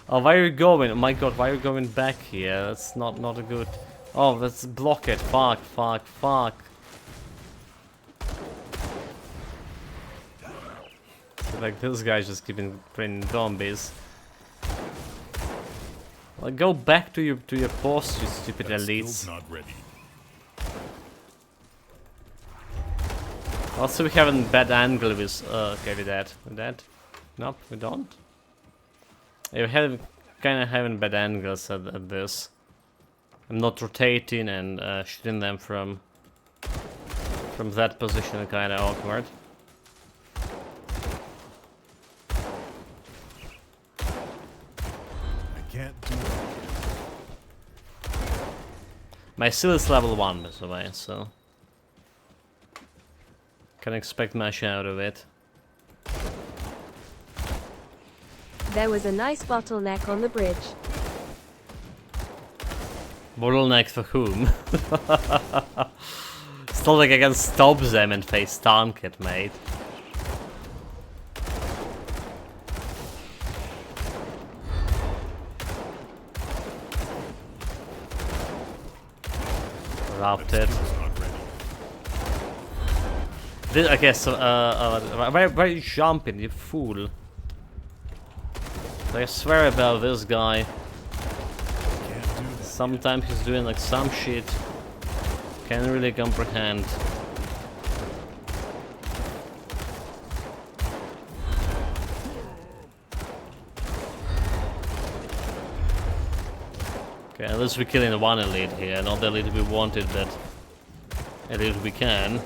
Oh, why are you going? Oh my god, why are you going back here? That's not a good... Oh, let's block it. Fuck. So, like, this guy's just keeping playing zombies. Well, go back to your post, you stupid That elites. skill's not ready. Also, we have a bad angle with... okay, we're dead. We're dead? Nope, we don't. Yeah, we have kind of having bad angles at this. I'm not rotating and shooting them from that position, kind of awkward. I can't do that. My seal is level 1, by the way, so... Can expect much out of it. There was a nice bottleneck on the bridge. Bottleneck for whom? It's not like I can stop them and face tank it, mate. Wrapped it. Skill's not ready. This, okay, so, where are you jumping, you fool? I swear about this guy. Can't do that. Sometimes he's doing like some shit. Can't really comprehend. Okay, at least we're killing one elite here, not the elite we wanted, but elite we can.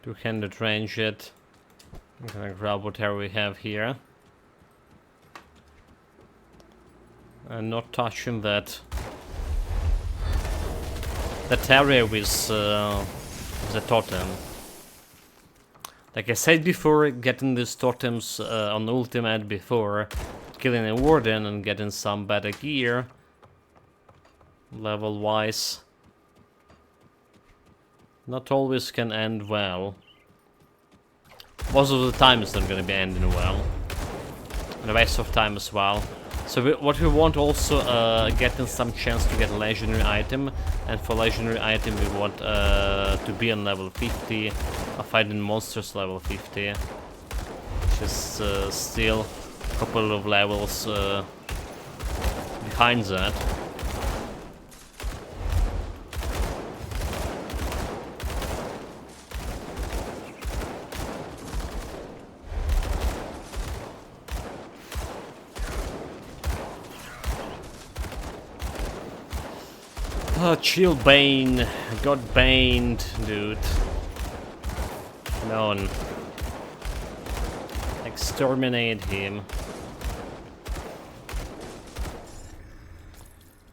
Two-handed range it. I'm gonna grab whatever we have here. And not touching that area with the totem. Like I said before, getting these totems on ultimate before killing a warden and getting some better gear level wise not always can end well. Most of the time it's not gonna be ending well. And the rest of time as well. So what we want also getting some chance to get a legendary item, and for legendary item we want to be on level 50, fighting monsters level 50, which is still a couple of levels behind that. Oh, chill, Bane. Got baned, dude. Come on. Exterminate him.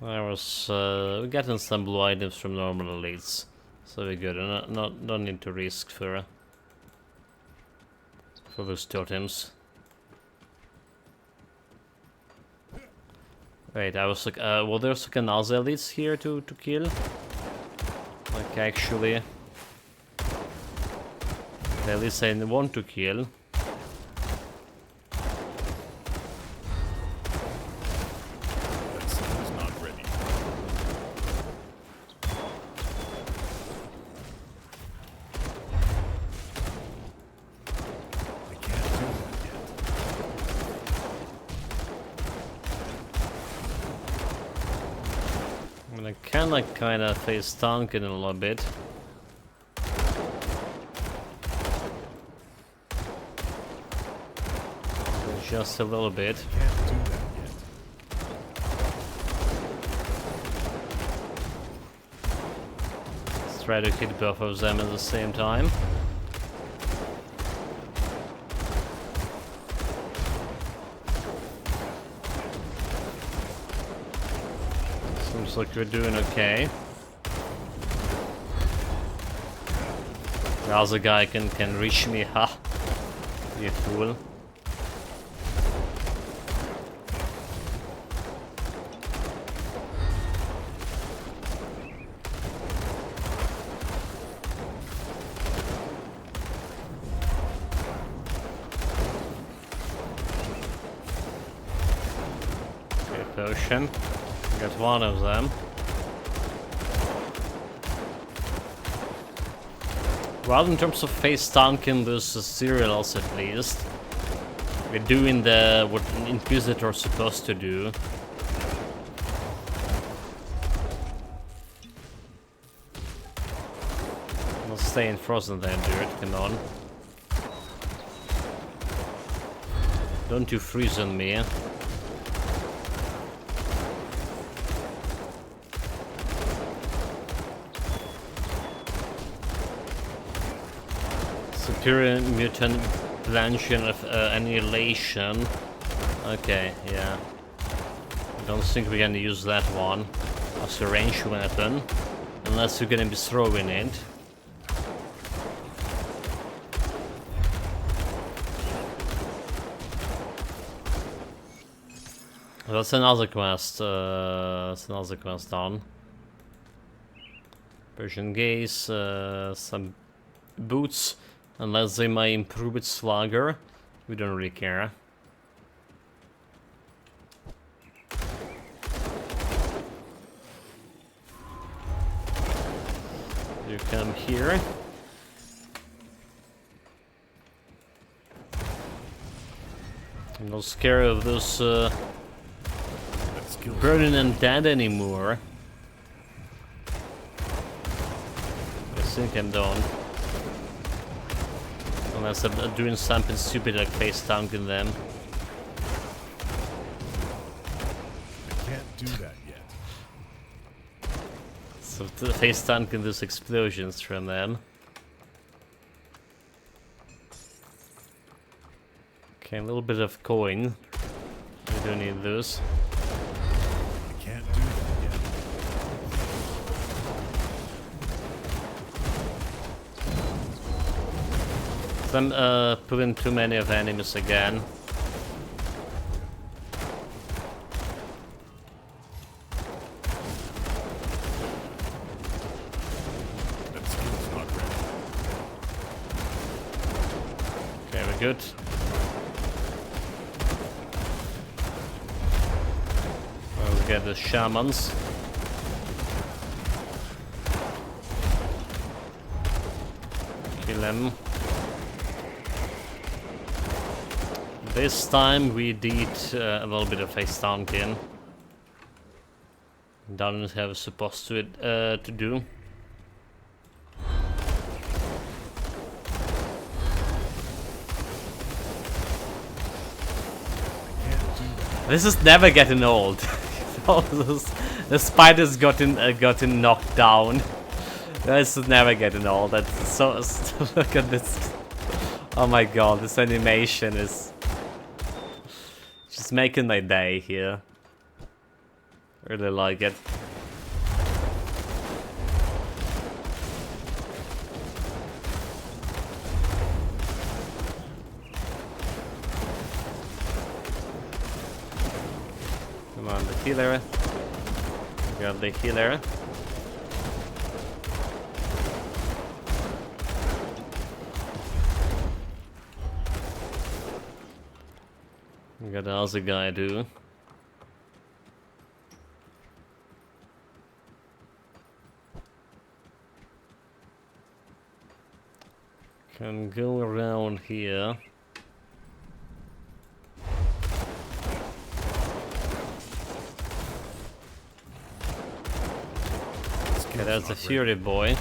We're getting some blue items from normal elites, so we're good. Don't need to risk for those totems. Wait, I was like, well, there's like another elites here to kill. Like actually, the elites I want to kill. That skill's not ready. I can't do that yet. I mean, I can like kind of face tank in a little bit. Just a little bit. Can't do that yet. Let's try to hit both of them at the same time. Seems like we're doing okay. The other guy can reach me, ha! You fool. Potion. Got one of them. Well, in terms of face tanking those cereals at least, we're doing what an Inquisitor is supposed to do. Not staying frozen there, dude. Come on. Don't you freeze on me. Superior mutant blanching of annihilation. Okay, yeah. I don't think we're gonna use that one as a ranged weapon, unless we're gonna be throwing it. That's another quest. That's another quest done. Persian gaze, some boots. Unless they might improve its slugger, we don't really care. You come here. I'm not scared of those burning undead anymore. I think I'm done. Unless I'm doing something stupid like face tanking them. I can't do that yet. So face tanking those explosions from them. Okay, a little bit of coin. We do need those. I can't do that yet. I'm pulling too many of enemies again. That skill's not ready. Okay, we're good. Let's get the shamans. Kill them. This time we did a little bit of face tanking. Don't have supposed to do. Can't do that. This is never getting old. Oh, the spider's gotten knocked down. This is never getting old. That's so. Look at this. Oh my god, this animation is just making my day here. Really like it. Come on, the healer. Grab the healer. What else the guy do? Can go around here. Okay, that's the Fury boy.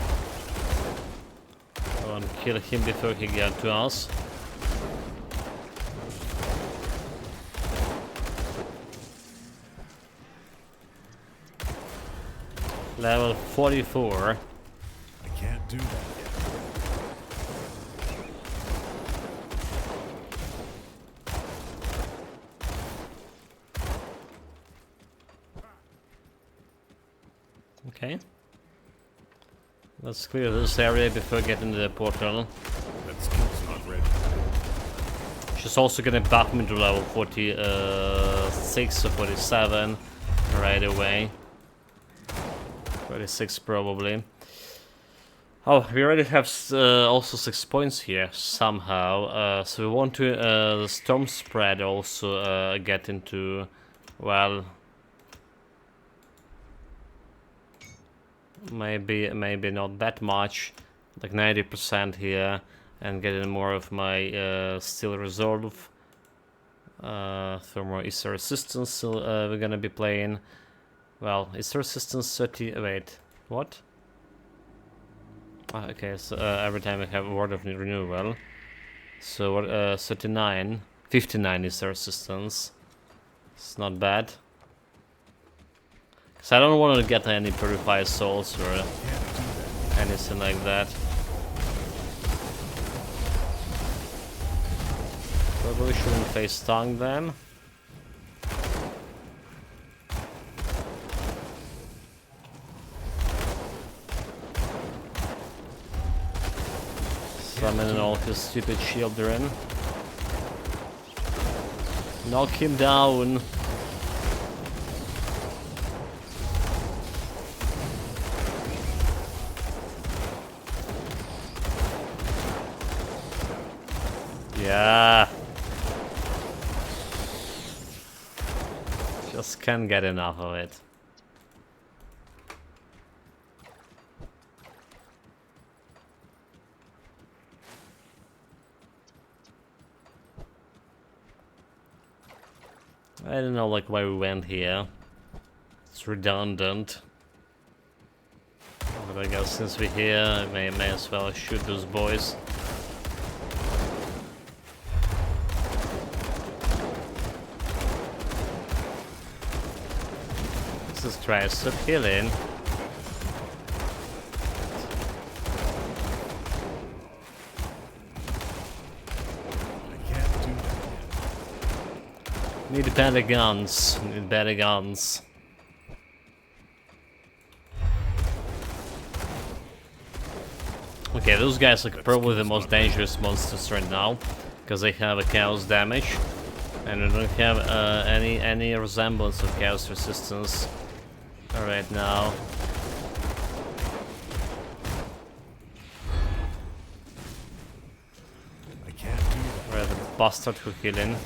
Go and kill him before he gets to us. Level 44. I can't do that yet. Okay. Let's clear this area before getting to the portal. That skill's not ready. She's also gonna buff me to level 46 or 47 right away. 46 probably. Oh, we already have also 6 points here somehow. So we want to the storm spread also get into, well, maybe not that much, like 90% here, and getting more of my steel resolve for more Easter resistance. So we're gonna be playing. Well, Easter resistance 30. Wait, what? Okay, so every time I have a word of renewal. So what? 39, 59 is the resistance. It's not bad. So I don't want to get any purified souls or anything like that. Probably shouldn't face tongue then. Summoning all his stupid children. Knock him down. Yeah. Just can't get enough of it. I don't know like why we went here. It's redundant. But I guess since we're here, I may as well shoot those boys. Let's just try to stop healing. Need better guns. Need better guns. Okay, those guys are probably the most dangerous monsters right now, because they have a chaos damage, and we don't have any resemblance of chaos resistance right now. I can't do that. We're the bastard who killing.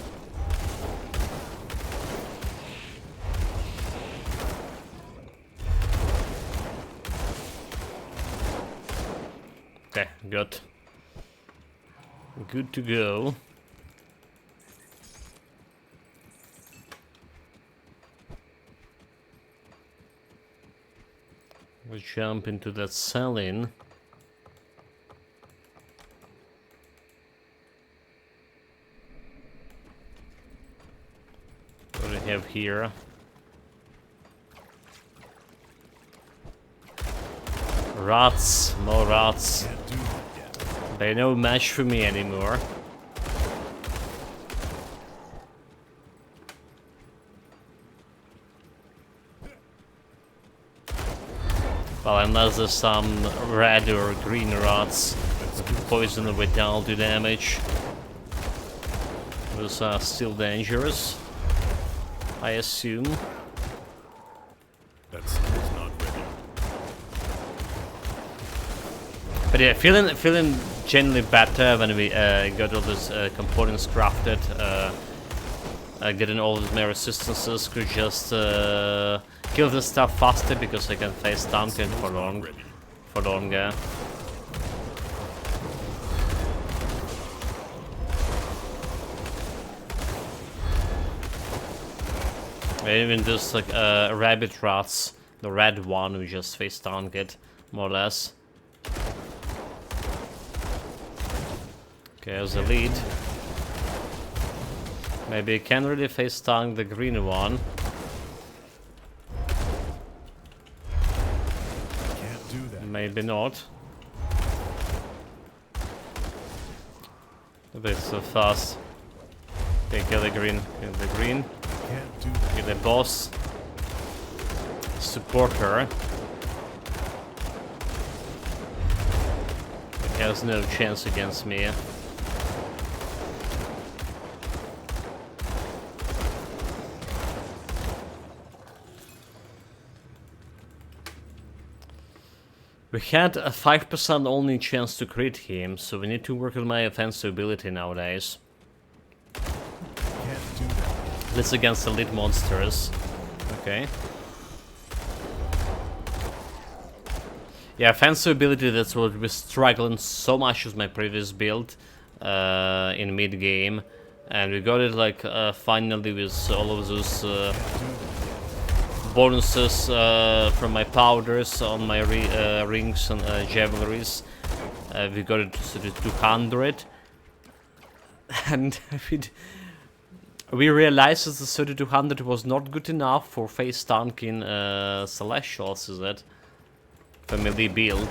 Okay, good. Good to go. We jump into that cell-in. What do we have here? Rats, more rats. Can't do that yet. They're no match for me anymore. Well, unless there's some red or green rats that poison without do damage. Those are still dangerous, I assume. That skill's not ready. But yeah, feeling generally better when we got all these components crafted. Getting all of my resistances could just kill this stuff faster because I can face Duncan for longer. Even just like rabbit rats, the red one we just face Duncan, more or less. Okay, there's the lead. Maybe I can really face tank the green one. Can't do that. Maybe not. A bit so fast. Okay, kill the green. Kill the green. Can't do that. Kill the boss. Support her. He has no chance against me. We had a 5% only chance to crit him, so we need to work on my offensive ability nowadays. Can't do that. This against elite monsters. Okay. Yeah, offensive ability, that's what we're struggling so much with my previous build in mid-game. And we got it like finally with all of those bonuses from my powders on my rings and javelries. We got it to 200, and we realized that the 3200 was not good enough for face tanking Celestials, is it? Family build,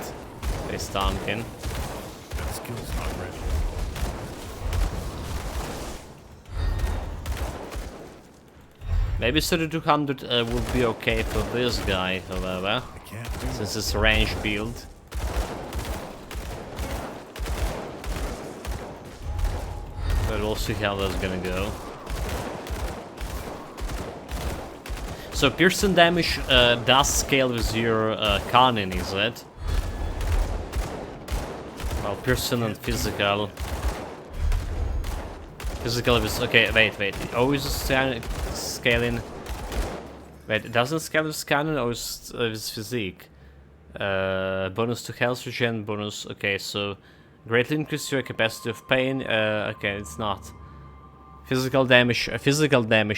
face tanking. That skill's not ready. Maybe 3200 would be okay for this guy, however, I can't do that. since it's a range build. But we'll see how that's gonna go. So piercing damage does scale with your cannon, is it? Well, piercing and physical. Physical is okay. Wait. It always scaling. Wait, it doesn't scale with cannon or with physique. Bonus to health regen. Bonus. Okay, so greatly increase your capacity of pain. Okay, it's not. Physical damage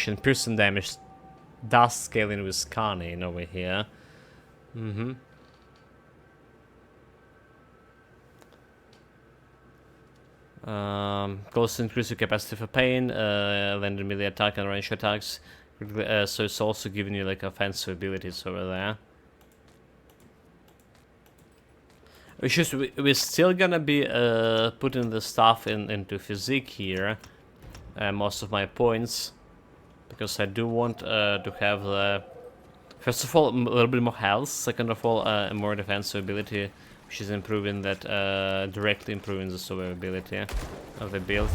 and piercing damage does scaling with cannon over here. Close increase your capacity for pain, then the melee attack and range attacks. So it's also giving you like offensive abilities over there. We're still gonna be putting the stuff into physique here, most of my points, because I do want to have the first of all a little bit more health, second of all more defensive ability, which is improving that, directly improving the survivability of the build.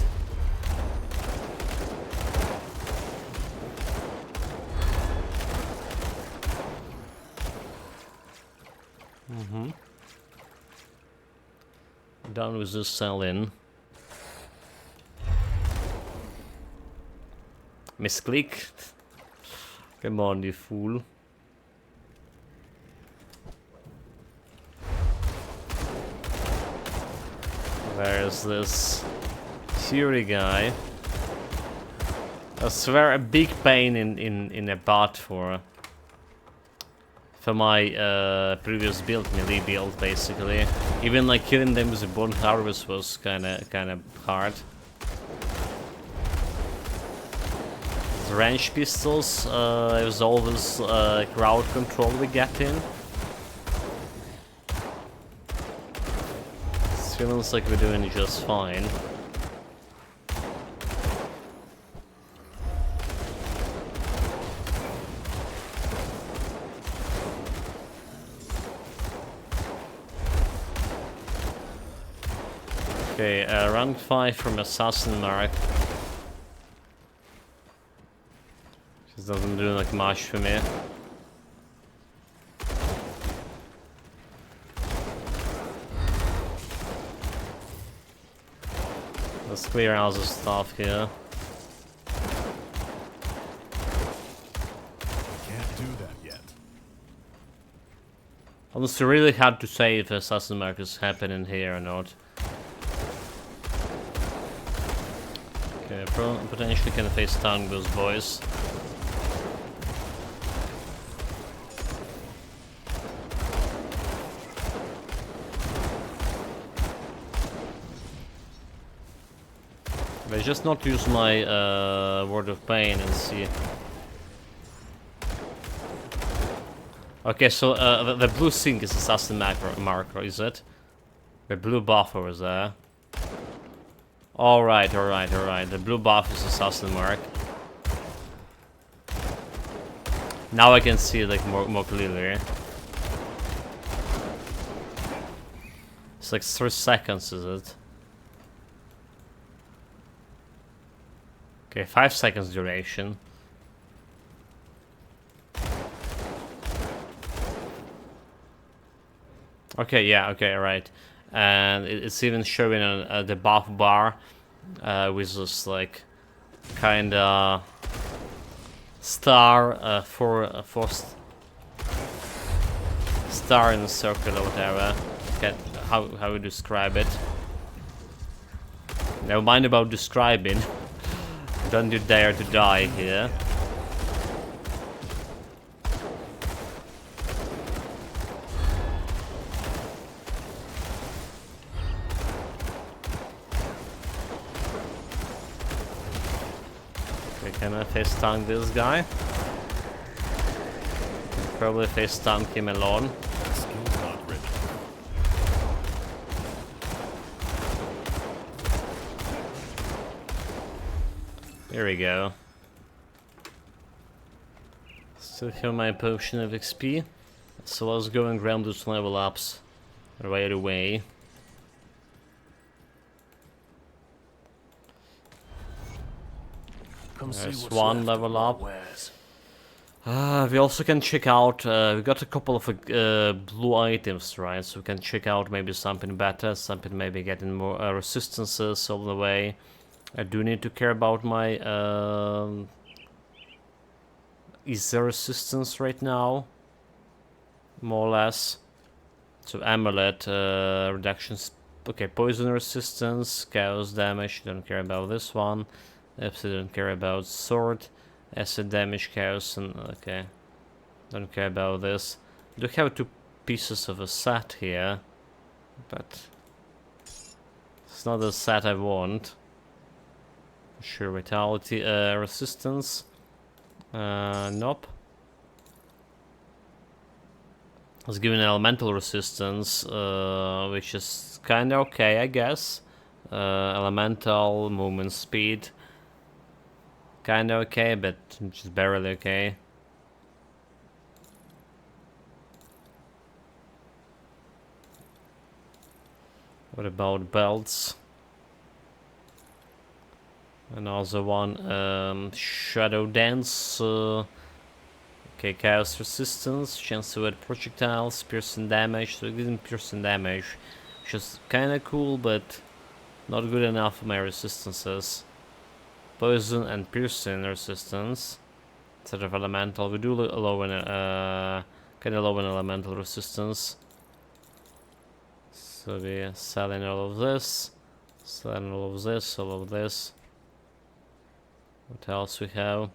Done with this selling. Misclick. Come on, you fool. There's this Fury guy. I swear a big pain in the butt for my previous build, melee build, basically. Even like killing them with a bone harvest was kinda hard. The range pistols, it was always crowd control we get in. Feels like we're doing just fine. Okay, rank 5 from Assassin Mark. Just doesn't do like much for me. Let's clear out the stuff here. Can't do that yet. Honestly, really hard to say if Assassin Mark is happening here or not. Okay, potentially can face down those boys. But just not use my Word of Pain and see. Okay, so the blue thing is Assassin marker, is it? The blue buffer is there. Alright. The blue buff is Assassin mark. Now I can see it like more clearly. It's like 3 seconds, is it? Okay, 5 seconds duration. Okay, yeah, okay, right. And it's even showing on the buff bar with this like kinda star star in a circle or whatever. Okay, how we describe it. Never mind about describing. Don't you dare to die here. Okay, can I face tank this guy? Probably face tank him alone. Skill's not ready. Here we go. Still have my potion of XP. So let's go and grab those level ups right away. Come see There's what's one left level of my up. wares. We also can check out, we got a couple of blue items, right? So we can check out maybe something better, something maybe getting more resistances all the way. I do need to care about my, is there resistance right now? More or less. So amulet, reductions, okay, poison resistance, chaos damage, don't care about this one. Absolutely don't care about sword. Acid damage, chaos, and okay. Don't care about this. I do have 2 pieces of a set here, but it's not the set I want. Sure, vitality, resistance. Nope. It's given elemental resistance, which is kinda okay, I guess. Elemental movement speed. Kinda okay, but just barely okay. What about belts? Another one, Shadow Dance. Okay, Chaos Resistance, chance to add projectiles, piercing damage. So it didn't piercing damage, which is kinda cool, but not good enough for my resistances. Poison and piercing resistance instead of elemental. We do low in kinda low in elemental resistance. So we're selling all of this, selling all of this, all of this. What else we have?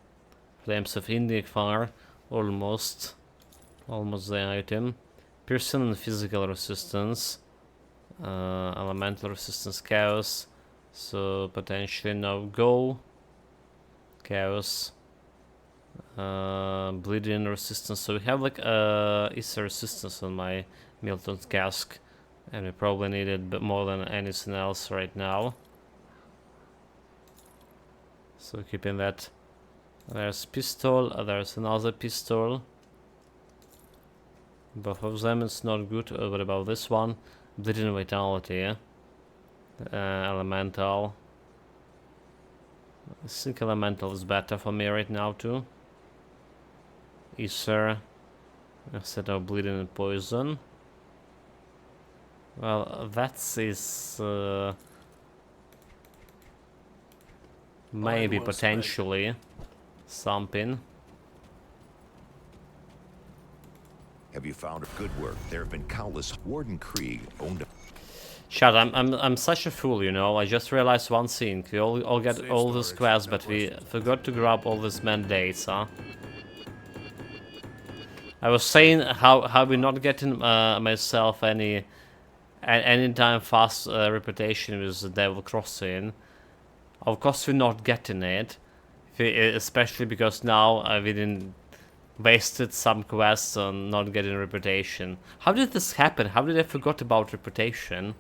Flames of Indic Fire, almost the item. Piercing and physical resistance, elemental resistance, chaos. So potentially no go. Chaos, bleeding resistance. So we have like is a resistance on my Milton's cask. And we probably need it bit more than anything else right now. So keeping that. There's pistol, there's another pistol. Both of them is not good. What about this one? Bleeding vitality, yeah? Elemental. I think elemental is better for me right now too. Ether. Instead of bleeding and poison. Well, that is maybe potentially something. Have you found good work? There have been countless. Warden Krieg owned a... Shut, I'm such a fool, you know. I just realized one thing. We all get all these quests, but we forgot to grab all these mandates, huh? I was saying how we not getting myself any time fast reputation with the Devil Crossing. Of course we're not getting it, especially because now we didn't wasted some quests on not getting reputation. How did this happen? How did I forgot about reputation?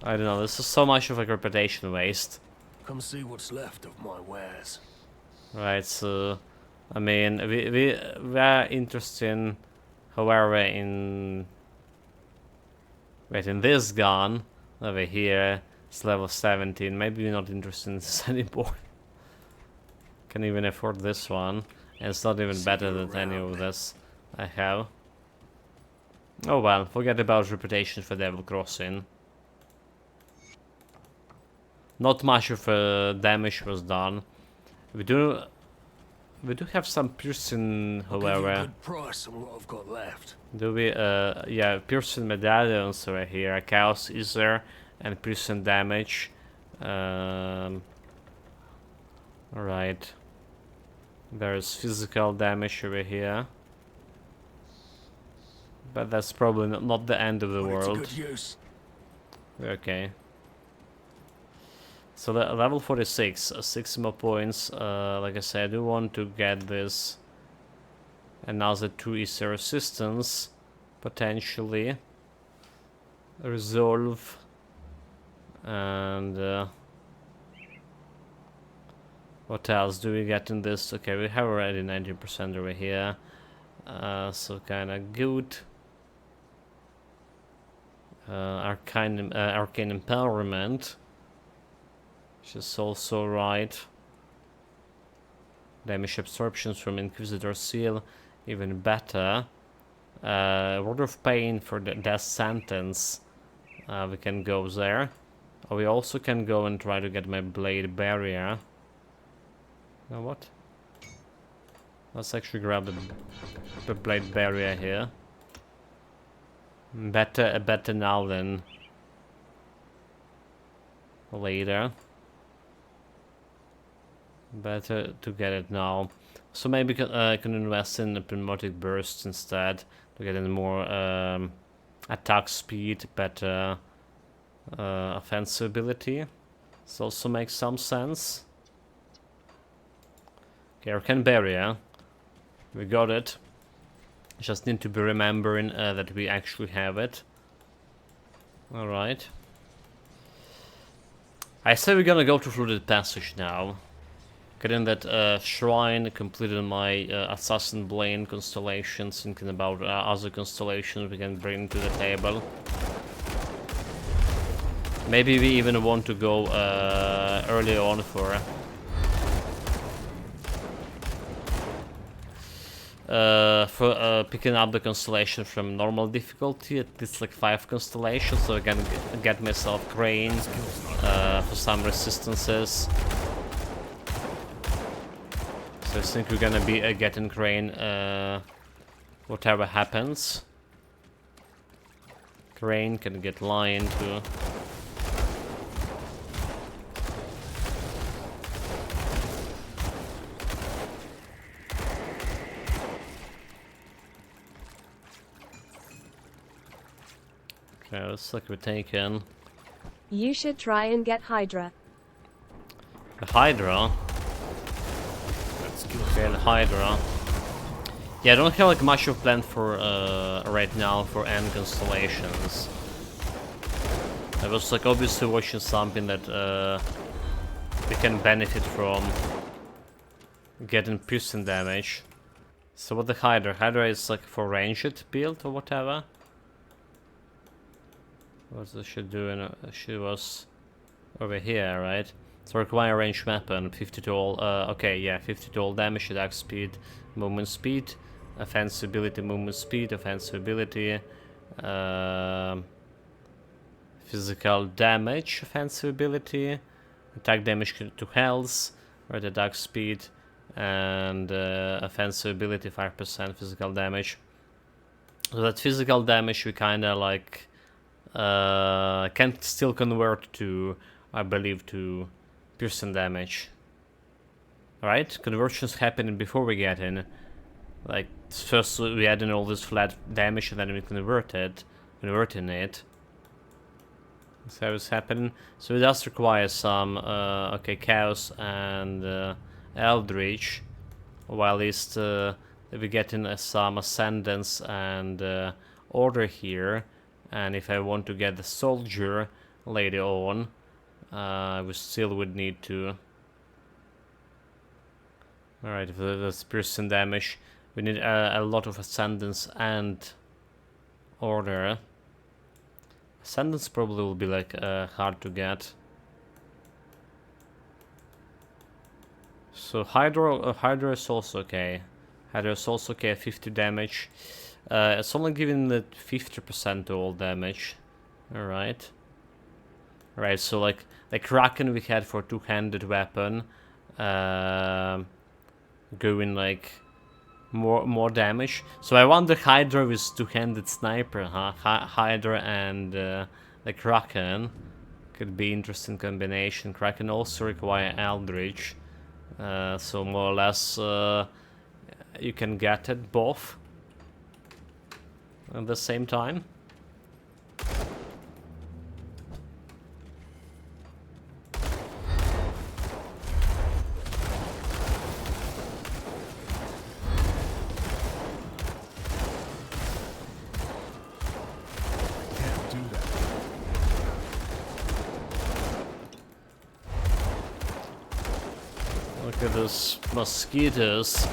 I don't know, this is so much of a reputation waste. Come see what's left of my wares. Right, so I mean we are interested, however, in this gun over here. It's level 17. Maybe we're not interested in this anymore. Can even afford this one, and it's not even better than any of this I have. Oh well, forget about reputation for Devil Crossing. Not much of damage was done. We do have some piercing, however. Good price on what I've got left. Do we? Yeah, piercing medallions over here. Chaos Ether and piercing damage. Alright. There's physical damage over here. But that's probably not the end of the world. Good use. Okay. So the level 46, 6 more points. Like I said, I do want to get this. Another 2 Ether resistance. Potentially. Resolve. And what else do we get in this? Okay, we have already 90% over here. So kinda good. Arcane Empowerment, which is also right. Damage absorptions from Inquisitor Seal, even better. Word of Pain for the death sentence. We can go there. Or we also can go and try to get my Blade Barrier. Now what? Let's actually grab the Blade Barrier here. Better now than later. Better to get it now. So maybe I can invest in the Pneumatic Burst instead to get in more attack speed, better offensive ability. This also makes some sense. Okay, Arcane Barrier. We got it. Just need to be remembering that we actually have it. Alright. I say we're gonna go to Flooded Passage now. Getting that shrine, completed my Assassin Blade constellation, thinking about other constellations we can bring to the table. Maybe we even want to go early on for picking up the constellation from normal difficulty, at least like 5 constellations, so I can get myself Crane for some resistances. So I think we're gonna be getting Crane whatever happens. Crane can get Lion too. Okay, looks like we're taken. You should try and get Hydra. The Hydra? Okay, the Hydra. Yeah, I don't have like much of a plan for right now for end constellations. I was like obviously watching something that we can benefit from getting piercing damage. So what the Hydra? Hydra is like for ranged build or whatever. What's the she doing? She was over here, right? So require ranged weapon, 50 to all. Okay, yeah, 50 to all damage, attack speed, movement speed, offensive ability, movement speed, offensive ability, physical damage, offensive ability, attack damage to health, right? Attack speed, and offensive ability 5% physical damage. So that physical damage we kind of like can still convert to, I believe, to piercing damage. Right? Conversions happening before we get in. Like first we add in all this flat damage and then we converting it. That's how it's happening. So it does require some okay, Chaos and Eldritch, while at least we get in some Ascendance and Order here. And if I want to get the Soldier later on, we still would need to. Alright, if that's piercing damage, we need a lot of Ascendance and Order. Ascendance probably will be like hard to get. So Hydra is also okay. Hydra is also okay, 50 damage. It's only giving the 50% to all damage. Alright. Right, so like the Kraken we had for two-handed weapon, going like more damage. So I want the Hydra with two-handed sniper, huh? Hydra and the Kraken could be interesting combination. Kraken also require Eldritch, so more or less you can get it both at the same time. Look at those mosquitoes.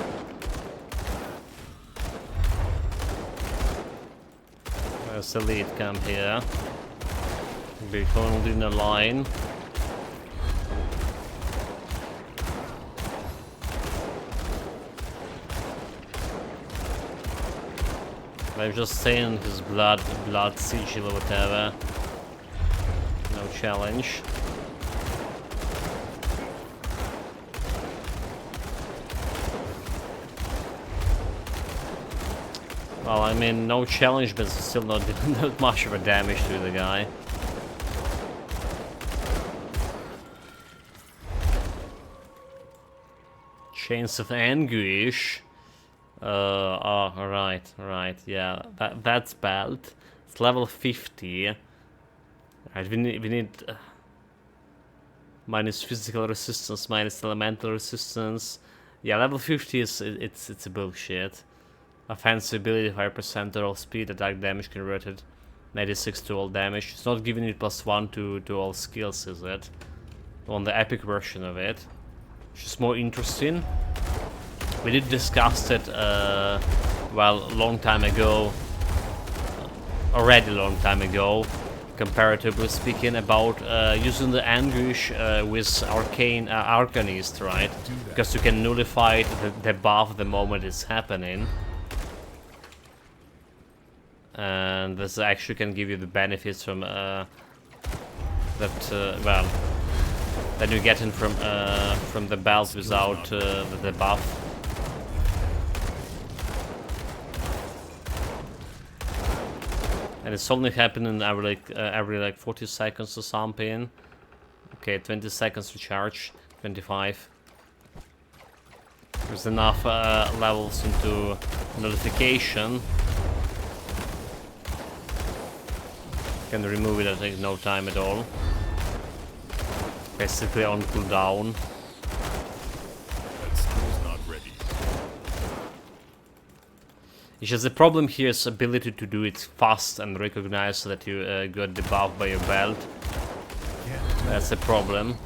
There's the lead camp here. Be holding a line. I'm just saying his blood sigil or whatever. No challenge. Well, I mean, no challenge, but still not much of a damage to the guy. Chains of Anguish. Oh, right, yeah, that's bad. It's level 50. Right, we need minus physical resistance, minus elemental resistance. Yeah, level 50 is it's a bullshit. Offensive ability 5% total speed, attack damage converted, 96 to all damage. It's not giving it +1 to all skills, is it? On the epic version of it, which is more interesting. We did discuss it, well, long time ago, already long time ago, comparatively speaking, about using the Anguish with Arcane Arcanist, right? Because you can nullify the buff the moment it's happening. And this actually can give you the benefits from well, that you're getting from the bells without the buff. And it's only happening every like 40 seconds or something. Okay, 20 seconds to charge, 25. There's enough levels into nullification. Can remove it, I think, no time at all. Basically on cooldown. That skill's not ready. It's just the problem here is ability to do it fast and recognize that you got the buff by your belt. That's the problem.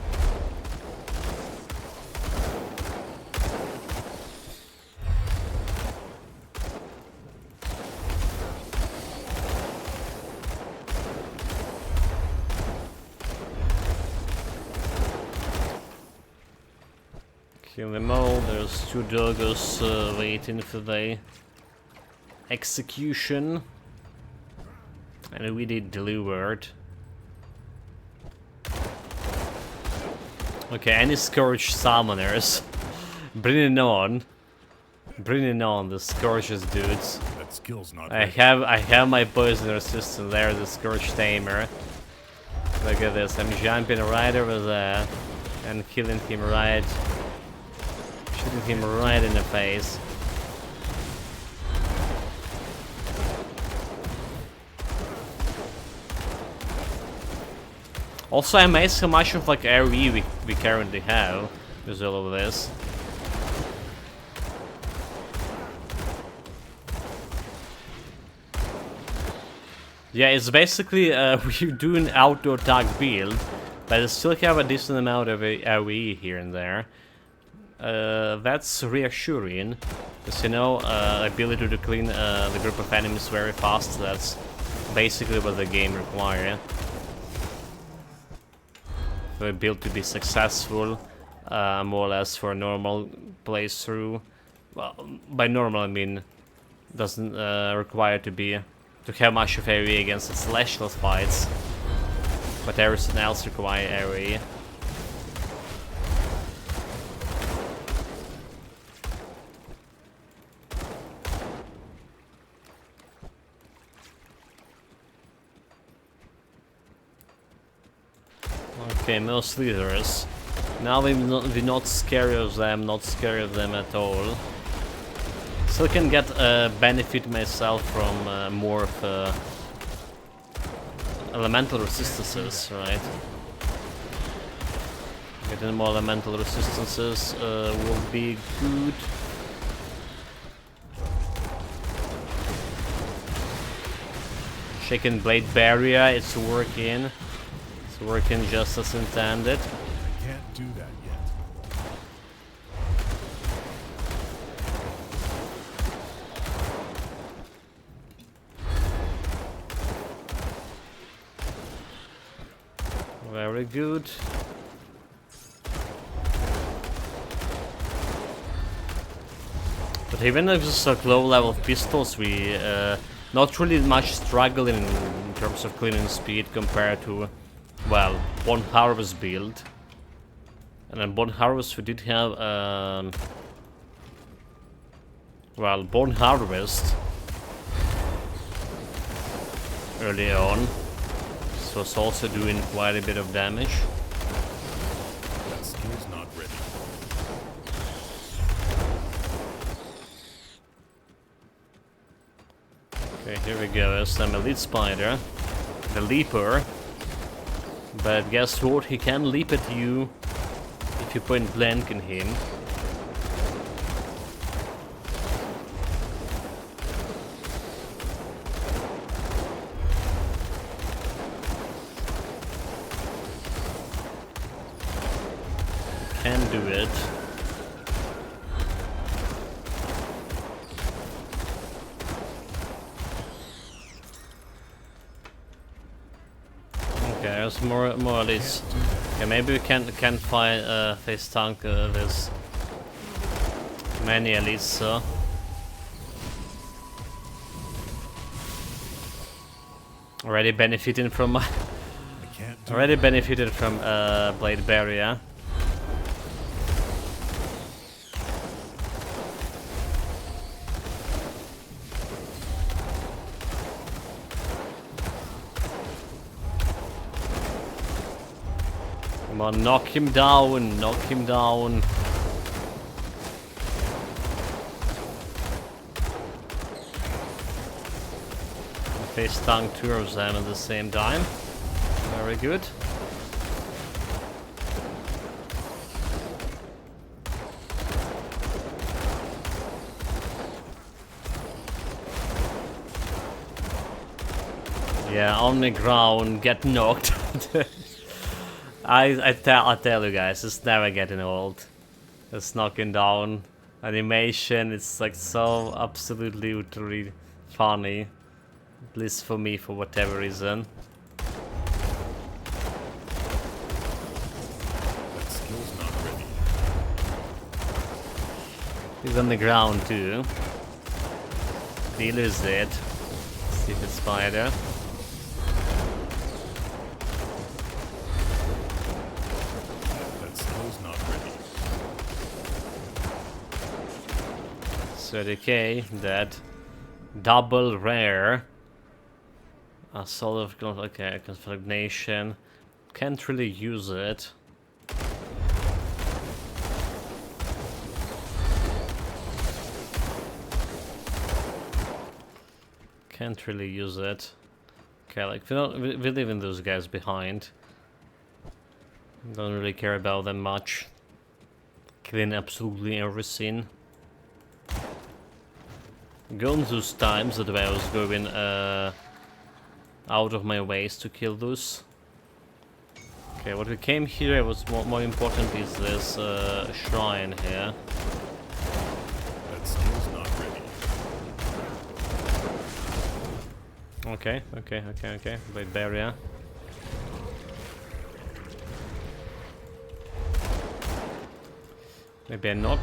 Kill them all. There's 2 doggos waiting for the execution. And we did delivered. Okay, any Scourge summoners. Bring it on. Bring it on, the Scourges dudes. That skill's not I ready. have my poison resistant there, the Scourge Tamer. Look at this, I'm jumping right over there and killing him right. Shooting him right in the face. Also, I'm amazed how much of like AoE we currently have with all of this. Yeah, it's basically we do an outdoor attack build, but I still have a decent amount of AoE here and there. That's reassuring, because you know, ability to clean the group of enemies very fast, that's basically what the game requires. For a build to be successful, more or less for a normal playthrough. Well, by normal I mean, doesn't require to have much of AoE against the celestial fights, but everything else requires AoE. Okay, most leaders. Now we're not scared of them, not scared of them at all. Still can get benefit myself from more of elemental resistances, right? Getting more elemental resistances will be good. Shaken Blade Barrier, it's working. It's working just as intended. I can't do that yet. Very good. But even if it's like low level pistols, we not really much struggling in terms of cleaning speed compared to, well, Bone Harvest build. And then Bone Harvest we did have, well, Bone Harvest early on. So it's also doing quite a bit of damage. That skill's not ready. Okay, here we go. There's some Elite Spider, the Leaper. But guess what? He can leap at you if you point blank in him. Can do it. Okay, there's more elites. Okay, maybe we can't find face tank this many elites, so already benefiting from I can't do already benefited from Blade Barrier. Come on, knock him down, knock him down. Face tank 2 of them at the same time. Very good. Yeah, on the ground, get knocked. I tell you guys, it's never getting old. It's knocking down animation. It's like so absolutely utterly funny, at least for me, for whatever reason. That skill's not ready. He's on the ground too. Dealer's dead. Stupid spider. That skill's not ready. 30k, that double rare. A sort of okay, configuration. Can't really use it. Can't really use it. Okay, like we're leaving those guys behind. Don't really care about them much. Killing absolutely everything. Gone those times that I was going out of my ways to kill those. Okay, what we came here was more important is this shrine here. That skill's not ready. Okay. Blade barrier. Maybe I'm not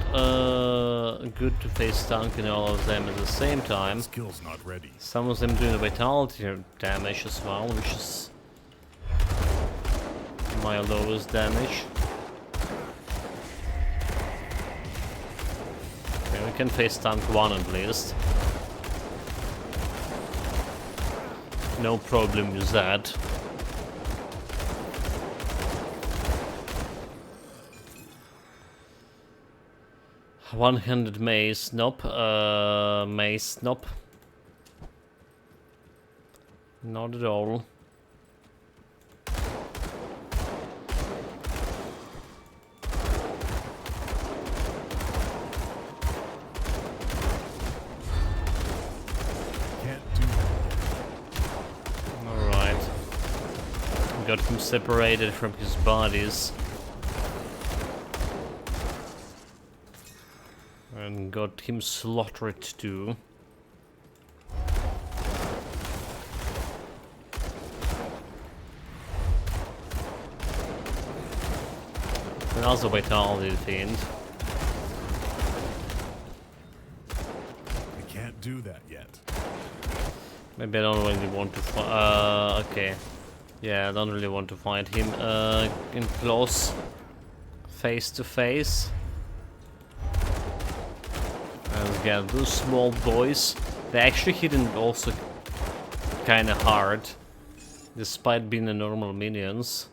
good to face tanking all of them at the same time. Skill's not ready. Some of them doing vitality damage as well, which is my lowest damage. Okay, we can face tank one at least. No problem with that. One-handed mace, nope. Mace, nope. Not at all. Can't do that. Alright. Got him separated from his bodies. And got him slaughtered too. Another vitality fiend. I can't do that yet. Maybe I don't really want to fight. Okay. Yeah, I don't really want to fight him in close, face to face. And again, those small boys, they actually hit him also kind of hard, despite being the normal minions.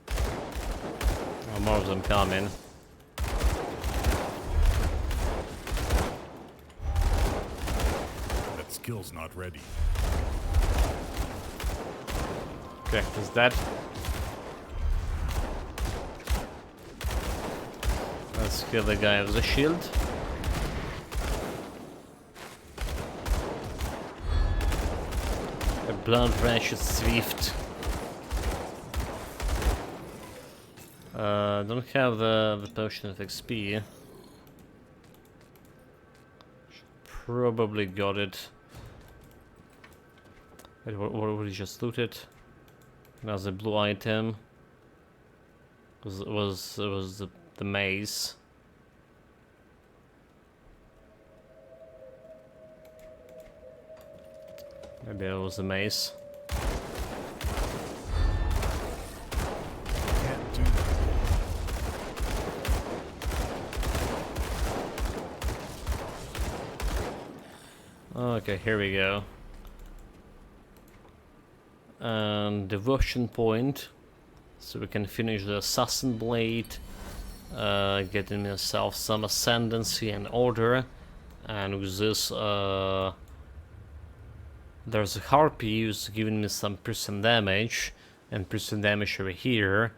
Oh, more of them coming. That skill's not ready. Okay, is that? Let's kill the guy with the shield. A blood rash is swift. Don't have the potion of XP. Probably got it. Wait, what we just looted? Another blue item. It was the maze. Maybe it was the maze. Can't do that. Okay, here we go. And devotion point, so we can finish the assassin blade, getting myself some ascendancy and order, and with this there's a harpy who's giving me some piercing damage, and piercing damage over here,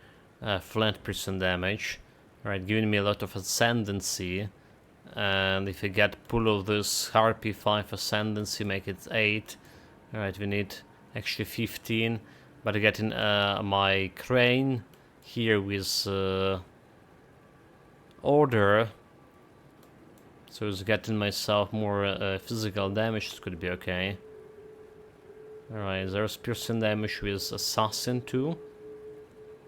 flat piercing damage, right, giving me a lot of ascendancy, And if we get pull of this Harpy 5 Ascendancy, make it 8. Alright, we need actually 15. But getting my crane here with order, so it's getting myself more physical damage. This could be okay. Alright, there's piercing damage with Assassin too.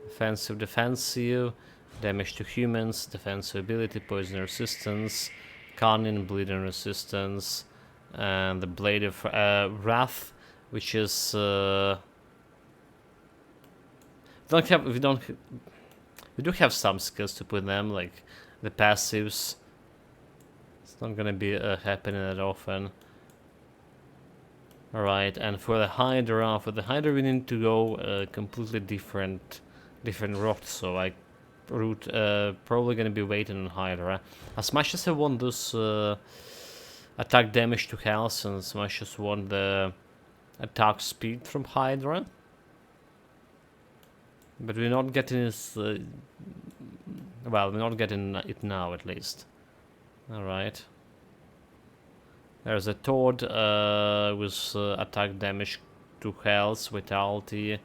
Offensive, defensive, damage to humans, defensive ability, poison resistance, cunning, bleeding resistance, and the Blade of Wrath, which is we do have some skills to put them, like the passives. It's not gonna be happening that often. Alright, and for the Hydra, we need to go completely different route, so I probably gonna be waiting on Hydra. As much as I want this attack damage to health, and as much as I want the attack speed from Hydra, but we're not getting this. Well, we're not getting it now, at least. Alright. There's a Toad with attack damage to health, vitality.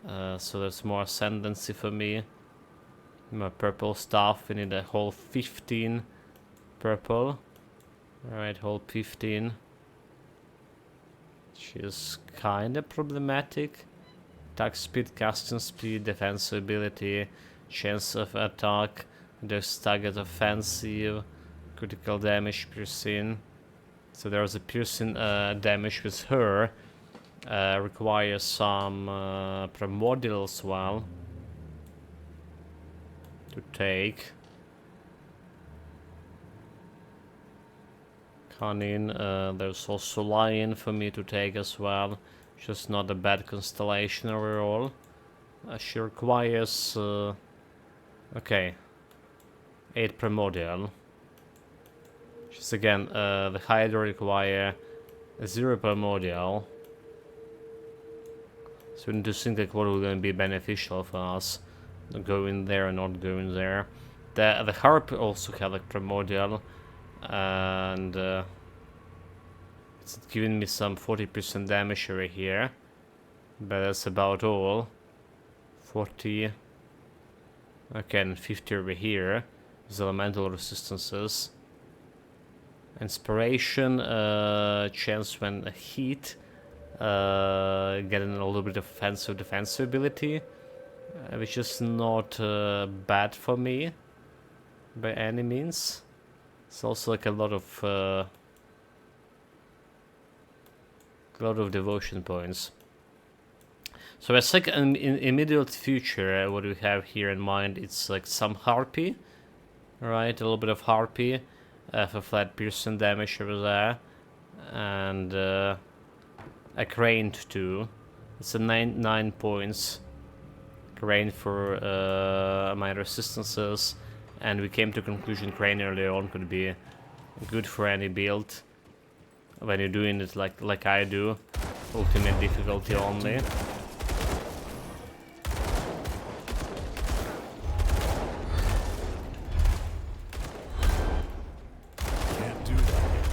So there's more ascendancy for me. My purple stuff, we need a whole 15 purple. Alright, whole 15. Which is kinda problematic. Attack speed, casting speed, defensive ability, chance of attack, there's target offensive, critical damage, piercing. So there's a piercing damage with her. Requires some primordial as well to take. Cunning, there's also Lion for me to take as well. Just not a bad constellation overall. She requires okay, 8 primordial. Just again, the Hydra require 0 primordial. So we need to think like what will gonna be beneficial for us. Going there or not going there. The Harp also have like primordial, and it's giving me some 40% damage over here, but that's about all. 40. Okay, and 50 over here with elemental resistances. Inspiration, chance when heat, getting a little bit of offensive defensive ability, which is not bad for me by any means. It's also like a lot of devotion points. So I think in immediate future, what we have here in mind, it's like some Harpy, right? A little bit of Harpy for flat piercing damage over there, and a crane too. It's a 9 points crane for my resistances, and we came to conclusion crane earlier on could be good for any build when you're doing it like I do, ultimate difficulty only. Can't do that yet.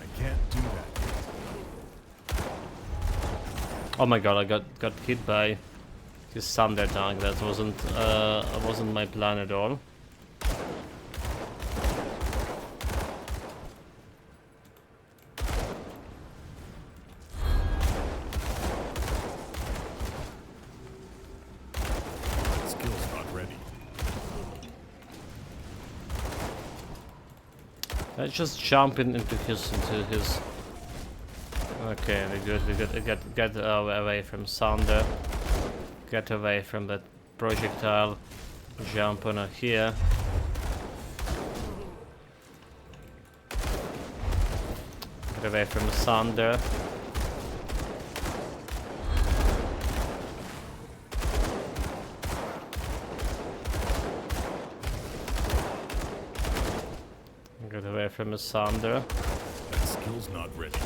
I can't do that yet. Oh my god, I got hit by his thunder tank. That wasn't my plan at all. Skill's not ready. Let's just jump into his. Okay, we're good. Get away from thunder. Get away from that projectile. Jump on here. Get away from the thunder. away from his Sander. That skill's not ready.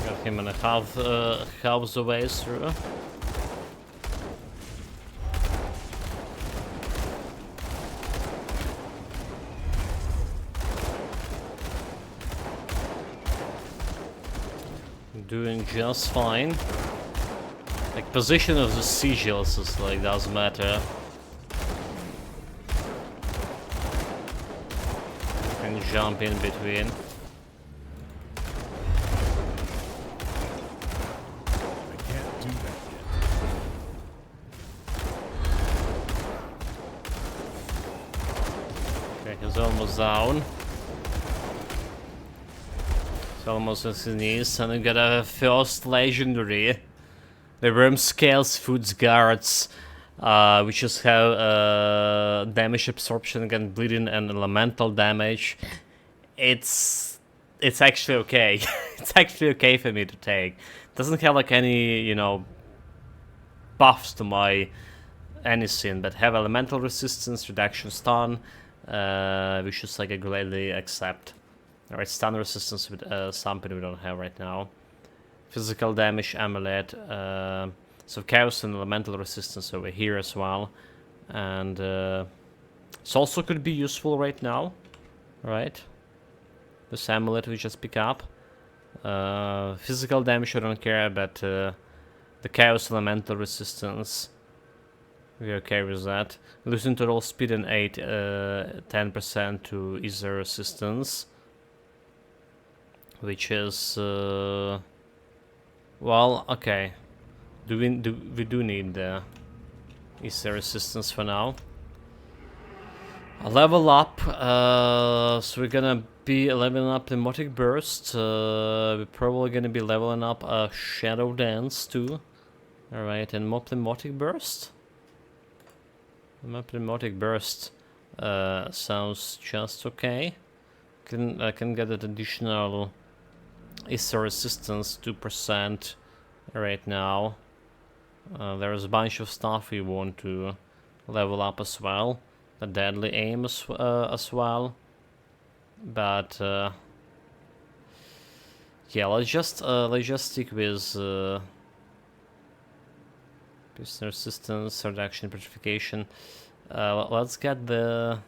Got him in a half the way through. Doing just fine. Like, position of the sigils is like, doesn't matter. You can jump in between. I can't do that yet. Okay, he's almost down. He's almost on his knees, and we got a first legendary. The Worm Scales Foods Guards, which just have damage absorption against bleeding and elemental damage. It's actually okay. It's actually okay for me to take. Doesn't have like any, you know, buffs to my anything, but have elemental resistance, reduction stun, which is like a gladly accept. Alright, stun resistance with something we don't have right now. Physical damage amulet, so chaos and elemental resistance over here as well, and this also could be useful right now, right? This amulet we just pick up. Physical damage I don't care, but the chaos elemental resistance, we're okay with that. Losing total speed and 10% to ether resistance, which is well, okay. We do need the ether resistance for now. A level up, so we're gonna be leveling up the Motic Burst. We're probably gonna be leveling up Shadow Dance too. Alright, and Mop the Motic Burst. Mop the Motic Burst sounds just okay. I can get an additional ether resistance 2% right now. There's a bunch of stuff we want to level up as well. The deadly aim as well. But yeah, let's just stick with piston resistance, reduction, petrification. Let's get the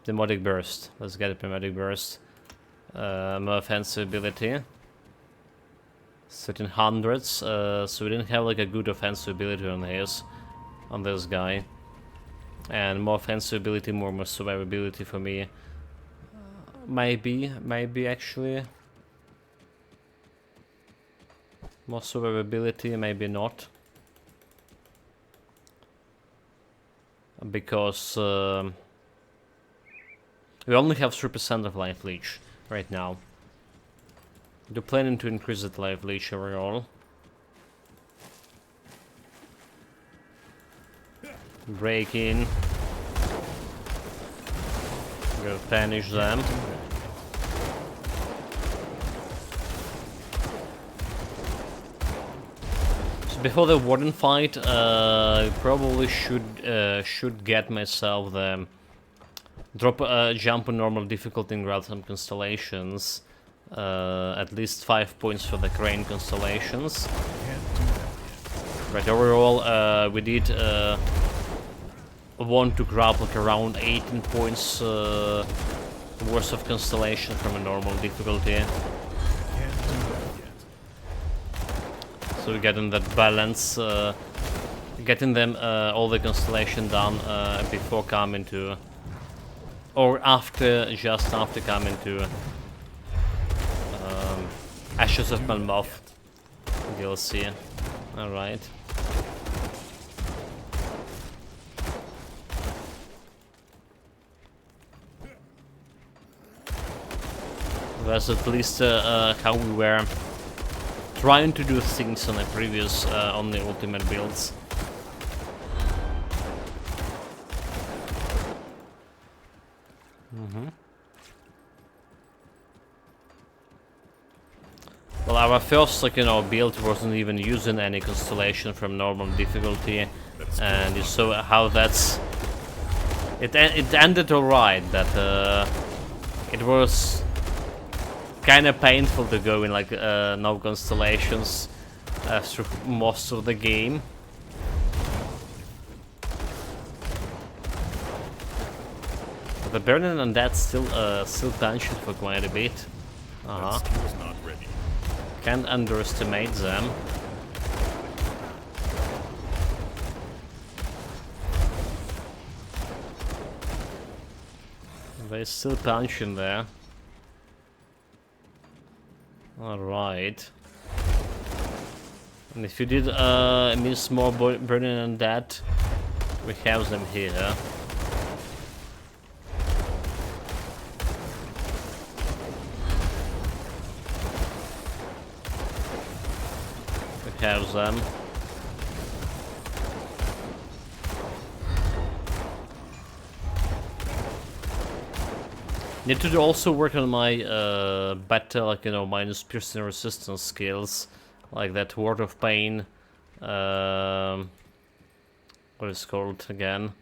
Motic Burst. Let's get the Motic Burst. More offensive ability. 1300s, so we didn't have like a good offensive ability on this guy. And more offensive ability, more survivability for me. Maybe actually. More survivability, maybe not. Because we only have 3% of life leech right now. We're planning to increase that life leech overall. Break in. Go punish them. So before the Warden fight, probably should get myself the drop jump on normal difficulty and grab some constellations. At least 5 points for the crane constellations. Right, overall we did want to grab like around 18 points worth of constellation from a normal difficulty. So we're getting that balance, getting them all the constellation done before coming to, or after, just after coming to Ashes of Malmoth DLC. Alright. That's at least how we were trying to do things on the previous, on the ultimate builds. Well, our first, like, you know, build wasn't even using any constellation from normal difficulty, and you saw how that's... It ended alright, but it was kind of painful to go in, like, no constellations through most of the game. But the Burning Undead still punched for quite a bit. That skill's not ready. Can't underestimate them. They're still punching there. Alright. And if you did miss more Burning Undead, we have them here. Have them. Need to also work on my better, like, you know, minus piercing resistance skills, like that Word of Pain. What is it called again?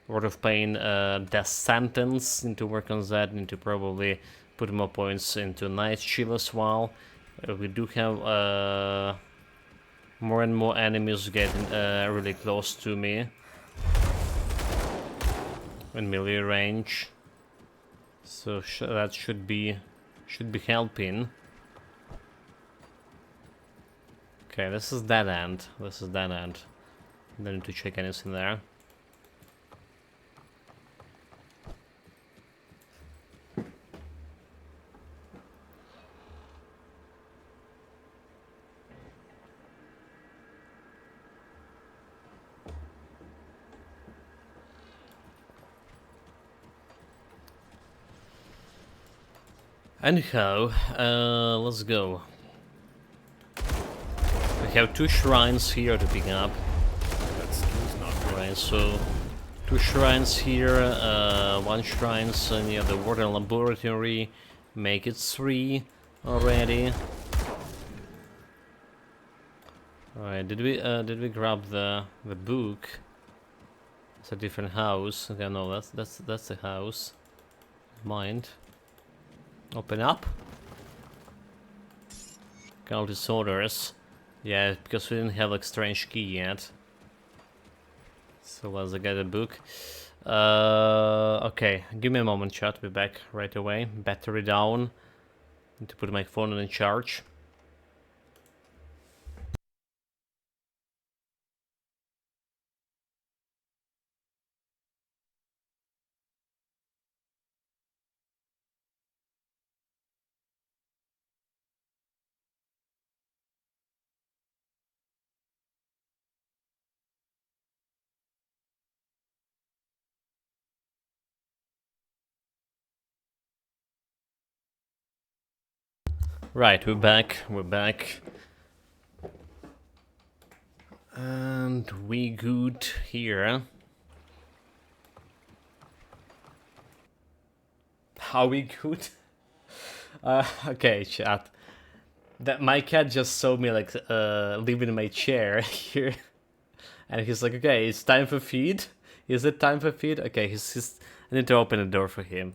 Word of Pain, Death Sentence. Need to work on that. Need to probably put more points into Night Chill as well. We do have more and more enemies getting really close to me in melee range, so that should be helping. Okay, this is dead end. This is dead end. Don't need to check anything there. Anyhow, let's go. We have 2 shrines here to pick up. That skill's not ready. Right, so 2 shrines here, 1 shrines near the water laboratory. Make it 3 already. Alright, did we grab the book? It's a different house. Okay, no, that's the house. Mind. Open up. Count disorders. Yeah, because we didn't have like strange key yet. So let's get a book. Okay, give me a moment, chat. Be back right away. Battery down. Need to put my phone in charge. Right, we're back. We're back. And we good here. How we good? Okay, chat. That my cat just saw me like leaving my chair here, and he's like, "Okay, it's time for feed. Is it time for feed? Okay, he's. I need to open the door for him.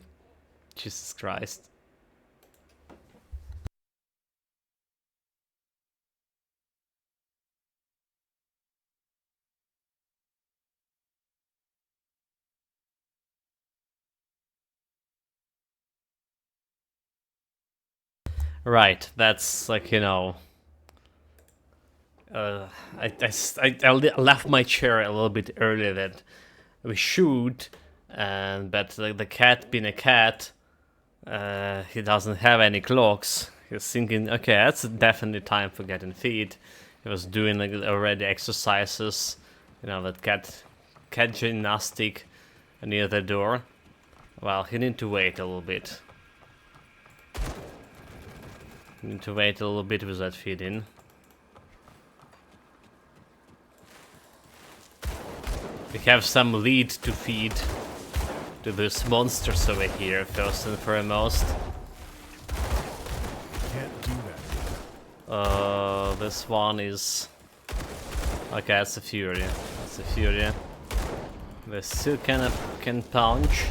Jesus Christ." Right, that's like, you know. I left my chair a little bit earlier than we should, but the cat being a cat, he doesn't have any clocks. He's thinking, okay, that's definitely time for getting feed. He was doing like already exercises, you know, that cat gymnastic near the door. Well, he need to wait a little bit. Need to wait a little bit with that feeding. We have some lead to feed to these monsters over here, first and foremost. Can't do that. This one is... Okay, that's a Fury. That's a Fury. They still can punch.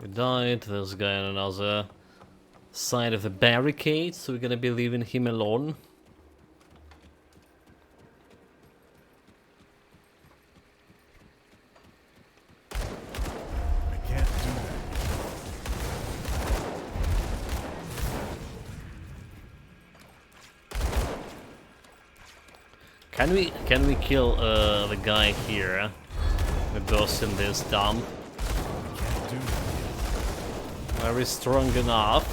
We died. There's a guy on another side of the barricade, so we're gonna be leaving him alone. I can't do that. Can we kill the guy here? The boss in this dump? Can't do that. Very strong enough.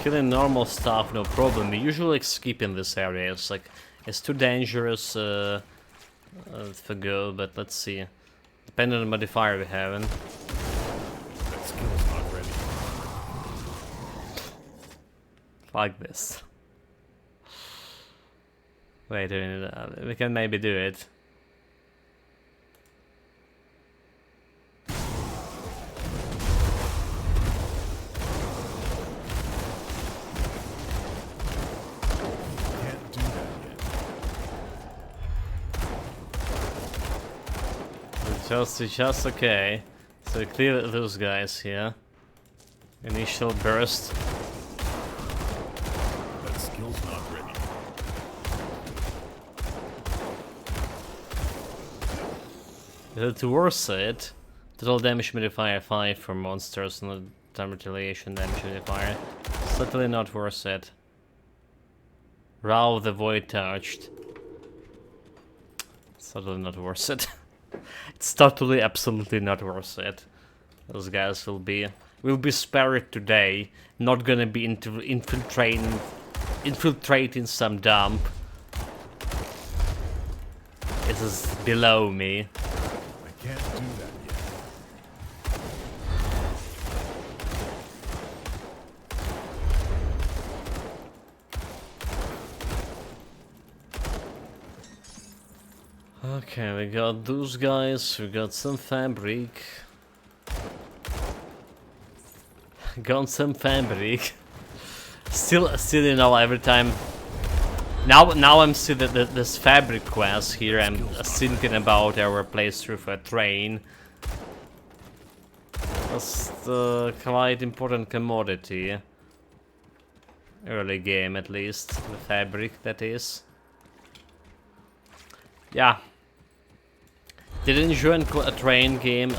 Killing normal stuff, no problem. We usually skip in this area. It's like it's too dangerous to go. But let's see. Depending on the modifier we have. That skill's not ready. Like this. Wait a minute. We can maybe do it. Can't do that yet. It's just okay. So we clear those guys here. Initial burst. That skill's not ready. To worse it, total damage modifier 5 for monsters and the time retaliation damage modifier. Certainly not worth it. Row the void touched. Certainly not worth it. It's totally, absolutely not worth it. Those guys will be spared today. Not gonna be infiltrating some dump. It is below me. I can't do that yet. Okay, we got those guys, we got some fabric. Got some fabric. Still, you know, every time... Now I'm still this fabric quest here, I'm thinking about our playthrough for a train. That's quite important commodity. Early game at least, the fabric that is. Yeah. Did enjoy a train game,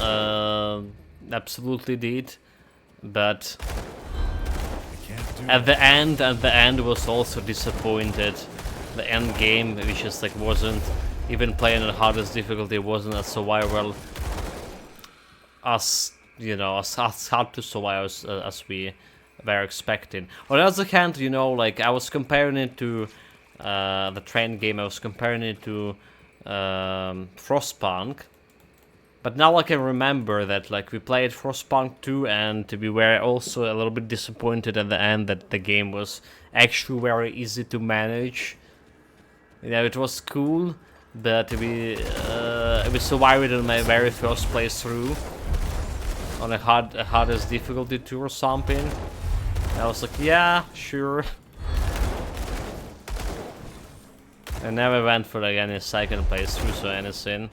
absolutely did. But at the end was also disappointed. The end game, which just like wasn't even playing on hardest difficulty, wasn't as survival as you know, as hard to survive as we were expecting. On the other hand, you know, like I was comparing it to the train game. I was comparing it to Frostpunk. But now I can remember that like we played Frostpunk 2 and we were also a little bit disappointed at the end that the game was actually very easy to manage. You know, it was cool, but we survived it on my very first playthrough on a hardest difficulty 2 or something. And I was like, yeah, sure. I never went for like any second playthrough or anything.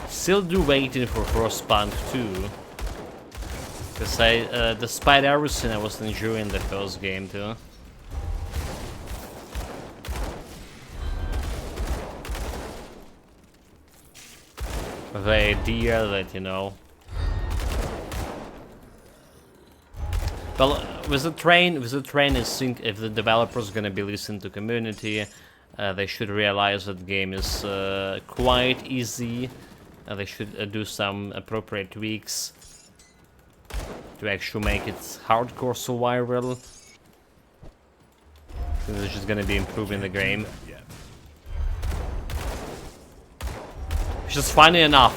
Still waiting for Frostpunk 2. Because despite everything, I was enjoying the first game too. The idea that, you know... Well, with the train, I think if the developer's gonna be listening to community, they should realize that the game is quite easy. They should do some appropriate tweaks to actually make it hardcore survival. So they're just gonna be improving the game. Which is funny enough.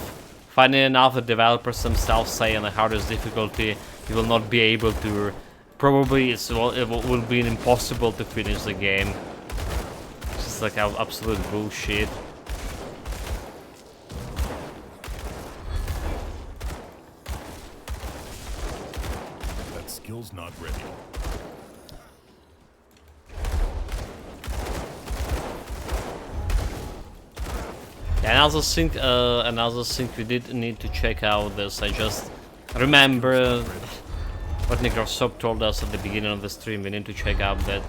Funny enough, the developers themselves say on the hardest difficulty you will not be able to. Probably it will be impossible to finish the game. It's just like absolute bullshit. That skill's not ready. Another thing we did need to check out this. I just remember what Microsoft told us at the beginning of the stream. We need to check out that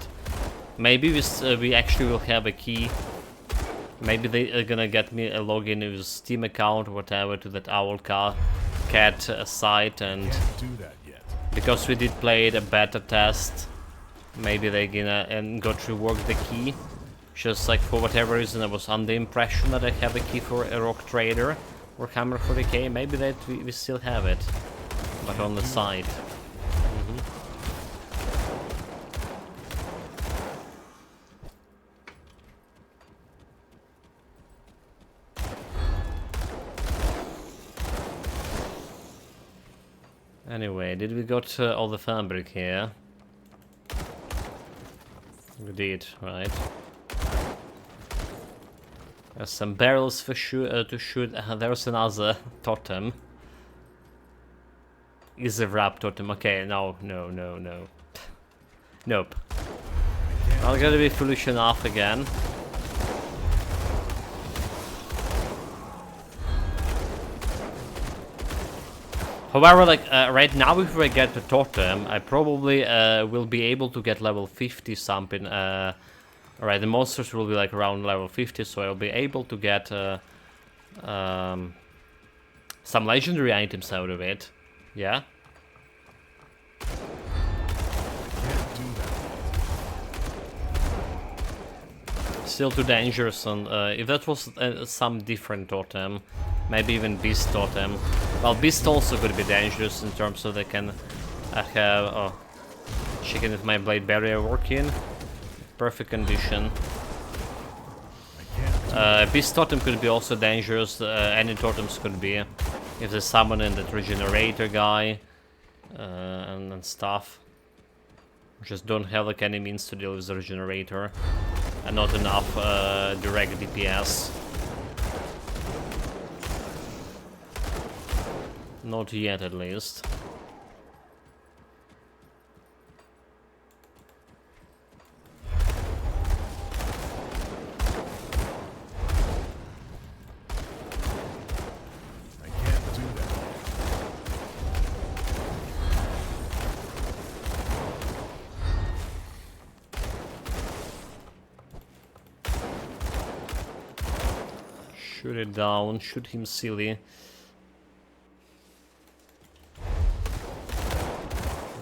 maybe we actually will have a key. Maybe they are gonna get me a login with Steam account or whatever to that Owl Cat site, and Can't do that yet. because we did play the beta test, maybe they gonna got to rework the key. Just like for whatever reason I was under the impression that I have a key for a Rock Trader or Hammer 40k. Maybe that we still have it, but on the side. Anyway, did we got all the fabric here? We did, right? There's some barrels for to shoot. There's another totem. Is a wrap totem? Okay, no. Nope. I'm gonna be foolish enough again. However, like right now, if I get the totem, I probably will be able to get level 50 something. Alright, the monsters will be like around level 50, so I'll be able to get some legendary items out of it. Yeah. Can't do that. Still too dangerous, and if that was some different totem, maybe even beast totem. Well, beast also could be dangerous in terms of they can have chicken with my blade barrier working. Perfect condition. Beast totem could be also dangerous. Any totems could be if they summon in that regenerator guy and stuff. Just don't have like any means to deal with the regenerator and not enough direct DPS. Not yet, at least. Shoot it down, shoot him silly.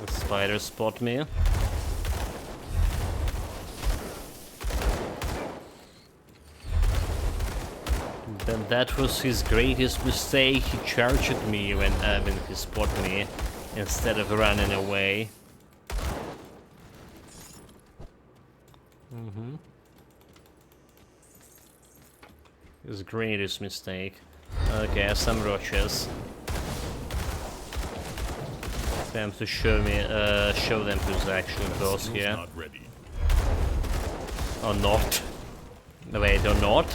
The spider spot me. Then that was his greatest mistake. He charged me when he spotted me instead of running away. His greatest mistake. Okay, some roaches. Time to show them who's the actual boss here. Not ready. Or not. No, wait, or not?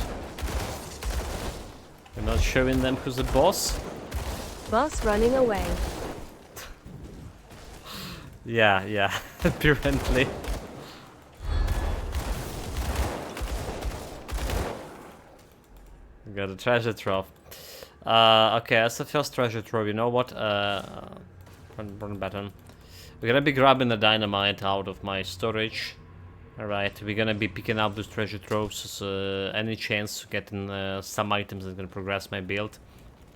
You're not showing them who's the boss? Boss running away. Yeah, apparently. We got a treasure trove. Okay, that's the first treasure trove. You know what? Burn button. We're gonna be grabbing the dynamite out of my storage. Alright, we're gonna be picking up those treasure troves. So, any chance to getting some items that's gonna progress my build,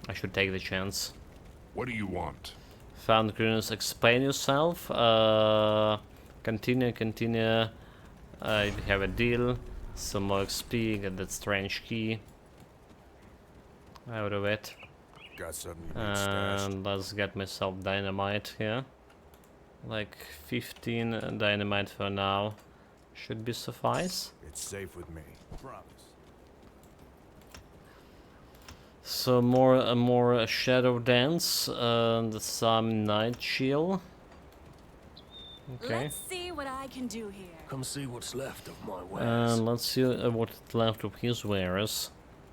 I should take the chance. What do you want? Found Grunus, explain yourself. Continue. We have a deal. Some more XP, get that strange key out of it. Got something And let's get myself dynamite here. Like 15 dynamite for now. Should be suffice. It's safe with me. Promise. So more shadow dance and some night chill. Okay. Let's see what I can do here. Come see what's left of my wares. And let's see what's left of his wares.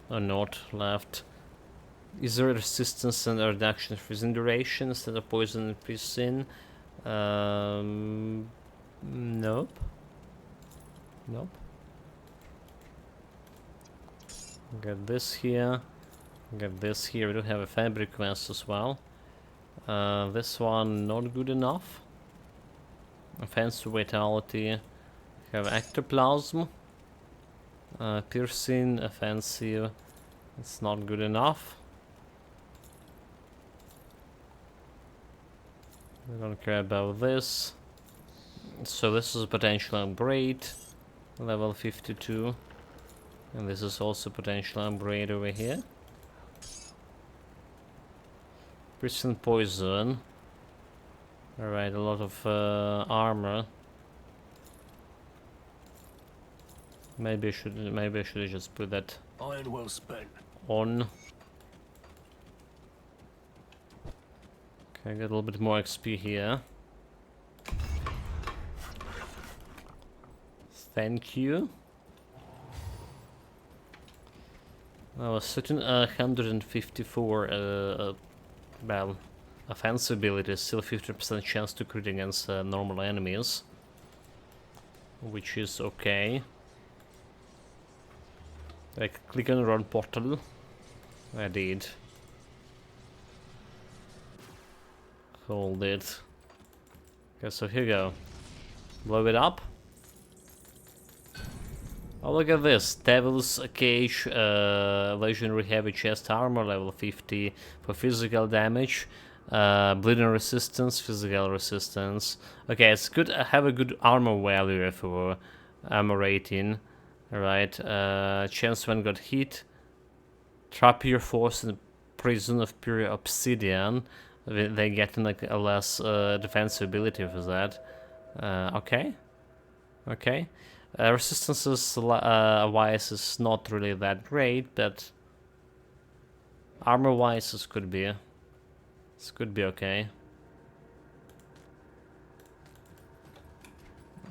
Or not left. Is there resistance and a reduction of freezing duration instead of poison and freezing? Nope. Nope. Got this here. Got this here. We do have a fabric quest as well. This one not good enough. Offensive vitality. Have ectoplasm. Piercing, offensive. It's not good enough. We don't care about this. So this is a potential upgrade. Level 52. And this is also potential upgrade over here. Prison poison. Alright, a lot of armor. Maybe I should just put that Iron well spent. on. Okay, I got a little bit more XP here. Thank you. Well, a certain 154 well, offensive ability, still 50% chance to crit against normal enemies, which is okay. Like, click on run portal. I did. Hold it. Okay, so here we go. Blow it up. Oh, look at this. Devil's Cage, legendary heavy chest armor, level 50 for physical damage. Bleeding resistance, physical resistance. Okay, it's good. I have a good armor value for armor rating. Alright, chance when got hit. Trap your force in the prison of pure obsidian. They get like a less defensive ability for that. Okay. Okay. Resistances wise is not really that great, but armor wise this could be okay.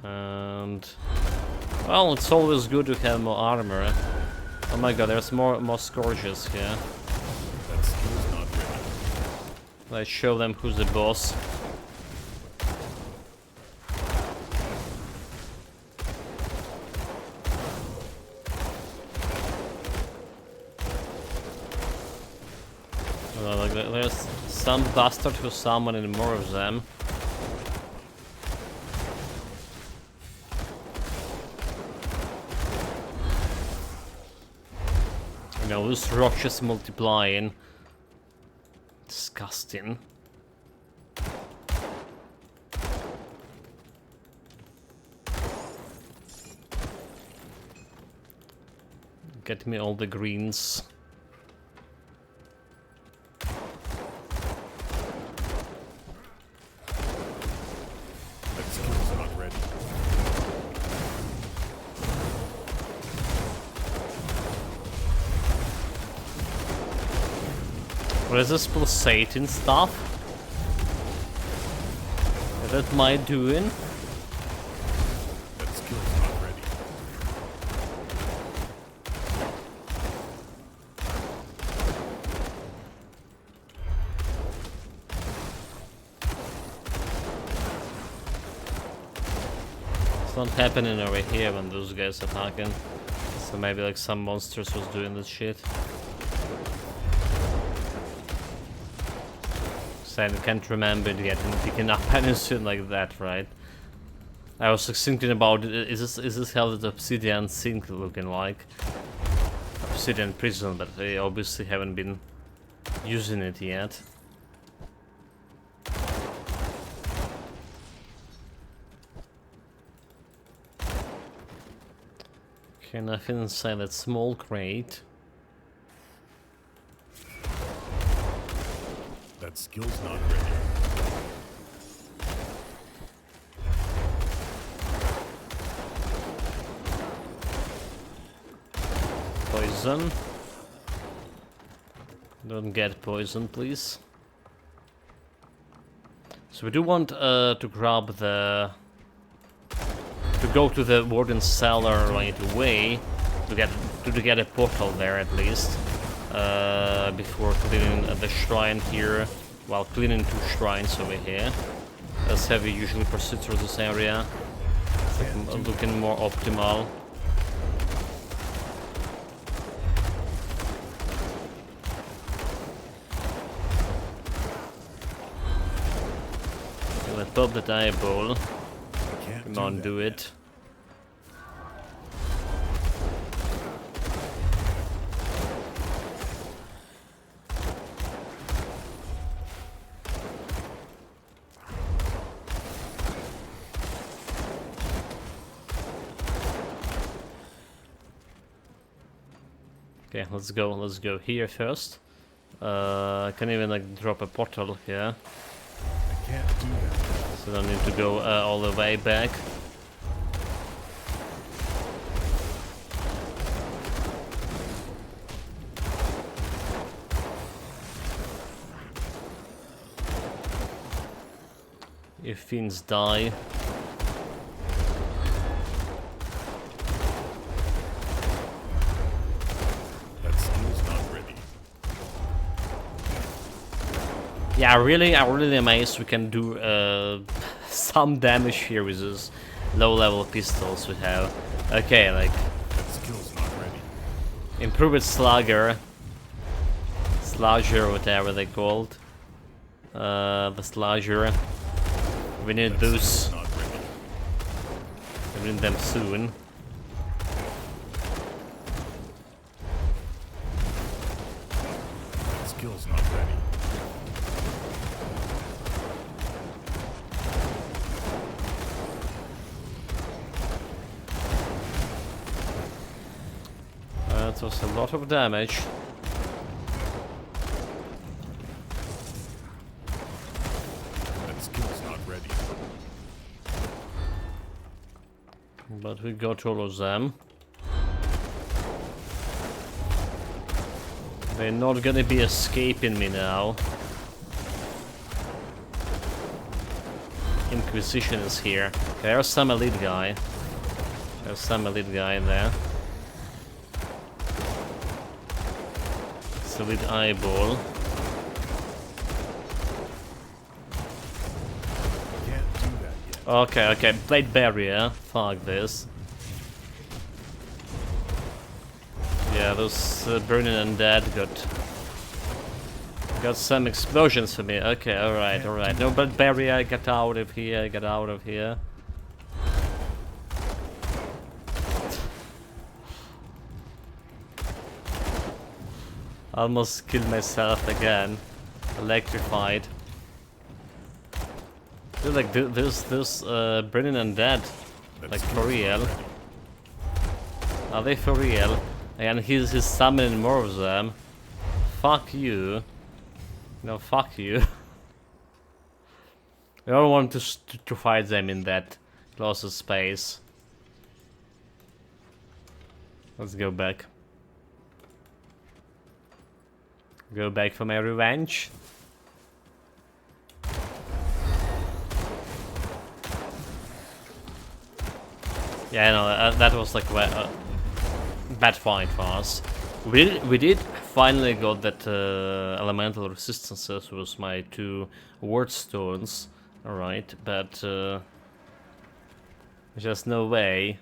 And well, it's always good to have more armor. Oh my god, there's more scourges here. That skill's not ready. Let's show them who's the boss. Like there's some bastard who's summoning more of them. You know, this rock just multiplying. Disgusting. Get me all the greens. That skill's not ready. What is this pulsating stuff? Is that my doing? That skill's not ready. It's not happening over here when those guys are attacking. So maybe like some monsters was doing this shit. I can't remember getting picking up anything like that, right? I was like thinking about is this how the obsidian sink looking like? Obsidian prison, but they obviously haven't been using it yet. Okay, nothing inside that small crate. That skill's not ready. Poison. Don't get poisoned, please. So we do want to grab the... to go to the Warden's cellar right away to get a portal there at least before cleaning the shrine here. While cleaning 2 shrines over here, as Heavy usually proceeds through this area. It's like looking more optimal. Okay, let's pop the eyeball. Come on, do it. Okay, let's go here first. I can even like drop a portal here. I can't do that. So I don't need to go all the way back. If fiends die. Yeah, I'm really amazed we can do some damage here with these low-level pistols we have. Okay, like That skill's not ready. improved slugger, whatever they called. The slugger. We need That those. skill's not ready. We need them soon. That skill's not ready. That was a lot of damage. That skill's not ready. But we got all of them. They're not gonna be escaping me now. Inquisition is here. There's some elite guy. There's some elite guy in there. Elite eyeball. Can't do that yet. Okay, blade barrier. Fuck this. Yeah, those burning undead got some explosions for me. Okay, alright. No blade barrier, get out of here. Almost killed myself again. Electrified. Dude, like this burning undead. Like for real. Are they for real? And he's summoning more of them. Fuck you. No, fuck you. I don't want to fight them in that closest space. Let's go back. Go back for my revenge. Yeah, no, that was like a bad fight for us. We did finally got that elemental resistances with my 2 ward stones. Alright, but just no way.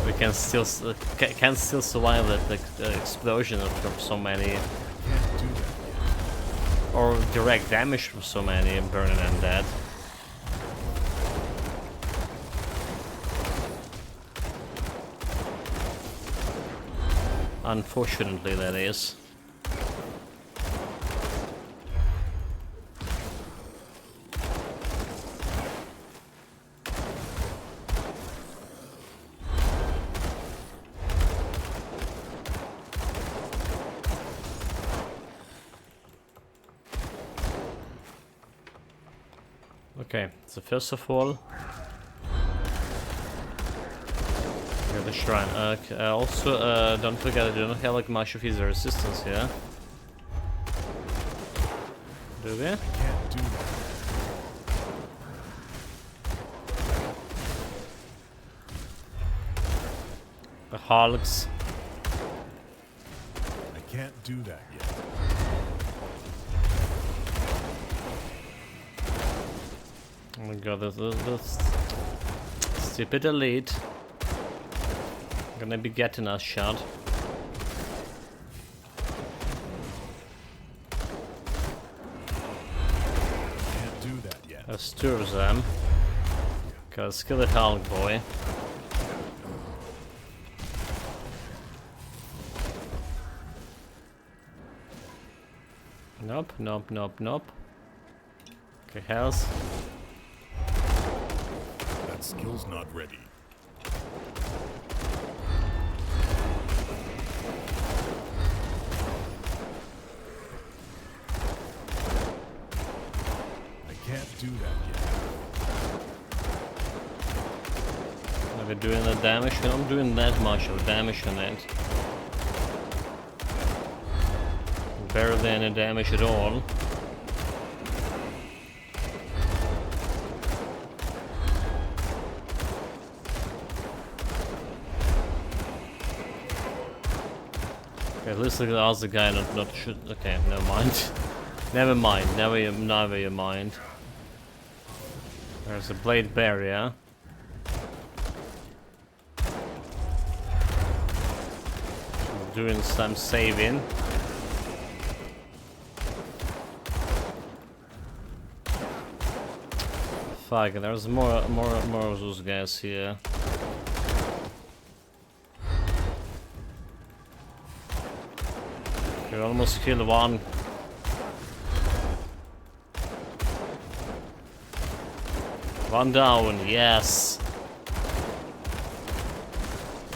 We can still survive that explosion from so many, Can't do that yet. or direct damage from so many burning undead. Unfortunately, that is. Okay, so first of all, we have The shrine. Okay. Also, don't forget I don't have like much of his resistance here. Do we? Can't do that. The Hulks. I can't do that yet. Oh my god, this stupid elite. Gonna be getting us shot. Can't do that yet. There's two of them. Gotta kill the Hulk boy. Nope, nope, nope, nope. Okay, health. That skill's not ready. I can't do that yet. Are we doing the damage? We're not doing that much of damage on it. Barely any damage at all. Okay, at least the other guy not shoot. Okay, never mind. Never mind. Never you mind. There's a blade barrier. Doing some saving. Fuck, there's more of those guys here. We almost killed one. One down, yes.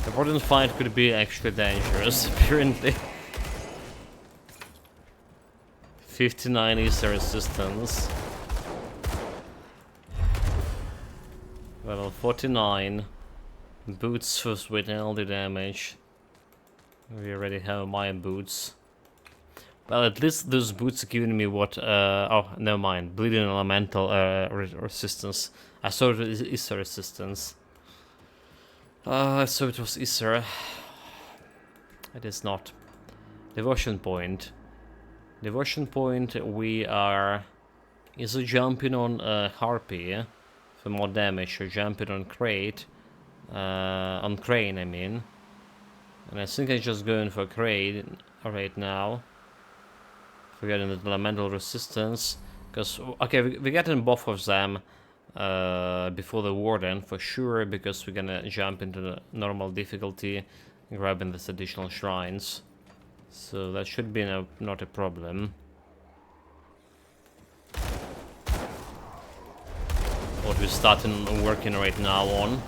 The important fight could be actually dangerous, apparently. 59 is the resistance. Level 49. Boots first with LD damage. We already have my boots. Well, at least those boots are giving me what, oh, never mind. Bleeding elemental resistance. I saw it was Isser resistance. I saw it was Isser. It is not. Devotion point. Devotion point, we are either jumping on Harpy for more damage or jumping on Crate. On Crane, I mean. And I think I'm just going for Crane right now. Forgetting the elemental resistance. Because, okay, we're getting both of them before the Warden for sure, because we're gonna jump into the normal difficulty, grabbing these additional shrines. So that should be not a problem. What we're starting working right now on.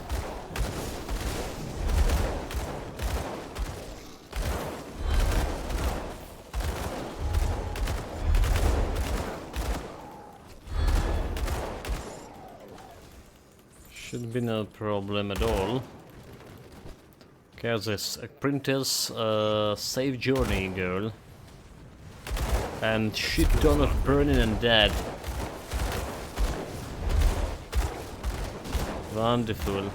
Should be no problem at all. Okay, this apprentice safe journey girl. And shit ton of burning and dead. Wonderful.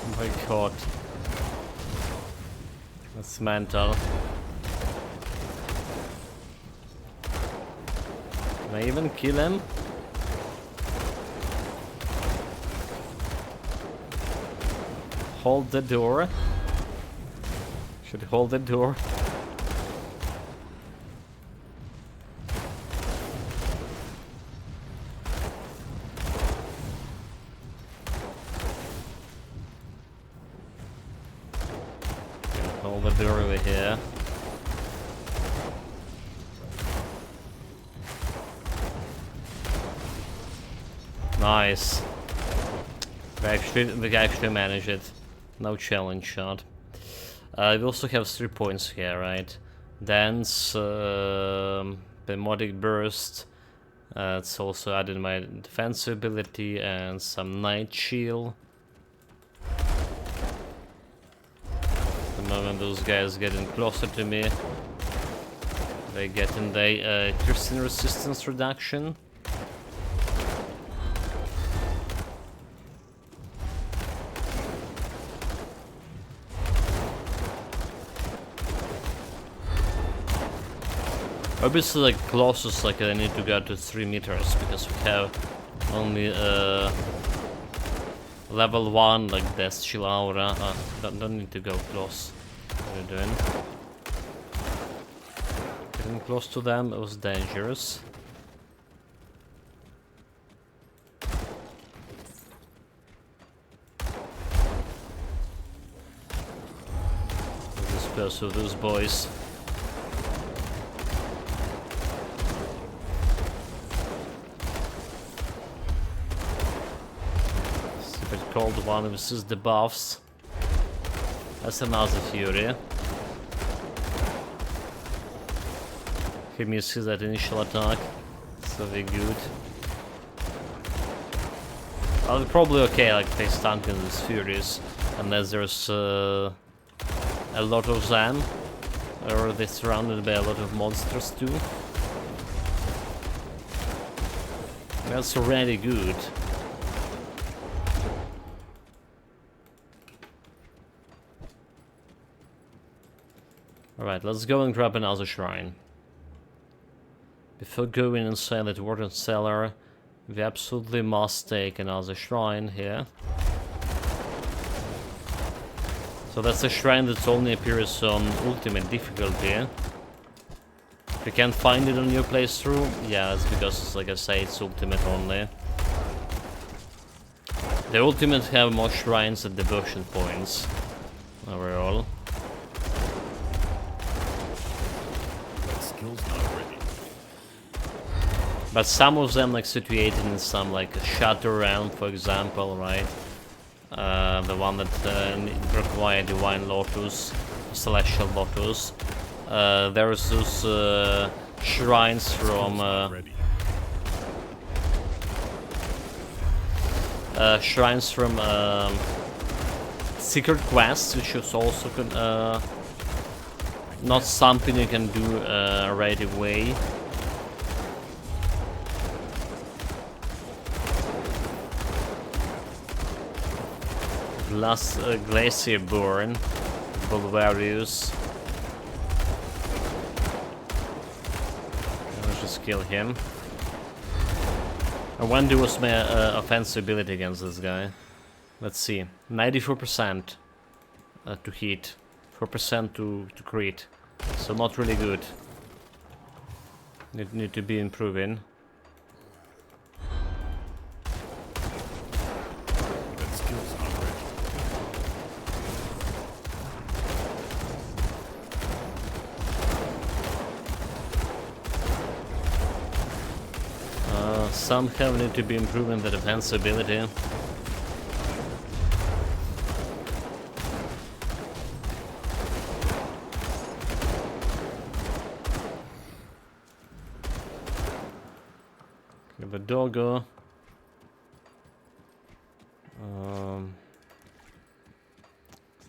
Oh my god. That's mental. Can I even kill him? Hold the door. Should hold the door. Hold the door over here. Nice. We actually managed it. No challenge shot. We also have 3 points here, right? Dance, Pneumatic Burst. It's also added my defense ability and some Night Shield. The moment those guys getting closer to me, they get in the piercing resistance reduction. Obviously, like closest, like I need to go to 3 meters because we have only level 1, like Death Chill Aura. Don't need to go close. What are you doing? Getting close to them, it was dangerous. Disperse with those boys. Cold one versus the buffs. That's another Fury. He misses that initial attack. So very good. I'll be probably okay, like they stun these Furies, unless there's a lot of them, or they're surrounded by a lot of monsters too. That's already good. Alright, let's go and grab another shrine. Before going inside that Warden Cellar, we absolutely must take another shrine here. So that's a shrine that only appears on ultimate difficulty. If you can't find it on your playthrough, yeah, it's because, like I say, it's ultimate only. The ultimate have more shrines than devotion points overall. But some of them like situated in some like Shadow Realm, for example, right? The one that require Divine Lotus, Celestial Lotus. There's those shrines from Secret Quests, which is also not something you can do right away. Glacier Born, Bulvarius. Let's just kill him. I wonder what's my offensive ability against this guy. Let's see. 94% to hit, 4% to crit. So not really good. Need to be improving. Some have need to be improving the defense ability. Okay, the doggo. A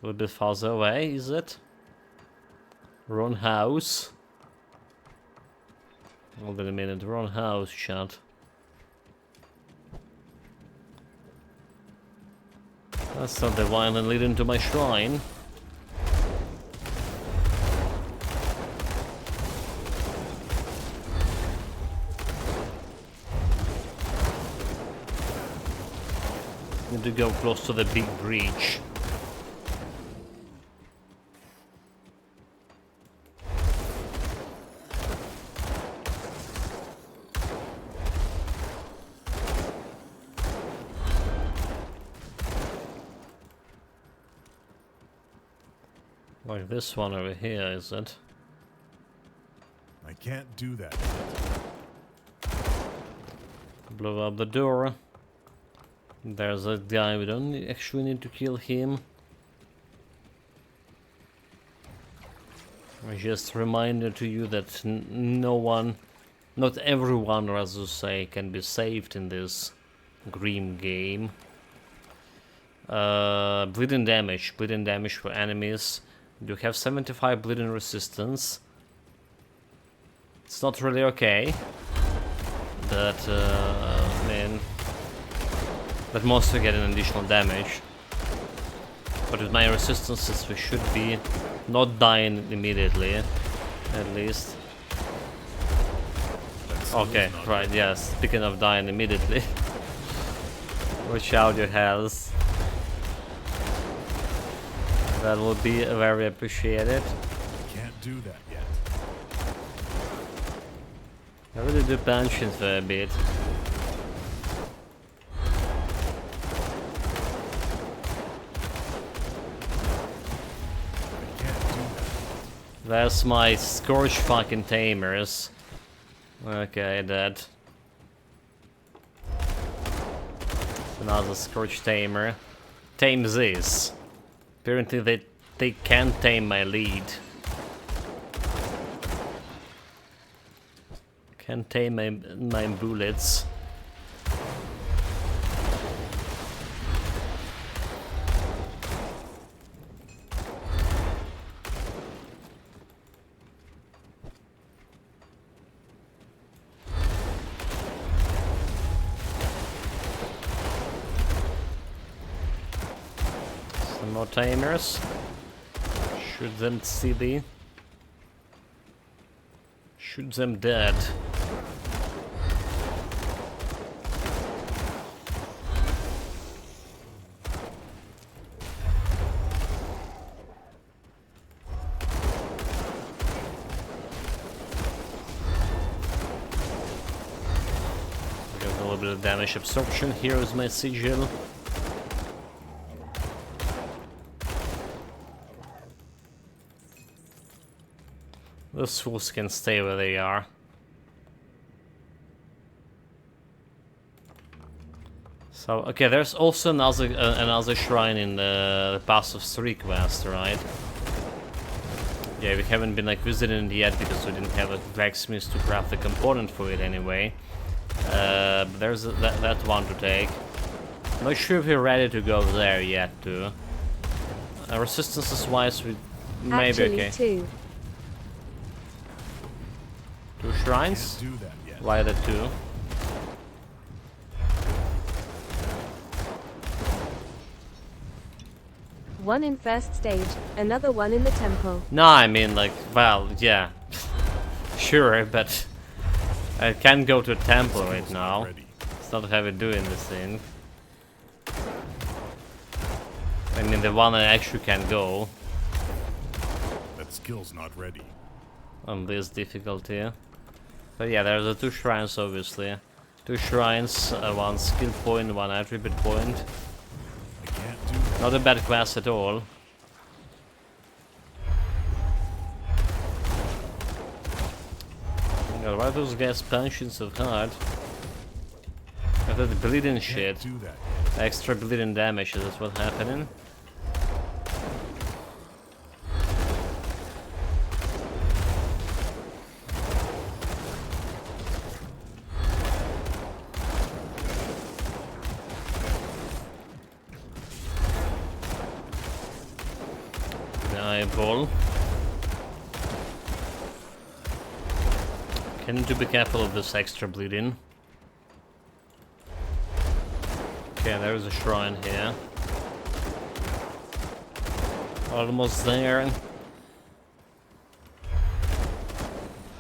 little bit farther away, is it? Wrong house. Hold on a minute, wrong house, chat. That's not the violent leading to my shrine. Need to go close to the big breach. Like this one over here, is it? I can't do that. Blow up the door. There's a guy, we don't actually need to kill him. Just a reminder to you that no one, not everyone, as you say, can be saved in this grim game. Bleeding damage for enemies. You have 75 bleeding resistance. It's not really okay, but I mean, but mostly get an additional damage. But with my resistances, we should be not dying immediately, at least. Okay, right, yes. Speaking of dying immediately, watch out your health. That will be very appreciated. Can't do that yet. I really do pensions for a bit. There's my Scorch fucking tamers. Okay, dead. Another Scorch tamer. Tame this. Apparently they can't tame my lead. Can't tame my bullets. Some more tamers. Shoot them silly. Shoot them dead. Got a little bit of damage absorption. Here is my sigil. Those fools can stay where they are. So, okay, there's also another shrine in the Pass of 3 quest, right? Yeah, we haven't been like visiting it yet because we didn't have a blacksmith to craft the component for it anyway. But there's that one to take. Not sure if we're ready to go there yet, too. Resistances-wise, we may be okay. Actually, 2 shrines? Why the 2? one in first stage, another one in the temple. No, I mean, like, well, yeah. Sure, but I can't go to a temple right now. It's not how we're doing this thing. I mean, the one I actually can go. That skill's not ready. On this difficulty. But yeah, there's the 2 shrines, obviously. 2 shrines, 1 skill point, 1 attribute point. I can't do that. Not a bad quest at all. God, why those guys punching so hard? After the bleeding shit. Do that. Extra bleeding damage, is that what's happening? Eyeball. Can you be careful of this extra bleeding? Okay, there's a shrine here. Almost there.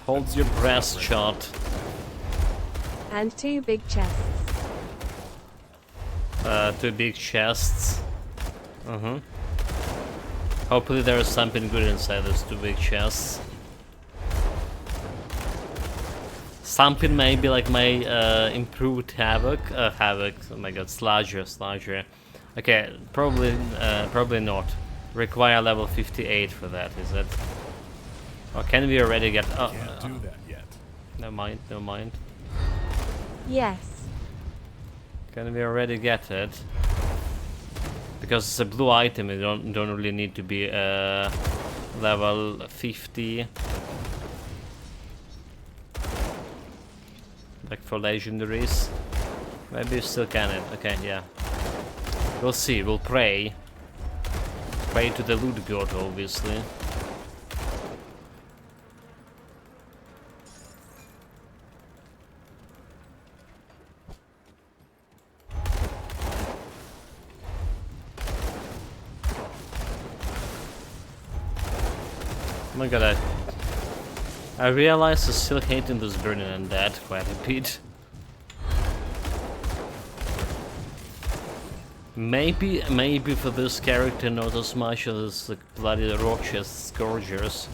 Hold your breath shot. And 2 big chests. 2 big chests. Hopefully there is something good inside those 2 big chests. Something maybe like my improved Havoc. Oh my god, Sludger. Okay, probably not. Require level 58 for that, is it? Or can we already get... Can't do that yet. Never mind. Yes. Can we already get it? Because it's a blue item, you don't really need to be Level 50. Like for legendaries. Maybe you still can it. Okay, yeah. We'll see, we'll pray. Pray to the loot god, obviously. Oh my god, I realize I'm still hating this burning undead quite a bit. Maybe for this character not as much as the bloody roaches, scourgers.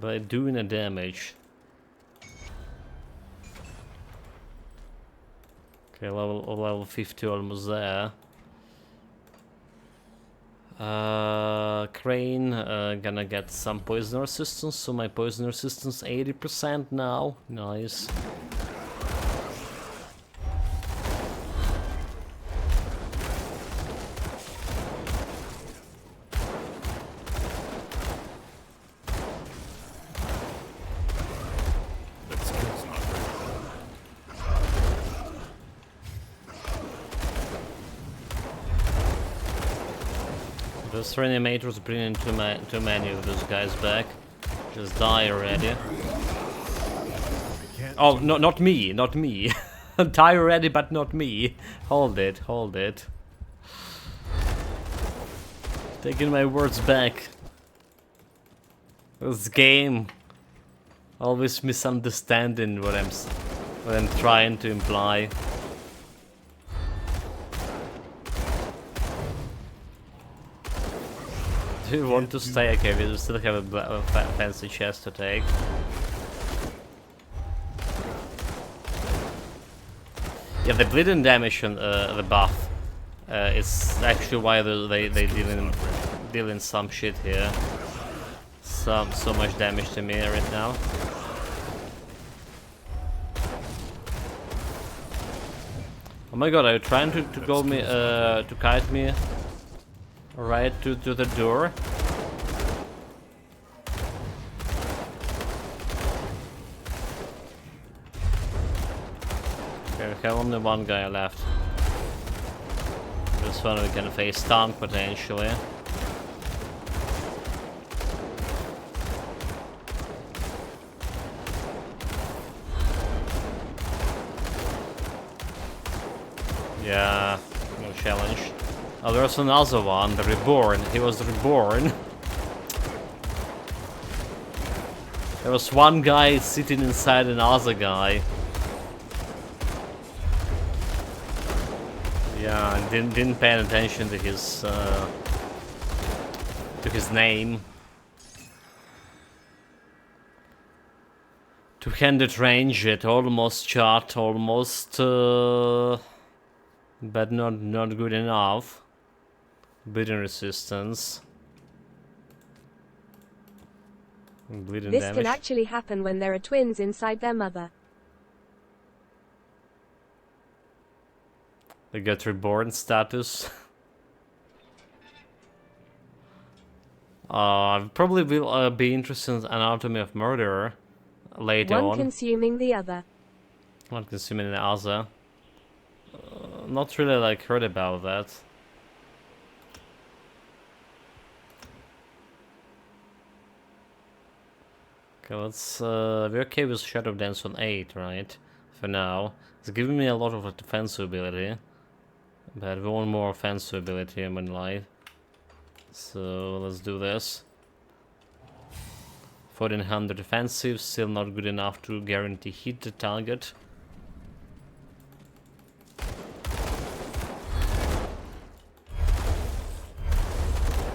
By doing a damage. Okay, level 50 almost there. Crane gonna get some poison resistance, so my poison resistance 80% now. Nice. That skill's not ready. This reanimator's bringing too many of those guys back. Just die already. Oh, no, not me, not me. Die already, but not me. Hold it, hold it. Taking my words back. This game always misunderstanding what I'm trying to imply. Do you want to stay? Okay, we still have a fancy chest to take. Yeah, the bleeding damage on the buff is actually why they dealing some shit here. So much damage to me right now. Oh my god, are you trying to go me to kite me right to the door? Okay, we have only one guy left. This one we can face tank potentially. Yeah, no challenge. Oh, there's another one, the Reborn. He was reborn. There was one guy sitting inside another guy. Yeah, and didn't pay attention to his name. Two-handed range, it almost shot, almost, but not good enough. Bleeding resistance. Bleeding This damage. can actually happen when there are twins inside their mother. They get reborn status. Probably will be interested in Anatomy of Murder later One on. consuming the other. One consuming the other. Not really like heard about that. Okay, let's we're okay with Shadow Dance on 8, right? For now. It's giving me a lot of defensive ability. But we want more offensive ability in my life. So let's do this. 1400 defensive, still not good enough to guarantee hit the target.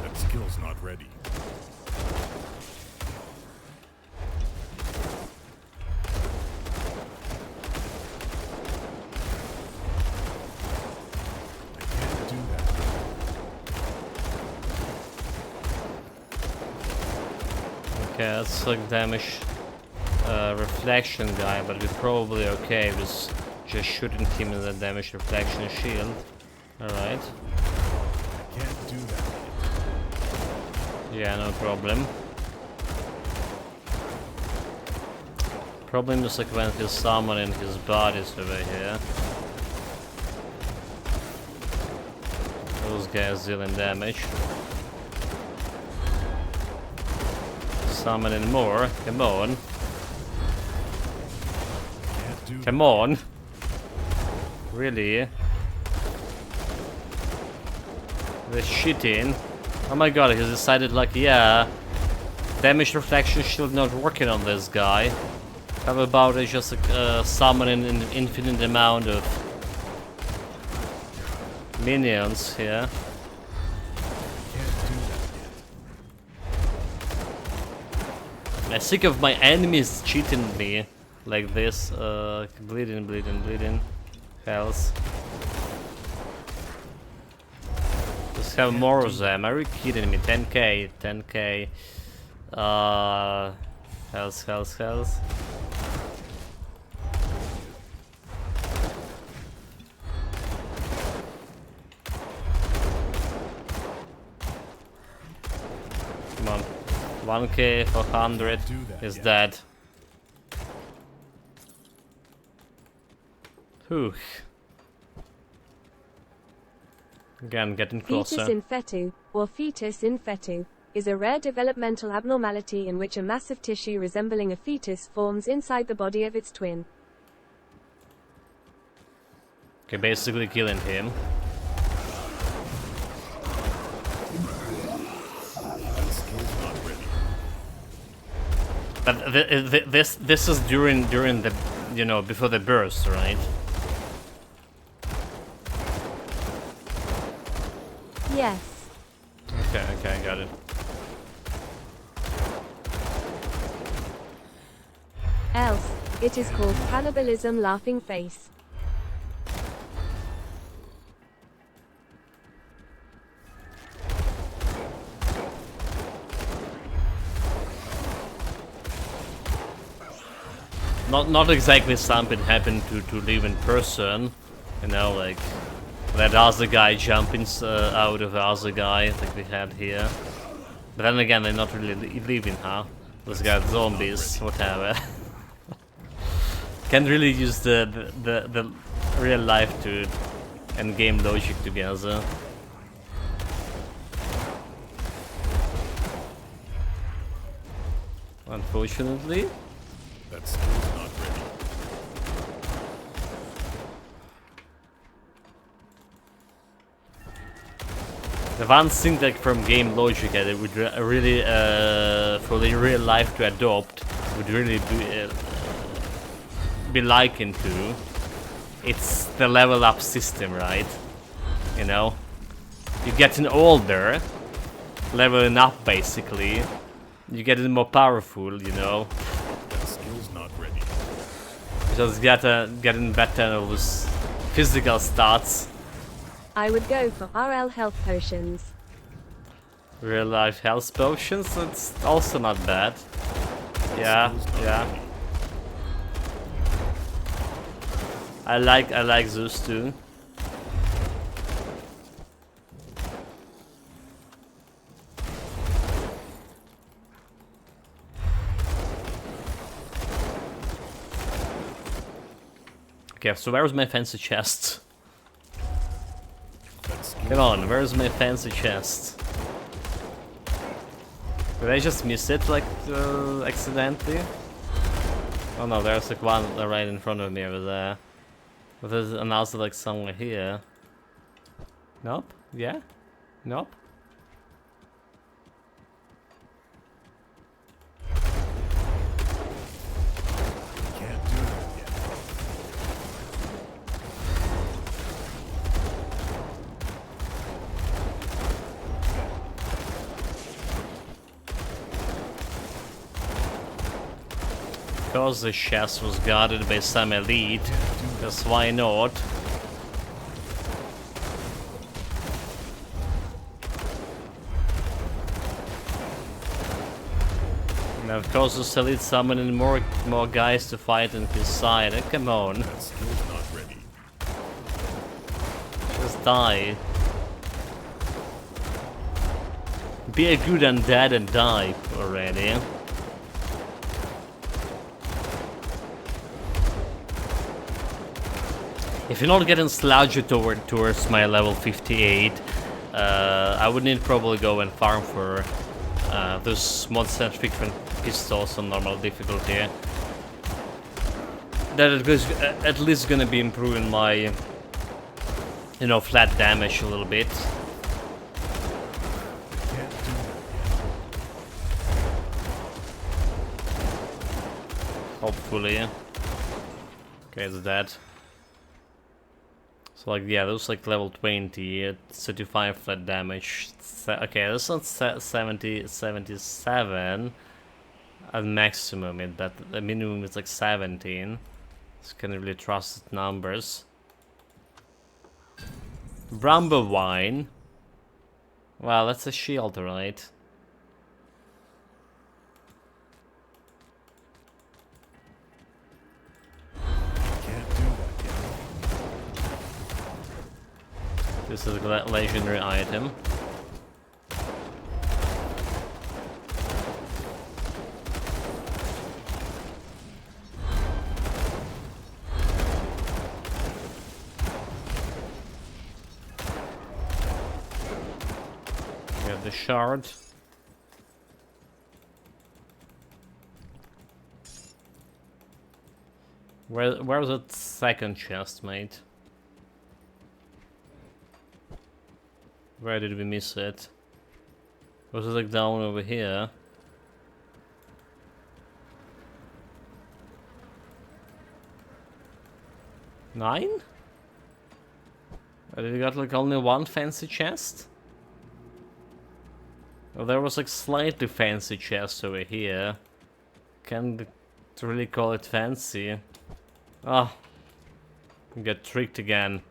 That skill's not ready. Okay, that's like damage reflection guy, but we're probably okay with just shooting him in the damage reflection shield. Alright. Yeah, no problem. Problem is like when he's summoning his bodies over here. Those guys dealing damage. Summoning more. Come on. Come on. Really? They're shitting. Oh my god, he's decided like, yeah, damage reflection shield not working on this guy. How about it just summoning an infinite amount of minions here? I'm sick of my enemies cheating me like this. Bleeding, bleeding, bleeding. Health. Just have more of them. Are you kidding me? 10k, 10k. Health, health, health. Come on. 1k for 100 is dead. Whew. Again, getting closer. Fetus in fetu, or fetus in fetu, is a rare developmental abnormality in which a mass of tissue resembling a fetus forms inside the body of its twin. Okay, basically killing him. But this is during the, you know, before the burst, right? Yes. Okay, okay, got it. Else, it is called cannibalism laughing face. Not exactly something happened to live in person, you know, like that other guy jumping out of the other guy like we had here. But then again, they're not really living, huh? Those guys zombies, whatever. Can't really use the real life to and game logic together. Unfortunately. That skill's not ready. The one thing like from game logic that it would really for the real life to adopt would really be likened to, it's the level up system, right? You know, you're getting older, leveling up basically, you're getting more powerful, you know. Not ready. Just getting better with physical stats. I would go for RL health potions. Real life health potions, it's also not bad. Yeah, yeah. I like Zeus too. Okay, so where's my fancy chest? Come on, where's my fancy chest? Did I just miss it, like, accidentally? Oh no, there's like one right in front of me over there. But there's another like somewhere here. Nope? Yeah? Nope? Because the chest was guarded by some elite, because why not? And of course this elite summoning more guys to fight on his side. Come on. That skill's not ready. Just die. Be a good undead and die already. If you're not getting slouched towards my level 58, I would need probably go and farm for those mod-centric pistols on normal difficulty. That is at least gonna be improving my, you know, flat damage a little bit. Hopefully. Okay, it's dead. So like, yeah, those like level 20, 35 flat damage. Okay, that's not 77 at maximum, but the minimum is like 17. So can't really trust numbers. Bramble wine. Well, that's a shield, right? Can't do that yet. This is a legendary item. We have the shard. Where's that second chest, mate? Where did we miss it? Was it like down over here? Nine? Did we got like only one fancy chest? Oh, there was like slightly fancy chest over here. Can't really call it fancy. Oh, got tricked again.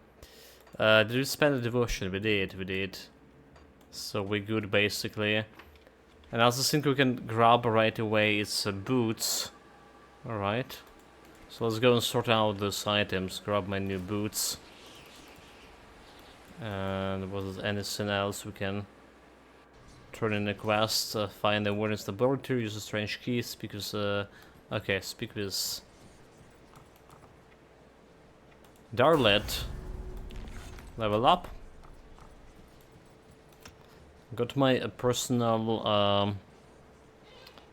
Did we spend a devotion? We did. So we're good basically. And also think we can grab right away is boots. Alright. So let's go and sort out those items. Grab my new boots. And was there anything else we can turn in a quest? Find the awareness laboratory, use the strange keys because okay, speak with Darlet. Level up. Got my personal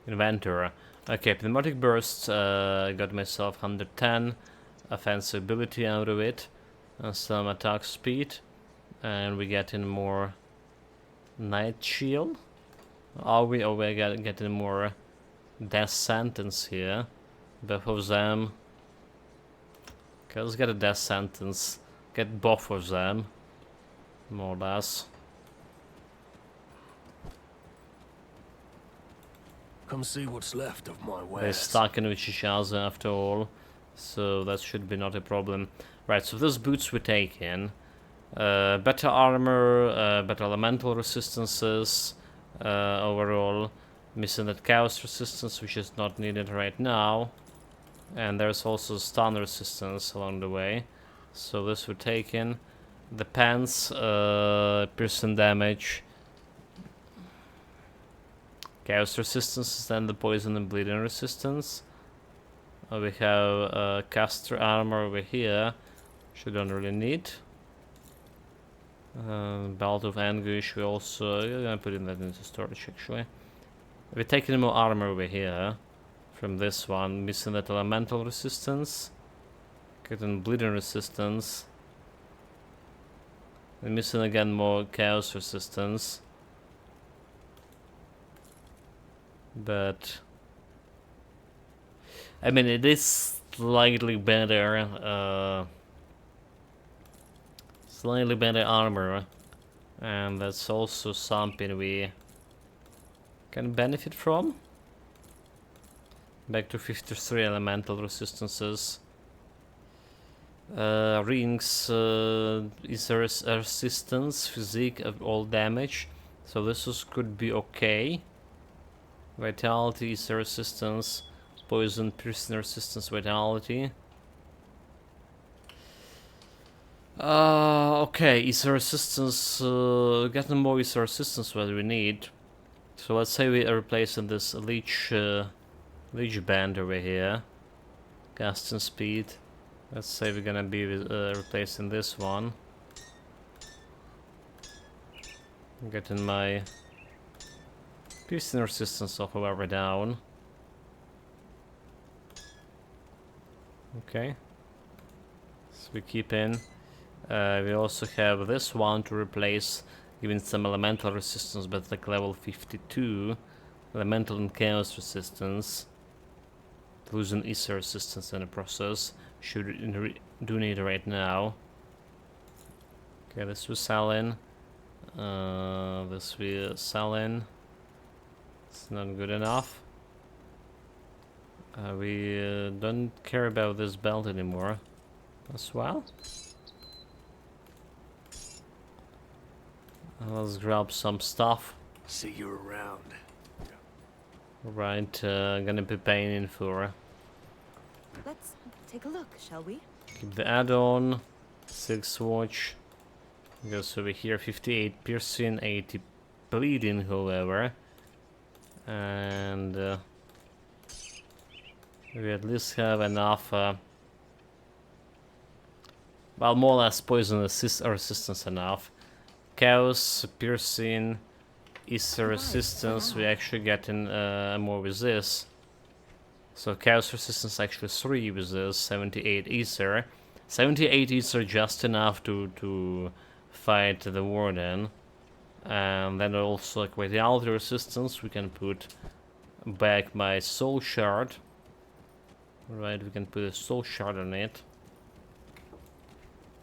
inventor. Okay, pneumatic burst. Got myself 110 offensive ability out of it, and some attack speed, and we get in more night shield. Are we? Oh, we getting more death sentence here. Both of them. Okay, let's get a death sentence. Get both of them, more or less. Come see what's left of my wares. They're stuck in Uchichaza after all, so that should be not a problem. Right, so those boots we take in. Better armor, better elemental resistances, overall. Missing that chaos resistance, which is not needed right now. And there's also stun resistance along the way. So this would take in. The pants, piercing damage. Chaos resistance, then the poison and bleeding resistance. We have caster armor over here, which we don't really need. Belt of Anguish, we also gonna put in that into storage actually. We're taking more armor over here from this one, missing that elemental resistance. Getting bleeding resistance. And missing again more chaos resistance. But I mean it is slightly better armor, and that's also something we can benefit from. Back to 53 elemental resistances. Rings is a resistance, physique of all damage, so this could be okay. Vitality is a resistance, poison, piercing resistance, vitality. Okay, is a resistance, getting more is a resistance what we need. So let's say we are replacing this leech band over here. Gust and speed. Let's say we're gonna be replacing this one. Getting my piercing resistance of however down. Okay. So we keep in. We also have this one to replace, giving some elemental resistance, but like level 52. Elemental and chaos resistance. Losing ether resistance in the process. Should do need right now. Okay, this we're selling. This we're selling. It's not good enough. We don't care about this belt anymore as well. Let's grab some stuff. See you around. Right, gonna be paying for. Let's take a look, shall we? Keep the add-on. 6 watch. Goes over here, 58 piercing, 80 bleeding, however. And we at least have enough, well, more or less poison resistance enough. Chaos, piercing, ether resistance, we actually getting more with this. So chaos resistance actually 3 with this, 78 ether. 78 ether just enough to fight the warden. And then also like vitality resistance, we can put back my soul shard. Right, we can put a soul shard on it.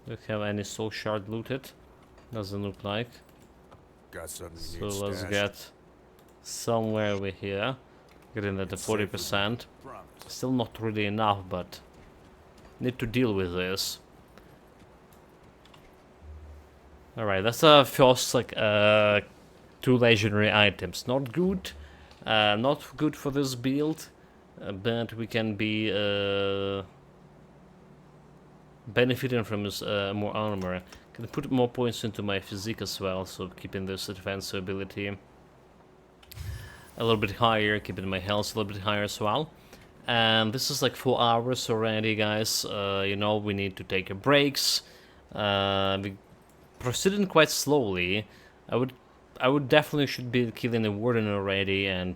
Do we have any soul shard looted? Doesn't look like. Got something So you need let's stashed? get somewhere over here. Getting that to 40%. Still not really enough, but need to deal with this. Alright, that's our first like 2 legendary items. Not good. Not good for this build. But we can be benefiting from this more armor. Can put more points into my physique as well, so keeping this advanced ability a little bit higher, keeping my health a little bit higher as well. And this is like 4 hours already, guys. You know, we need to take a breaks. We proceeding quite slowly. I would definitely should be killing the warden already and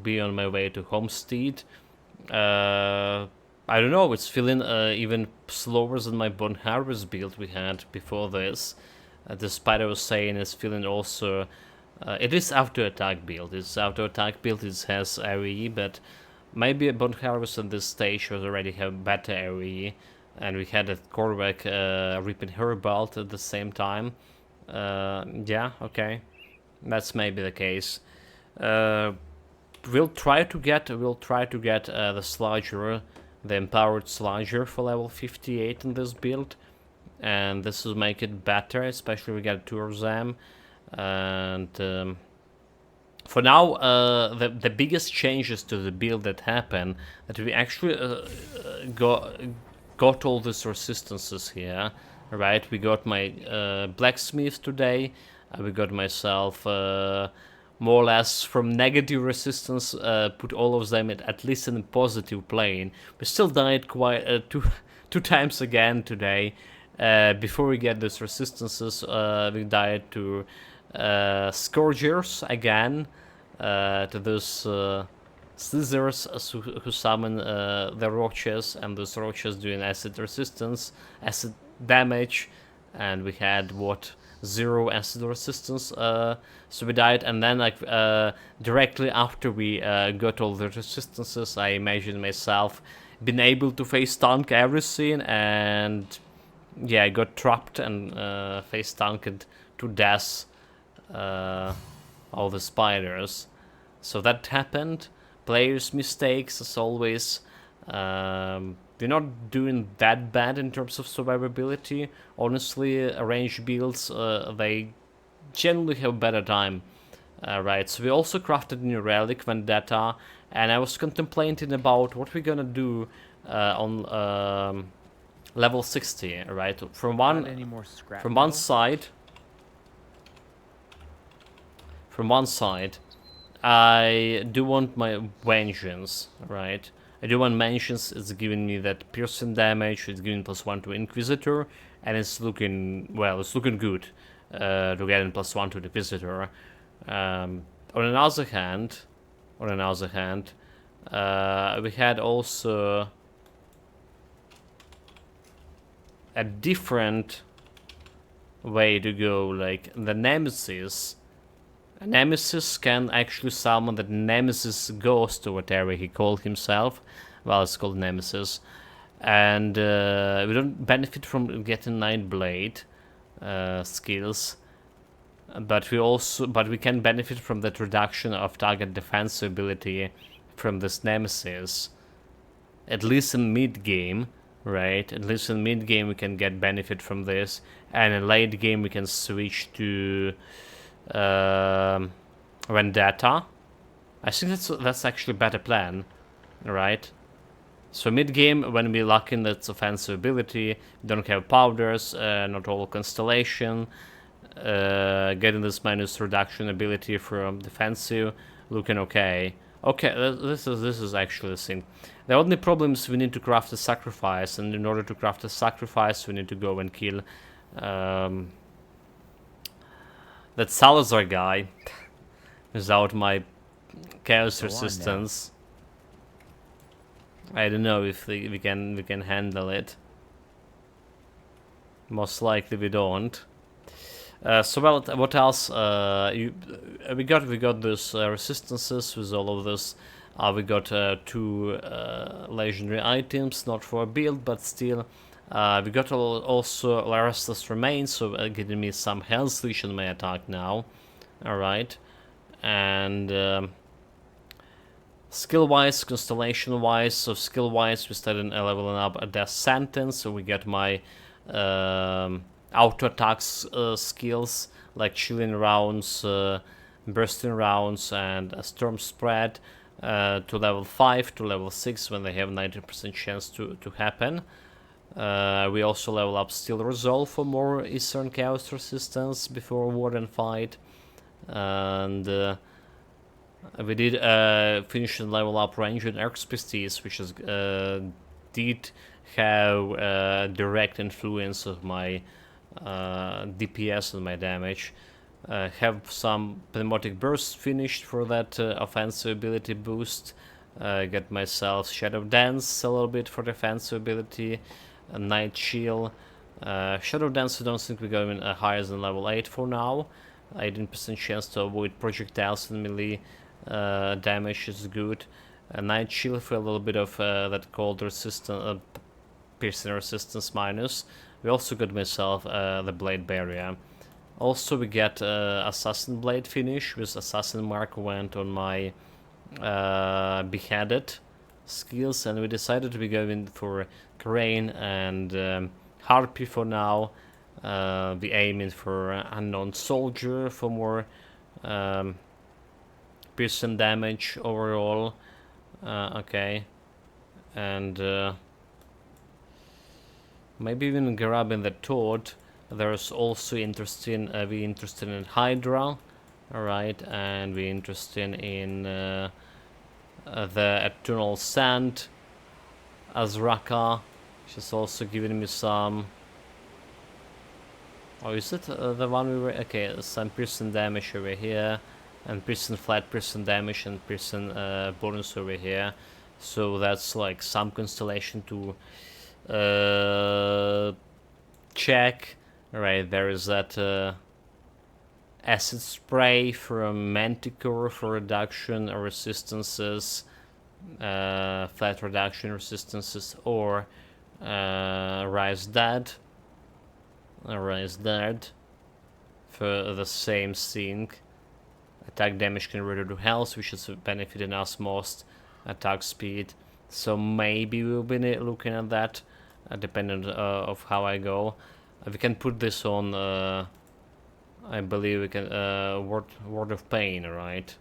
be on my way to Homestead. I don't know, it's feeling even slower than my Bone Harvest build we had before this. Despite I was saying it's feeling also... it is auto-attack build. It's auto-attack build, it has AoE, but maybe a Bone Harvest at this stage was already have better AoE. And we had a Korvac ripping her belt at the same time. Yeah, okay. That's maybe the case. We'll try to get the Sludger, the empowered Sludger for level 58 in this build, and this will make it better, especially we get 2 of them. And for now, the biggest changes to the build that happen, that we actually got all these resistances here, right? We got my blacksmith today. We got myself more or less from negative resistance, put all of them at least in a positive plane. We still died quite two times again today. Before we get these resistances, we died to Scourgers again, to those Slithers who summon the roaches, and those roaches doing acid resistance, acid damage, and we had what? 0 acid resistance, so we died. And then like directly after we got all the resistances, I imagined myself being able to face tank everything, and yeah, I got trapped and face tanked to death all the spiders. So that happened. Players' mistakes as always. We're not doing that bad in terms of survivability. Honestly, range builds, they generally have better time. Right, so we also crafted new relic, Vendetta, and I was contemplating about what we're gonna do on level 60, right? From one side, I do want my vengeance, right? I do want vengeance. It's giving me that piercing damage. It's giving +1 to Inquisitor, and it's looking well. It's looking good to get in +1 to the Inquisitor. On another hand, we had also a different way to go. Like the Nemesis. A Nemesis can actually summon the Nemesis Ghost or whatever he called himself. Well, it's called Nemesis. And we don't benefit from getting Nightblade skills. But we can benefit from that reduction of target defense ability from this Nemesis. At least in mid-game, right? At least in mid-game we can get benefit from this. And in late game we can switch to... Vendetta. I think that's actually a better plan, right? So mid game, when we lock in that offensive ability, we don't have powders, not all constellation, getting this minus reduction ability from defensive, looking okay. Okay, this is actually the thing. The only problem is we need to craft a sacrifice, and in order to craft a sacrifice, we need to go and kill. That Salazar guy, without my chaos resistance, I don't know if we can handle it. Most likely we don't. So well, what else? We got those resistances with all of this. We got 2 legendary items, not for a build, but still. We got also Restless Remains, so getting me some health leash in my attack now. Alright. And skill-wise, constellation-wise, so skill-wise we started leveling up a Death Sentence, so we get my auto-attacks skills, like Chilling Rounds, Bursting Rounds, and Storm Spread to level 5 to level 6 when they have 90% chance to happen. We also level up Steel Resolve for more Eastern Chaos resistance before Warden fight. And we did finish and level up Ranger and Expertise, which is did have direct influence of my DPS and my damage. Have some Pneumatic Burst finished for that offensive ability boost. Get myself Shadow Dance a little bit for defensive ability. A Night Shield. Shadow Dance I don't think we're going higher than level 8 for now. 18% chance to avoid projectiles and melee damage is good. A Night Shield for a little bit of that cold resistance, piercing resistance minus. We also got myself the Blade Barrier. Also we get Assassin Blade finish with Assassin Mark went on my Beheaded skills, and we decided to be going for Crane and Harpy for now. Be aiming for Unknown Soldier for more piercing damage overall. Okay, and maybe even grabbing the Toad. There's also interesting. We interested in Hydra, all right, and we interested in the Eternal Sand, Azraka. She's also giving me some. Oh, is it the one we were? Okay, some piercing damage over here, and piercing flat piercing damage and piercing bonus over here. So that's like some constellation to check. Right, there is that acid spray from Manticore for reduction of resistances, flat reduction resistances, or Rise Dead. Rise Dead for the same thing. Attack damage converted to health, which is benefiting us most. Attack speed. So maybe we'll be looking at that, depending of how I go. We can put this on. I believe we can. Word of Pain, right?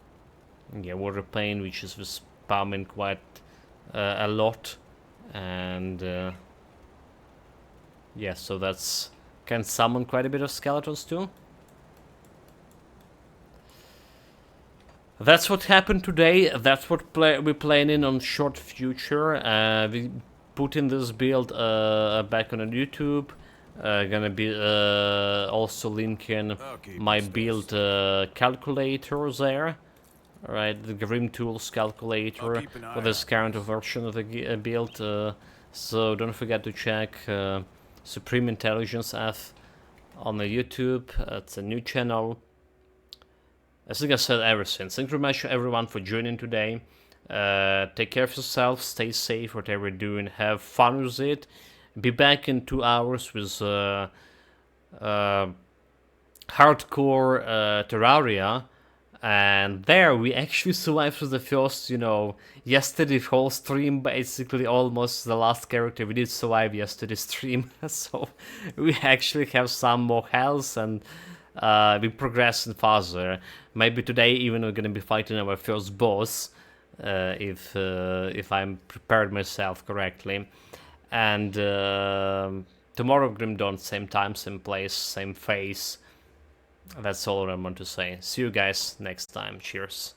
Yeah, Word of Pain, which is spamming quite a lot, and yeah, so that's can summon quite a bit of skeletons too. That's what happened today. That's what we're playing in on short future. We put in this build back on YouTube. Gonna be also linking my build calculator there. Right, the Grim Tools calculator for this current version of the build. So don't forget to check Supreme Intelligence F on the YouTube. It's a new channel. I think I said everything. Thank you very much everyone for joining today. Take care of yourself, stay safe, whatever you're doing, have fun with it. Be back in 2 hours with hardcore Terraria. And there we actually survived through the first, yesterday whole stream, basically almost the last character we did survive yesterday's stream. So we actually have some more health and we're progressing faster. Maybe today even we're gonna be fighting our first boss, if I'm prepared myself correctly. And tomorrow Grim Dawn, same time, same place, same face. That's all I want to say. See you guys next time. Cheers.